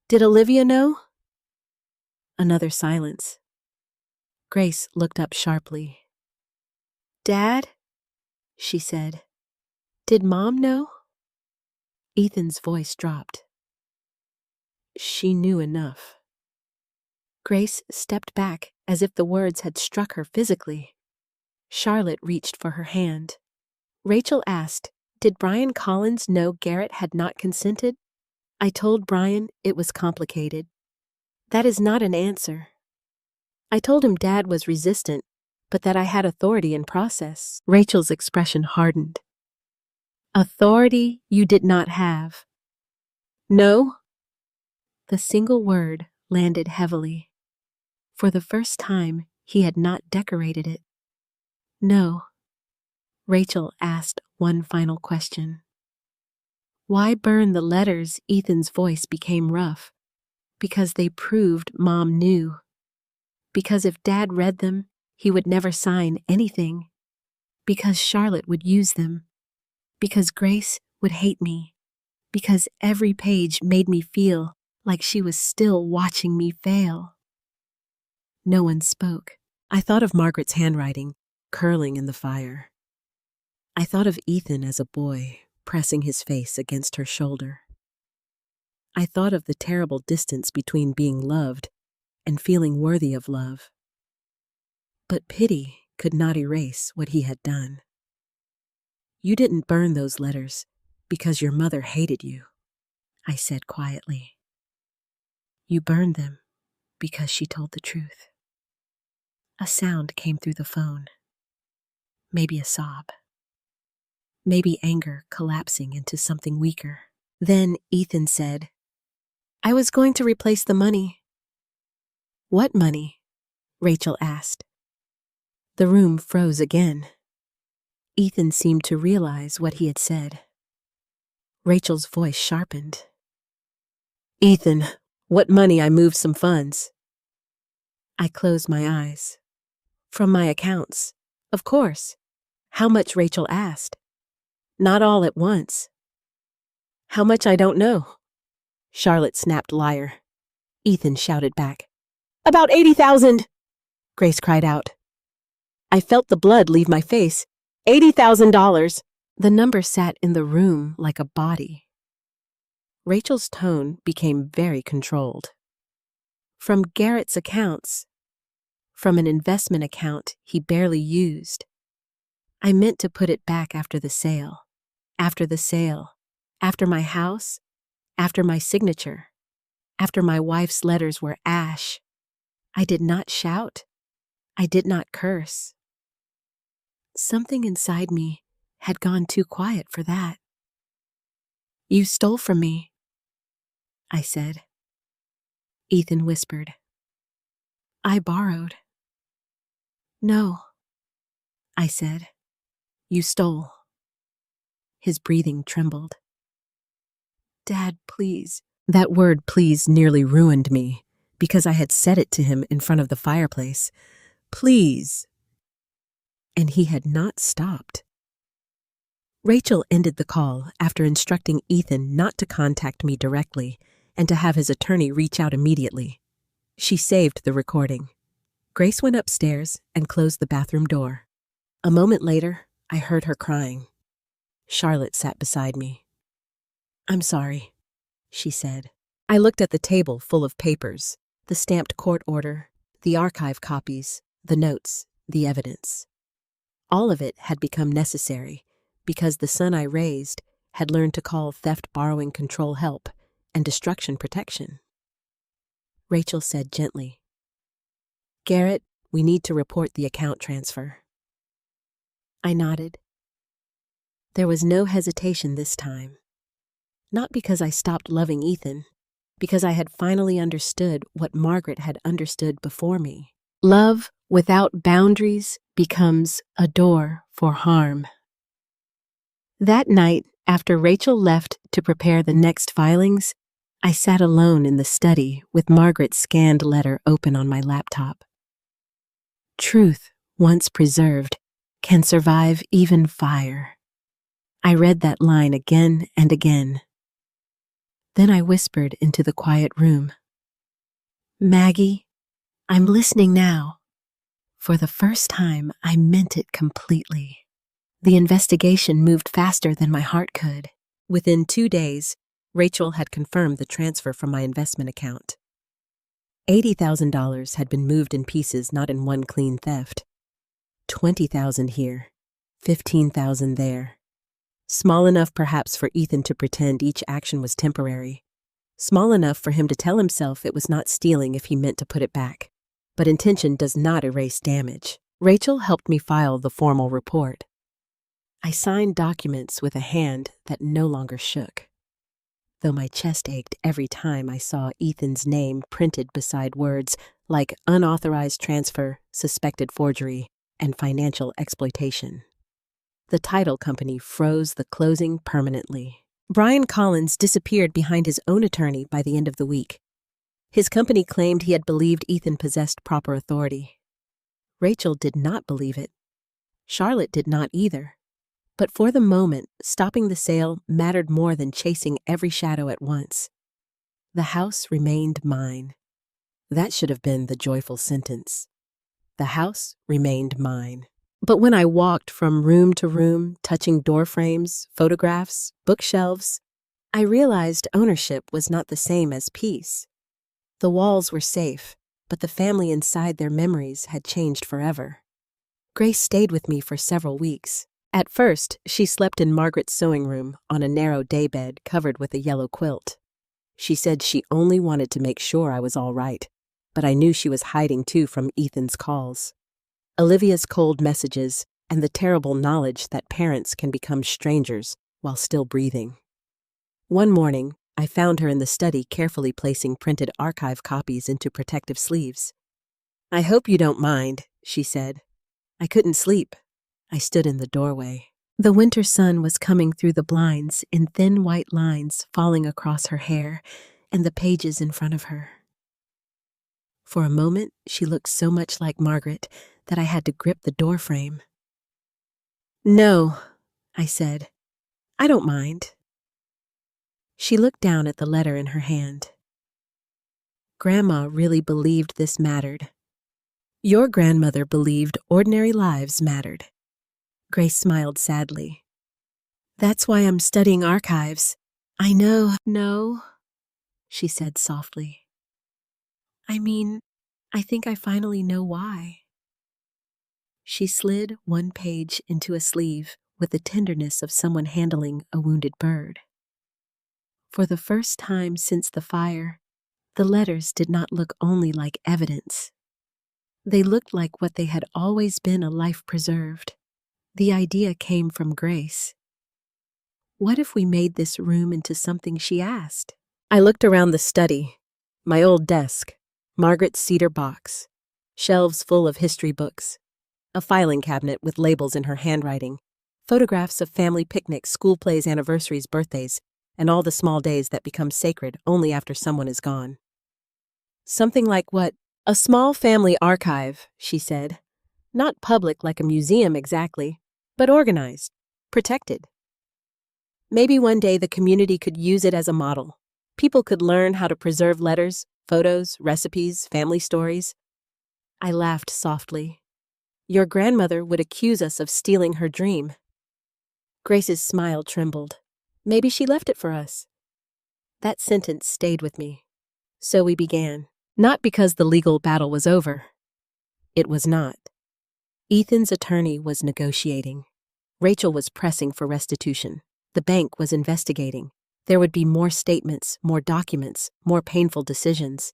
"Did Olivia know?" Another silence. Grace looked up sharply. "Dad?" she said. "Did Mom know?" Ethan's voice dropped. "She knew enough." Grace stepped back as if the words had struck her physically. Charlotte reached for her hand. Rachel asked, "Did Brian Collins know Garrett had not consented?" I told Brian it was complicated. That is not an answer. I told him Dad was resistant, but that I had authority in process. Rachel's expression hardened. "Authority you did not have." "No?" The single word landed heavily. For the first time, he had not decorated it. "No." Rachel asked one final question. "Why burn the letters?" Ethan's voice became rough. "Because they proved Mom knew. Because if Dad read them, he would never sign anything. Because Charlotte would use them. Because Grace would hate me. because every page made me feel like she was still watching me fail. No one spoke. I thought of Margaret's handwriting, curling in the fire. I thought of Ethan as a boy, pressing his face against her shoulder. I thought of the terrible distance between being loved and feeling worthy of love. But pity could not erase what he had done. You didn't burn those letters because your mother hated you, I said quietly. You burned them because she told the truth. A sound came through the phone. Maybe a sob. Maybe anger collapsing into something weaker. Then Ethan said, I was going to replace the money. What money? Rachel asked. The room froze again. Ethan seemed to realize what he had said. Rachel's voice sharpened. Ethan, what money? I moved some funds. I closed my eyes. From my accounts, of course. How much? Rachel asked. Not all at once. How much? I don't know. Charlotte snapped, liar. Ethan shouted back. About 80,000, Grace cried out. I felt the blood leave my face. $80,000. The number sat in the room like a body. Rachel's tone became very controlled. From Garrett's accounts. From an investment account he barely used. I meant to put it back after the sale. After the sale. After my house. After my signature. After my wife's letters were ash. I did not shout. I did not curse. Something inside me had gone too quiet for that. You stole from me, I said. Ethan whispered. I borrowed. No, I said. You stole. His breathing trembled. Dad, please. That word please nearly ruined me because I had said it to him in front of the fireplace. Please. And he had not stopped. Rachel ended the call after instructing Ethan not to contact me directly and to have his attorney reach out immediately. She saved the recording. Grace went upstairs and closed the bathroom door. A moment later, I heard her crying. Charlotte sat beside me. I'm sorry, she said. I looked at the table full of papers, the stamped court order, the archive copies, the notes, the evidence. All of it had become necessary because the son I raised had learned to call theft borrowing control help and destruction protection. Rachel said gently, Garrett, we need to report the account transfer. I nodded. There was no hesitation this time. Not because I stopped loving Ethan, because I had finally understood what Margaret had understood before me. Love without boundaries becomes a door for harm. That night, after Rachel left to prepare the next filings, I sat alone in the study with Margaret's scanned letter open on my laptop. Truth, once preserved, can survive even fire. I read that line again and again. Then I whispered into the quiet room. Maggie, I'm listening now. For the first time, I meant it completely. The investigation moved faster than my heart could. Within 2 days, Rachel had confirmed the transfer from my investment account. $80,000 had been moved in pieces, not in one clean theft. 20,000 here, 15,000 there. Small enough perhaps for Ethan to pretend each action was temporary. Small enough for him to tell himself it was not stealing if he meant to put it back. But intention does not erase damage. Rachel helped me file the formal report. I signed documents with a hand that no longer shook, though my chest ached every time I saw Ethan's name printed beside words like unauthorized transfer, suspected forgery, and financial exploitation. The title company froze the closing permanently. Brian Collins disappeared behind his own attorney by the end of the week. His company claimed he had believed Ethan possessed proper authority. Rachel did not believe it. Charlotte did not either. But for the moment, stopping the sale mattered more than chasing every shadow at once. The house remained mine. That should have been the joyful sentence. The house remained mine. But when I walked from room to room, touching door frames, photographs, bookshelves, I realized ownership was not the same as peace. The walls were safe, but the family inside their memories had changed forever. Grace stayed with me for several weeks. At first, she slept in Margaret's sewing room on a narrow daybed covered with a yellow quilt. She said she only wanted to make sure I was all right, but I knew she was hiding too from Ethan's calls, Olivia's cold messages, and the terrible knowledge that parents can become strangers while still breathing. One morning, I found her in the study carefully placing printed archive copies into protective sleeves. "I hope you don't mind," she said. "I couldn't sleep." I stood in the doorway. The winter sun was coming through the blinds in thin white lines falling across her hair and the pages in front of her. For a moment, she looked so much like Margaret that I had to grip the doorframe. "No," I said. "I don't mind." She looked down at the letter in her hand. "Grandma really believed this mattered. Your grandmother believed ordinary lives mattered." Grace smiled sadly. "That's why I'm studying archives." "I know." "No," she said softly. "I mean, I think I finally know why." She slid one page into a sleeve with the tenderness of someone handling a wounded bird. For the first time since the fire, the letters did not look only like evidence. They looked like what they had always been, a life preserved. The idea came from Grace. What if we made this room into something she asked? I looked around the study, my old desk, Margaret's cedar box, shelves full of history books, a filing cabinet with labels in her handwriting, photographs of family picnics, school plays, anniversaries, birthdays, and all the small days that become sacred only after someone is gone. "Something like what? A small family archive," she said. "Not public like a museum exactly, but organized, protected. Maybe one day the community could use it as a model. People could learn how to preserve letters, photos, recipes, family stories." I laughed softly. "Your grandmother would accuse us of stealing her dream." Grace's smile trembled. "Maybe she left it for us." That sentence stayed with me. So we began. Not because the legal battle was over. It was not. Ethan's attorney was negotiating. Rachel was pressing for restitution. The bank was investigating. There would be more statements, more documents, more painful decisions.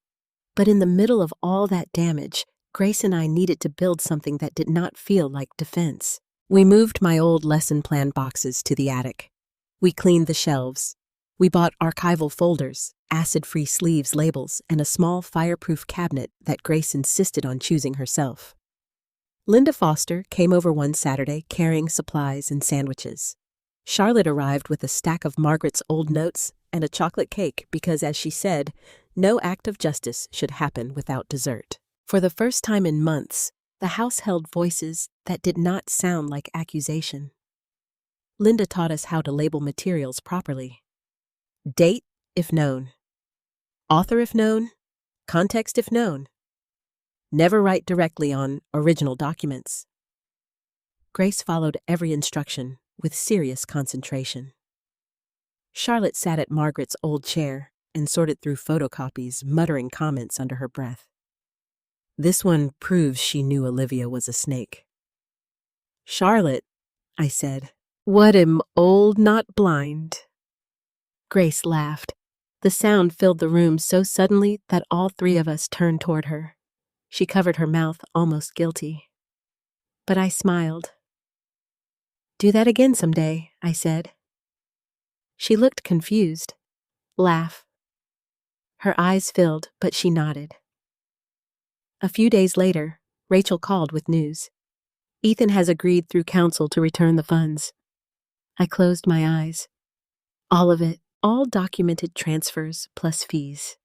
But in the middle of all that damage, Grace and I needed to build something that did not feel like defense. We moved my old lesson plan boxes to the attic. We cleaned the shelves. We bought archival folders, acid-free sleeves, labels, and a small fireproof cabinet that Grace insisted on choosing herself. Linda Foster came over one Saturday carrying supplies and sandwiches. Charlotte arrived with a stack of Margaret's old notes and a chocolate cake because, as she said, no act of justice should happen without dessert. For the first time in months, the house held voices that did not sound like accusation. Linda taught us how to label materials properly. Date, if known. Author, if known. Context, if known. Never write directly on original documents. Grace followed every instruction with serious concentration. Charlotte sat at Margaret's old chair and sorted through photocopies, muttering comments under her breath. "This one proves she knew Olivia was a snake." "Charlotte," I said, "what am old, not blind?" Grace laughed. The sound filled the room so suddenly that all three of us turned toward her. She covered her mouth, almost guilty. But I smiled. "Do that again someday," I said. She looked confused. Laugh. Her eyes filled, but she nodded. A few days later, Rachel called with news. "Ethan has agreed through counsel to return the funds." I closed my eyes. All of it, all documented transfers plus fees.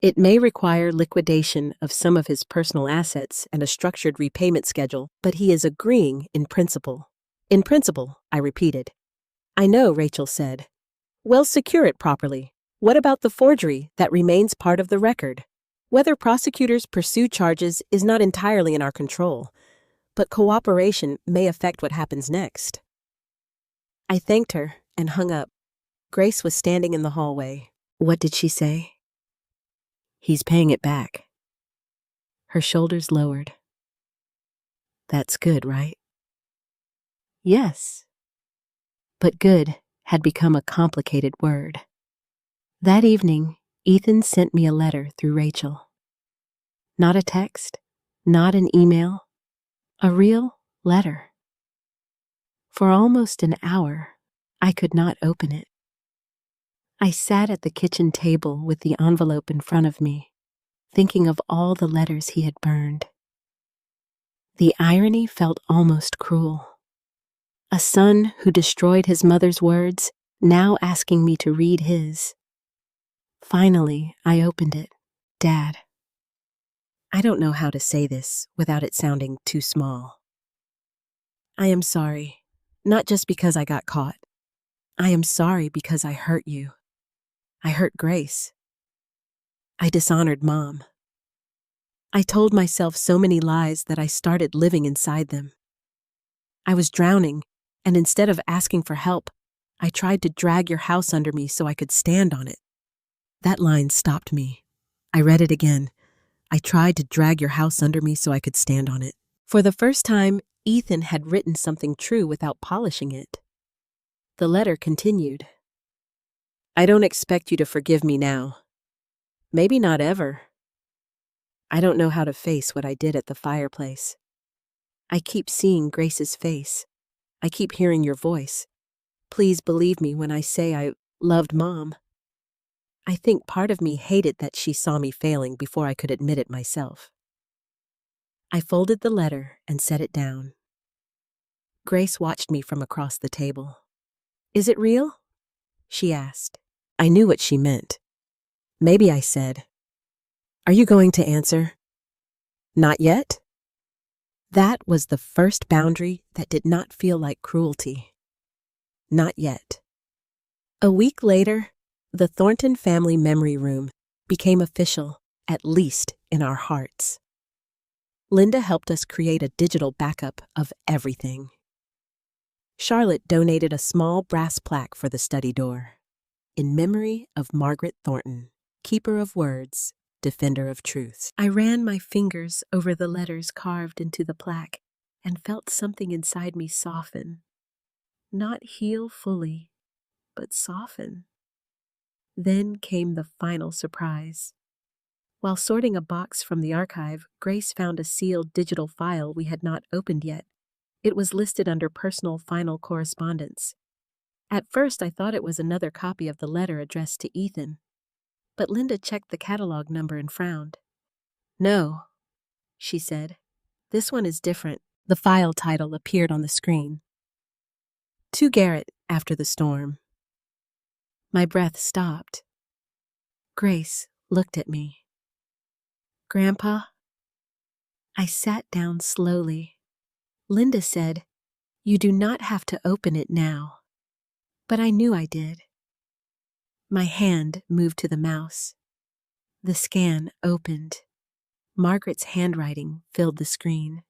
"It may require liquidation of some of his personal assets and a structured repayment schedule, but he is agreeing in principle." In principle, I repeated. I know, Rachel said. Well, secure it properly. What about the forgery that remains part of the record? Whether prosecutors pursue charges is not entirely in our control, but cooperation may affect what happens next. I thanked her and hung up. Grace was standing in the hallway. What did she say? He's paying it back. Her shoulders lowered. That's good, right? Yes. But good had become a complicated word. That evening, Ethan sent me a letter through Rachel. Not a text, not an email, a real letter. For almost an hour, I could not open it. I sat at the kitchen table with the envelope in front of me, thinking of all the letters he had burned. The irony felt almost cruel. A son who destroyed his mother's words, now asking me to read his. Finally, I opened it. Dad. I don't know how to say this without it sounding too small. I am sorry, not just because I got caught. I am sorry because I hurt you. I hurt Grace. I dishonored Mom. I told myself so many lies that I started living inside them. I was drowning, and instead of asking for help, I tried to drag your house under me so I could stand on it. That line stopped me. I read it again. I tried to drag your house under me so I could stand on it. For the first time, Ethan had written something true without polishing it. The letter continued. I don't expect you to forgive me now. Maybe not ever. I don't know how to face what I did at the fireplace. I keep seeing Grace's face. I keep hearing your voice. Please believe me when I say I loved Mom. I think part of me hated that she saw me failing before I could admit it myself. I folded the letter and set it down. Grace watched me from across the table. Is it real? She asked. I knew what she meant. Maybe I said, Are you going to answer? Not yet? That was the first boundary that did not feel like cruelty. Not yet. A week later, the Thornton family memory room became official, at least in our hearts. Linda helped us create a digital backup of everything. Charlotte donated a small brass plaque for the study door, in memory of Margaret Thornton, keeper of words, defender of truth. I ran my fingers over the letters carved into the plaque and felt something inside me soften. Not heal fully, but soften. Then came the final surprise. While sorting a box from the archive, Grace found a sealed digital file we had not opened yet. It was listed under personal final correspondence. At first, I thought it was another copy of the letter addressed to Ethan. But Linda checked the catalog number and frowned. No, she said. This one is different. The file title appeared on the screen. To Garrett after the storm. My breath stopped. Grace looked at me. Grandpa? I sat down slowly. Linda said, You do not have to open it now. But I knew I did. My hand moved to the mouse. The scan opened. Margaret's handwriting filled the screen.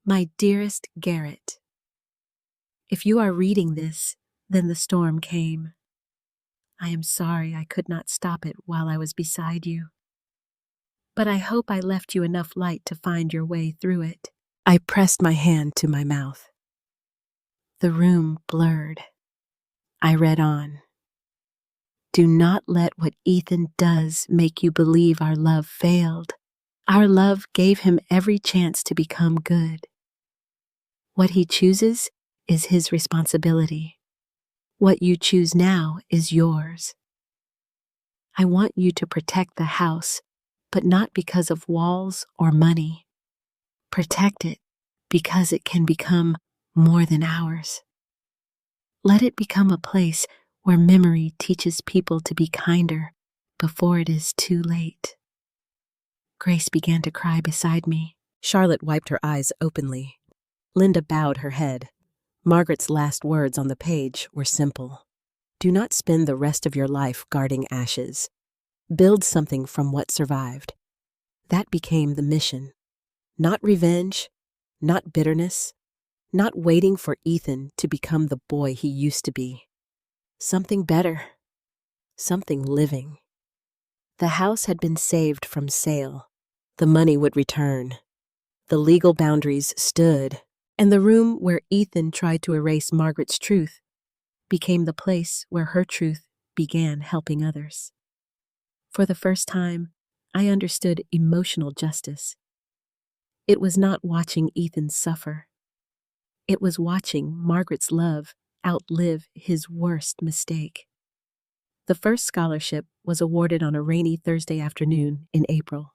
My dearest Garrett, if you are reading this, then the storm came. I am sorry I could not stop it while I was beside you. But I hope I left you enough light to find your way through it. I pressed my hand to my mouth. The room blurred. I read on. Do not let what Ethan does make you believe our love failed. Our love gave him every chance to become good. What he chooses is his responsibility. What you choose now is yours. I want you to protect the house, but not because of walls or money. Protect it because it can become more than ours. Let it become a place where memory teaches people to be kinder before it is too late. Grace began to cry beside me. Charlotte wiped her eyes openly. Linda bowed her head. Margaret's last words on the page were simple. Do not spend the rest of your life guarding ashes. Build something from what survived. That became the mission. Not revenge, not bitterness, not waiting for Ethan to become the boy he used to be. Something better. Something living. The house had been saved from sale. The money would return. The legal boundaries stood, and the room where Ethan tried to erase Margaret's truth became the place where her truth began helping others. For the first time, I understood emotional justice. It was not watching Ethan suffer. It was watching Margaret's love outlive his worst mistake. The first scholarship was awarded on a rainy Thursday afternoon in April.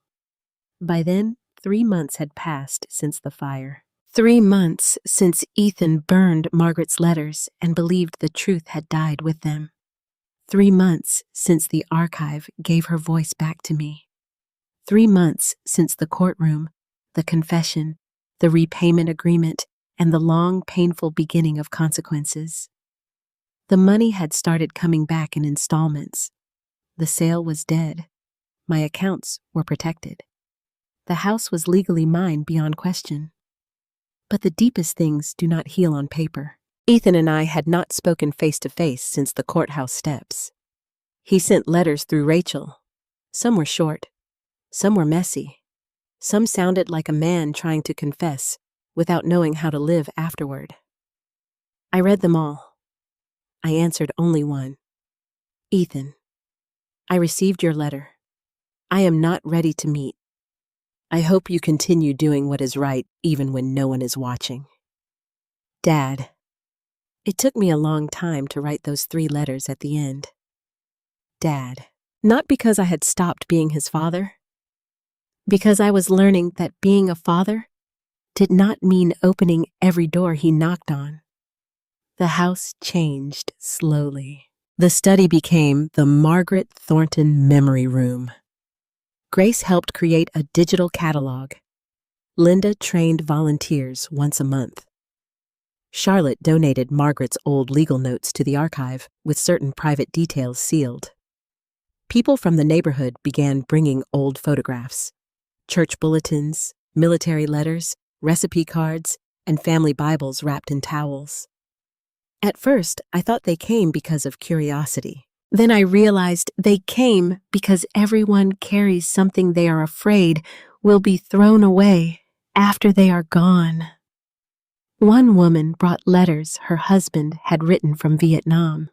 By then, 3 months had passed since the fire. 3 months since Ethan burned Margaret's letters and believed the truth had died with them. 3 months since the archive gave her voice back to me. 3 months since the courtroom, the confession, the repayment agreement, and the long, painful beginning of consequences. The money had started coming back in installments. The sale was dead. My accounts were protected. The house was legally mine beyond question. But the deepest things do not heal on paper. Ethan and I had not spoken face to face since the courthouse steps. He sent letters through Rachel. Some were short. Some were messy. Some sounded like a man trying to confess without knowing how to live afterward. I read them all. I answered only one. Ethan, I received your letter. I am not ready to meet. I hope you continue doing what is right even when no one is watching. Dad. It took me a long time to write those 3 letters at the end. Dad. Not because I had stopped being his father. Because I was learning that being a father did not mean opening every door he knocked on. The house changed slowly. The study became the Garrett Thornton Memory Room. Grace helped create a digital catalog. Linda trained volunteers once a month. Charlotte donated Margaret's old legal notes to the archive with certain private details sealed. People from the neighborhood began bringing old photographs, church bulletins, military letters, recipe cards, and family Bibles wrapped in towels. At first, I thought they came because of curiosity. Then I realized they came because everyone carries something they are afraid will be thrown away after they are gone. One woman brought letters her husband had written from Vietnam.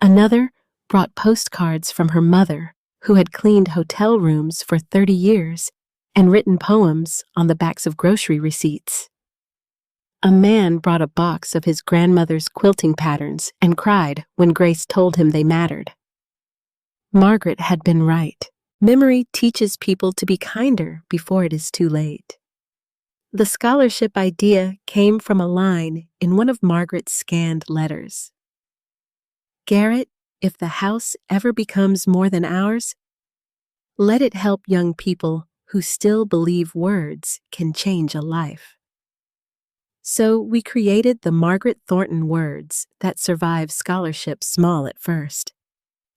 Another brought postcards from her mother, who had cleaned hotel rooms for 30 years and written poems on the backs of grocery receipts. A man brought a box of his grandmother's quilting patterns and cried when Grace told him they mattered. Margaret had been right. Memory teaches people to be kinder before it is too late. The scholarship idea came from a line in one of Margaret's scanned letters. Garrett, if the house ever becomes more than ours, let it help young people who still believe words can change a life. So we created the Garrett Thornton words that survive scholarship small at first.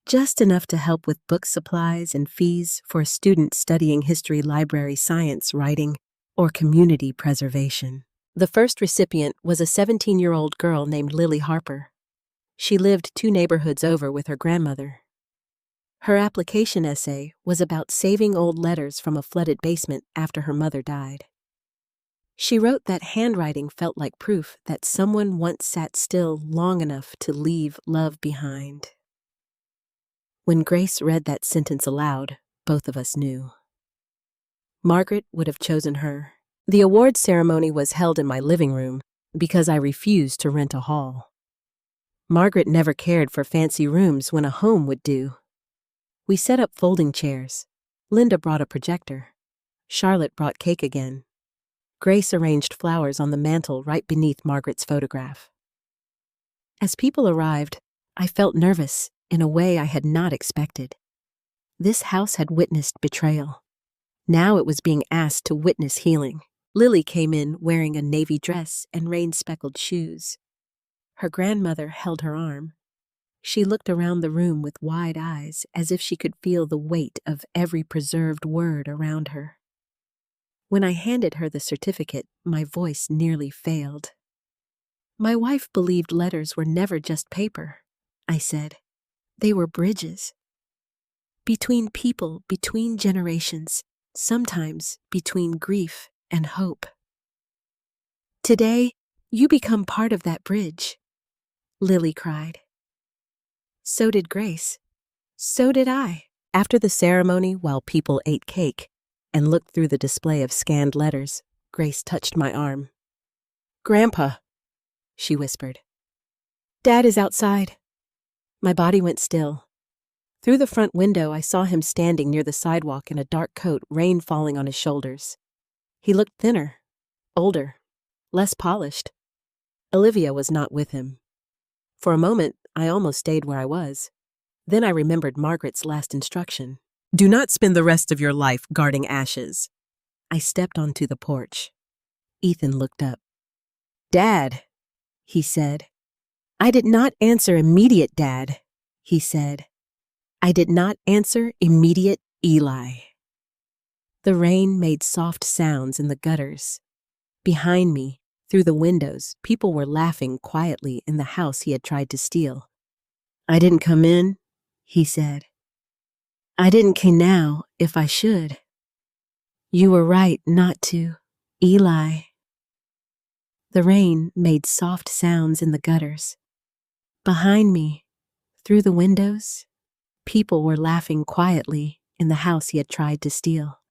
Just enough to help with book supplies and fees for a student studying history, library science, writing, or community preservation. The first recipient was a 17-year-old girl named Lily Harper. She lived 2 neighborhoods over with her grandmother. Her application essay was about saving old letters from a flooded basement after her mother died. She wrote that handwriting felt like proof that someone once sat still long enough to leave love behind. When Grace read that sentence aloud, both of us knew. Margaret would have chosen her. The award ceremony was held in my living room because I refused to rent a hall. Margaret never cared for fancy rooms when a home would do. We set up folding chairs. Linda brought a projector. Charlotte brought cake again. Grace arranged flowers on the mantel right beneath Margaret's photograph. As people arrived, I felt nervous in a way I had not expected. This house had witnessed betrayal. Now it was being asked to witness healing. Lily came in wearing a navy dress and rain-speckled shoes. Her grandmother held her arm. She looked around the room with wide eyes, as if she could feel the weight of every preserved word around her. When I handed her the certificate, my voice nearly failed. "My wife believed letters were never just paper," I said. "They were bridges. Between people, between generations, sometimes between grief and hope. Today, you become part of that bridge," Lily cried. So did Grace. So did I. After the ceremony, while people ate cake and looked through the display of scanned letters, Grace touched my arm. "Grandpa," she whispered. "Dad is outside." My body went still. Through the front window, I saw him standing near the sidewalk in a dark coat, rain falling on his shoulders. He looked thinner, older, less polished. Olivia was not with him. For a moment, I almost stayed where I was. Then I remembered Margaret's last instruction. "Do not spend the rest of your life guarding ashes." I stepped onto the porch. Ethan looked up. "Dad," he said. "I did not answer immediate, Dad," he said. "I did not answer immediate, Eli." The rain made soft sounds in the gutters. Behind me, through the windows, people were laughing quietly in the house he had tried to steal. "I didn't come in," he said. "I didn't come now if I should. You were right not to, Eli." The rain made soft sounds in the gutters. Behind me, through the windows, people were laughing quietly in the house he had tried to steal.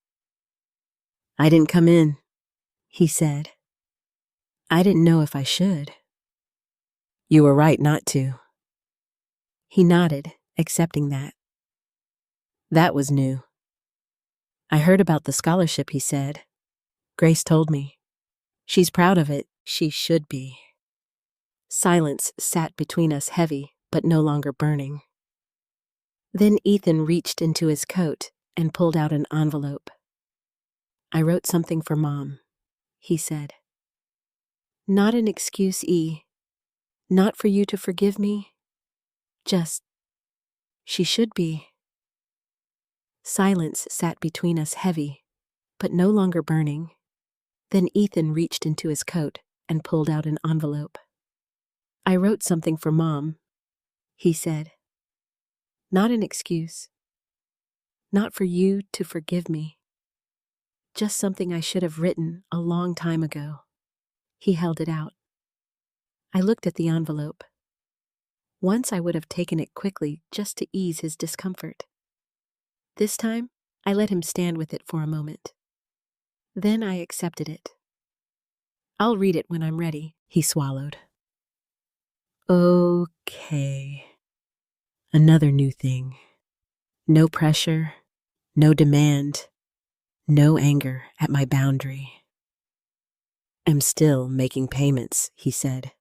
"I didn't come in," he said. "I didn't know if I should. You were right not to." He nodded, accepting that. That was new. "I heard about the scholarship," he said. "Grace told me. She's proud of it. She should be." Silence sat between us, heavy, but no longer burning. Then Ethan reached into his coat and pulled out an envelope. "I wrote something for Mom," he said. "Not an excuse, E. Not for you to forgive me. Just, she should be." Silence sat between us, heavy, but no longer burning. Then Ethan reached into his coat and pulled out an envelope. "I wrote something for Mom," he said. "Not an excuse. Not for you to forgive me. Just something I should have written a long time ago." He held it out. I looked at the envelope. Once I would have taken it quickly just to ease his discomfort. This time, I let him stand with it for a moment. Then I accepted it. "I'll read it when I'm ready," he swallowed. Okay. Another new thing. No pressure, no demand, no anger at my boundary. "I'm still making payments," he said.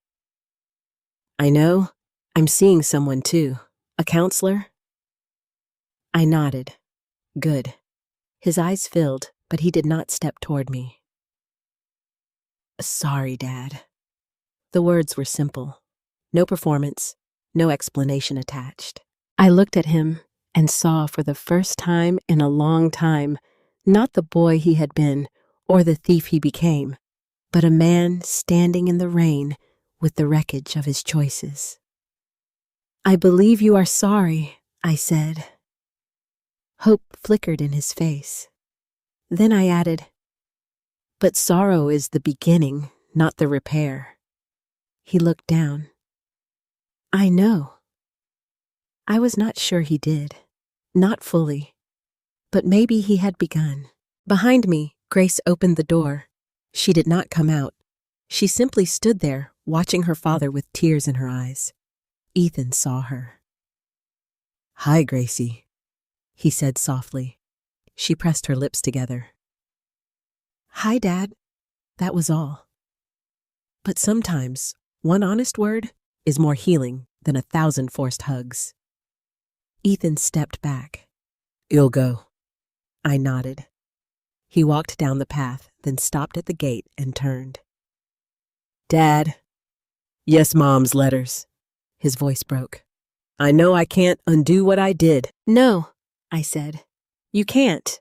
"I know. I'm seeing someone too. A counselor?" I nodded. Good. His eyes filled, but he did not step toward me. "Sorry, Dad." The words were simple. No performance, no explanation attached. I looked at him and saw for the first time in a long time, not the boy he had been or the thief he became, but a man standing in the rain with the wreckage of his choices. "I believe you are sorry," I said. Hope flickered in his face. Then I added, "But sorrow is the beginning, not the repair." He looked down. "I know." I was not sure he did. Not fully. But maybe he had begun. Behind me, Grace opened the door. She did not come out. She simply stood there, watching her father with tears in her eyes. Ethan saw her. "Hi, Gracie," he said softly. She pressed her lips together. "Hi, Dad." That was all. But sometimes, one honest word is more healing than 1,000 forced hugs. Ethan stepped back. "You'll go." I nodded. He walked down the path, then stopped at the gate and turned. "Dad." "Yes, Mom's letters." His voice broke. "I know I can't undo what I did." "No," I said. "You can't."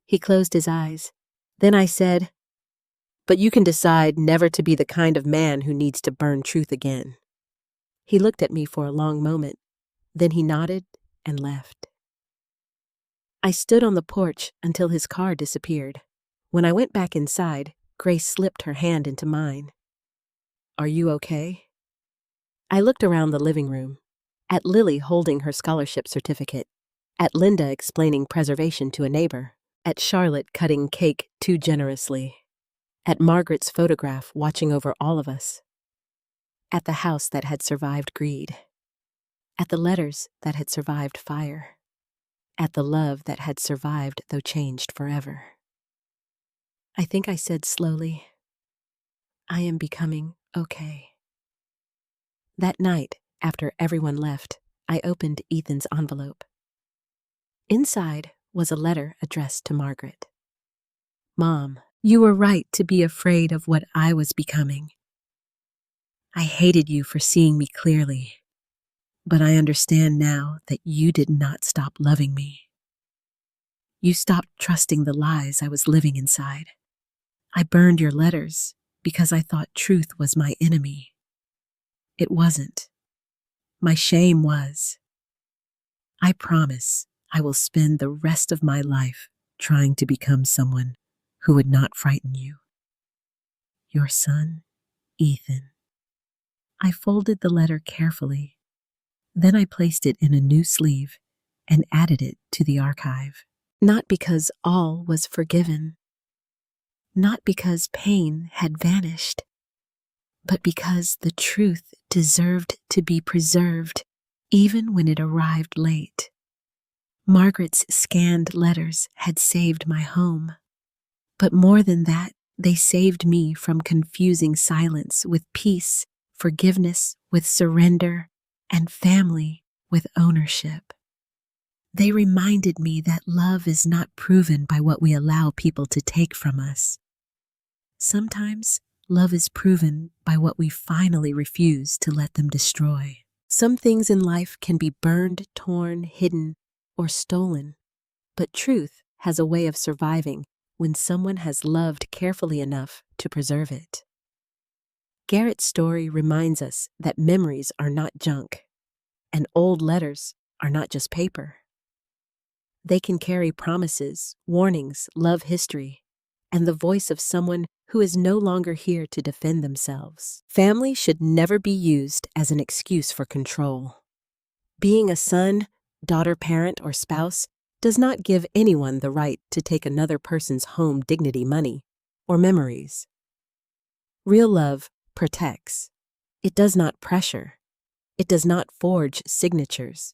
He closed his eyes. Then I said, "But you can decide never to be the kind of man who needs to burn truth again." He looked at me for a long moment. Then he nodded and left. I stood on the porch until his car disappeared. When I went back inside, Grace slipped her hand into mine. "Are you okay?" I looked around the living room, at Lily holding her scholarship certificate, at Linda explaining preservation to a neighbor, at Charlotte cutting cake too generously, at Margaret's photograph watching over all of us, at the house that had survived greed, at the letters that had survived fire, at the love that had survived though changed forever. I think I said slowly, "I am becoming okay." That night, after everyone left, I opened Ethan's envelope. Inside was a letter addressed to Margaret. "Mom, you were right to be afraid of what I was becoming. I hated you for seeing me clearly, but I understand now that you did not stop loving me. You stopped trusting the lies I was living inside. I burned your letters because I thought truth was my enemy. It wasn't. My shame was. I promise I will spend the rest of my life trying to become someone who would not frighten you. Your son, Ethan." I folded the letter carefully. Then I placed it in a new sleeve and added it to the archive. Not because all was forgiven, not because pain had vanished, but because the truth deserved to be preserved even when it arrived late. Margaret's scanned letters had saved my home, but more than that, they saved me from confusing silence with peace, forgiveness with surrender, and family with ownership. They reminded me that love is not proven by what we allow people to take from us. Sometimes love is proven by what we finally refuse to let them destroy. Some things in life can be burned, torn, hidden, or stolen, but truth has a way of surviving when someone has loved carefully enough to preserve it. Garrett's story reminds us that memories are not junk, and old letters are not just paper. They can carry promises, warnings, love history, and the voice of someone who is no longer here to defend themselves. Family should never be used as an excuse for control. Being a son, daughter, parent, or spouse does not give anyone the right to take another person's home dignity, money, or memories. Real love protects. It does not pressure. It does not forge signatures.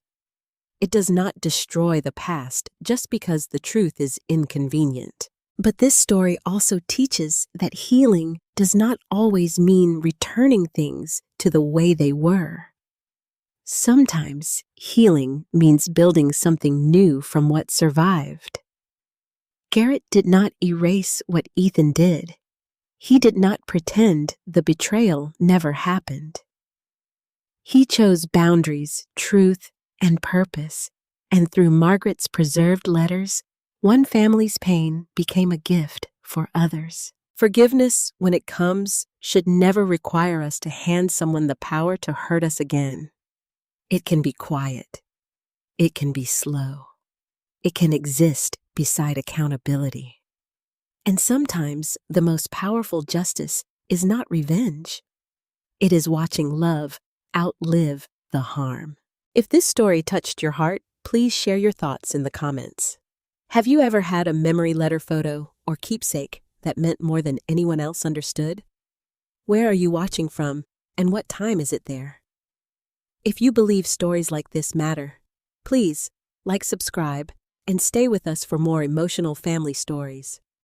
It does not destroy the past just because the truth is inconvenient. But this story also teaches that healing does not always mean returning things to the way they were. Sometimes healing means building something new from what survived. Garrett did not erase what Ethan did. He did not pretend the betrayal never happened. He chose boundaries, truth, and purpose, and through Margaret's preserved letters, one family's pain became a gift for others. Forgiveness, when it comes, should never require us to hand someone the power to hurt us again. It can be quiet. It can be slow. It can exist beside accountability. And sometimes the most powerful justice is not revenge. It is watching love outlive the harm. If this story touched your heart, please share your thoughts in the comments. Have you ever had a memory letter photo or keepsake that meant more than anyone else understood? Where are you watching from, and what time is it there? If you believe stories like this matter, please like, subscribe, and stay with us for more emotional family stories.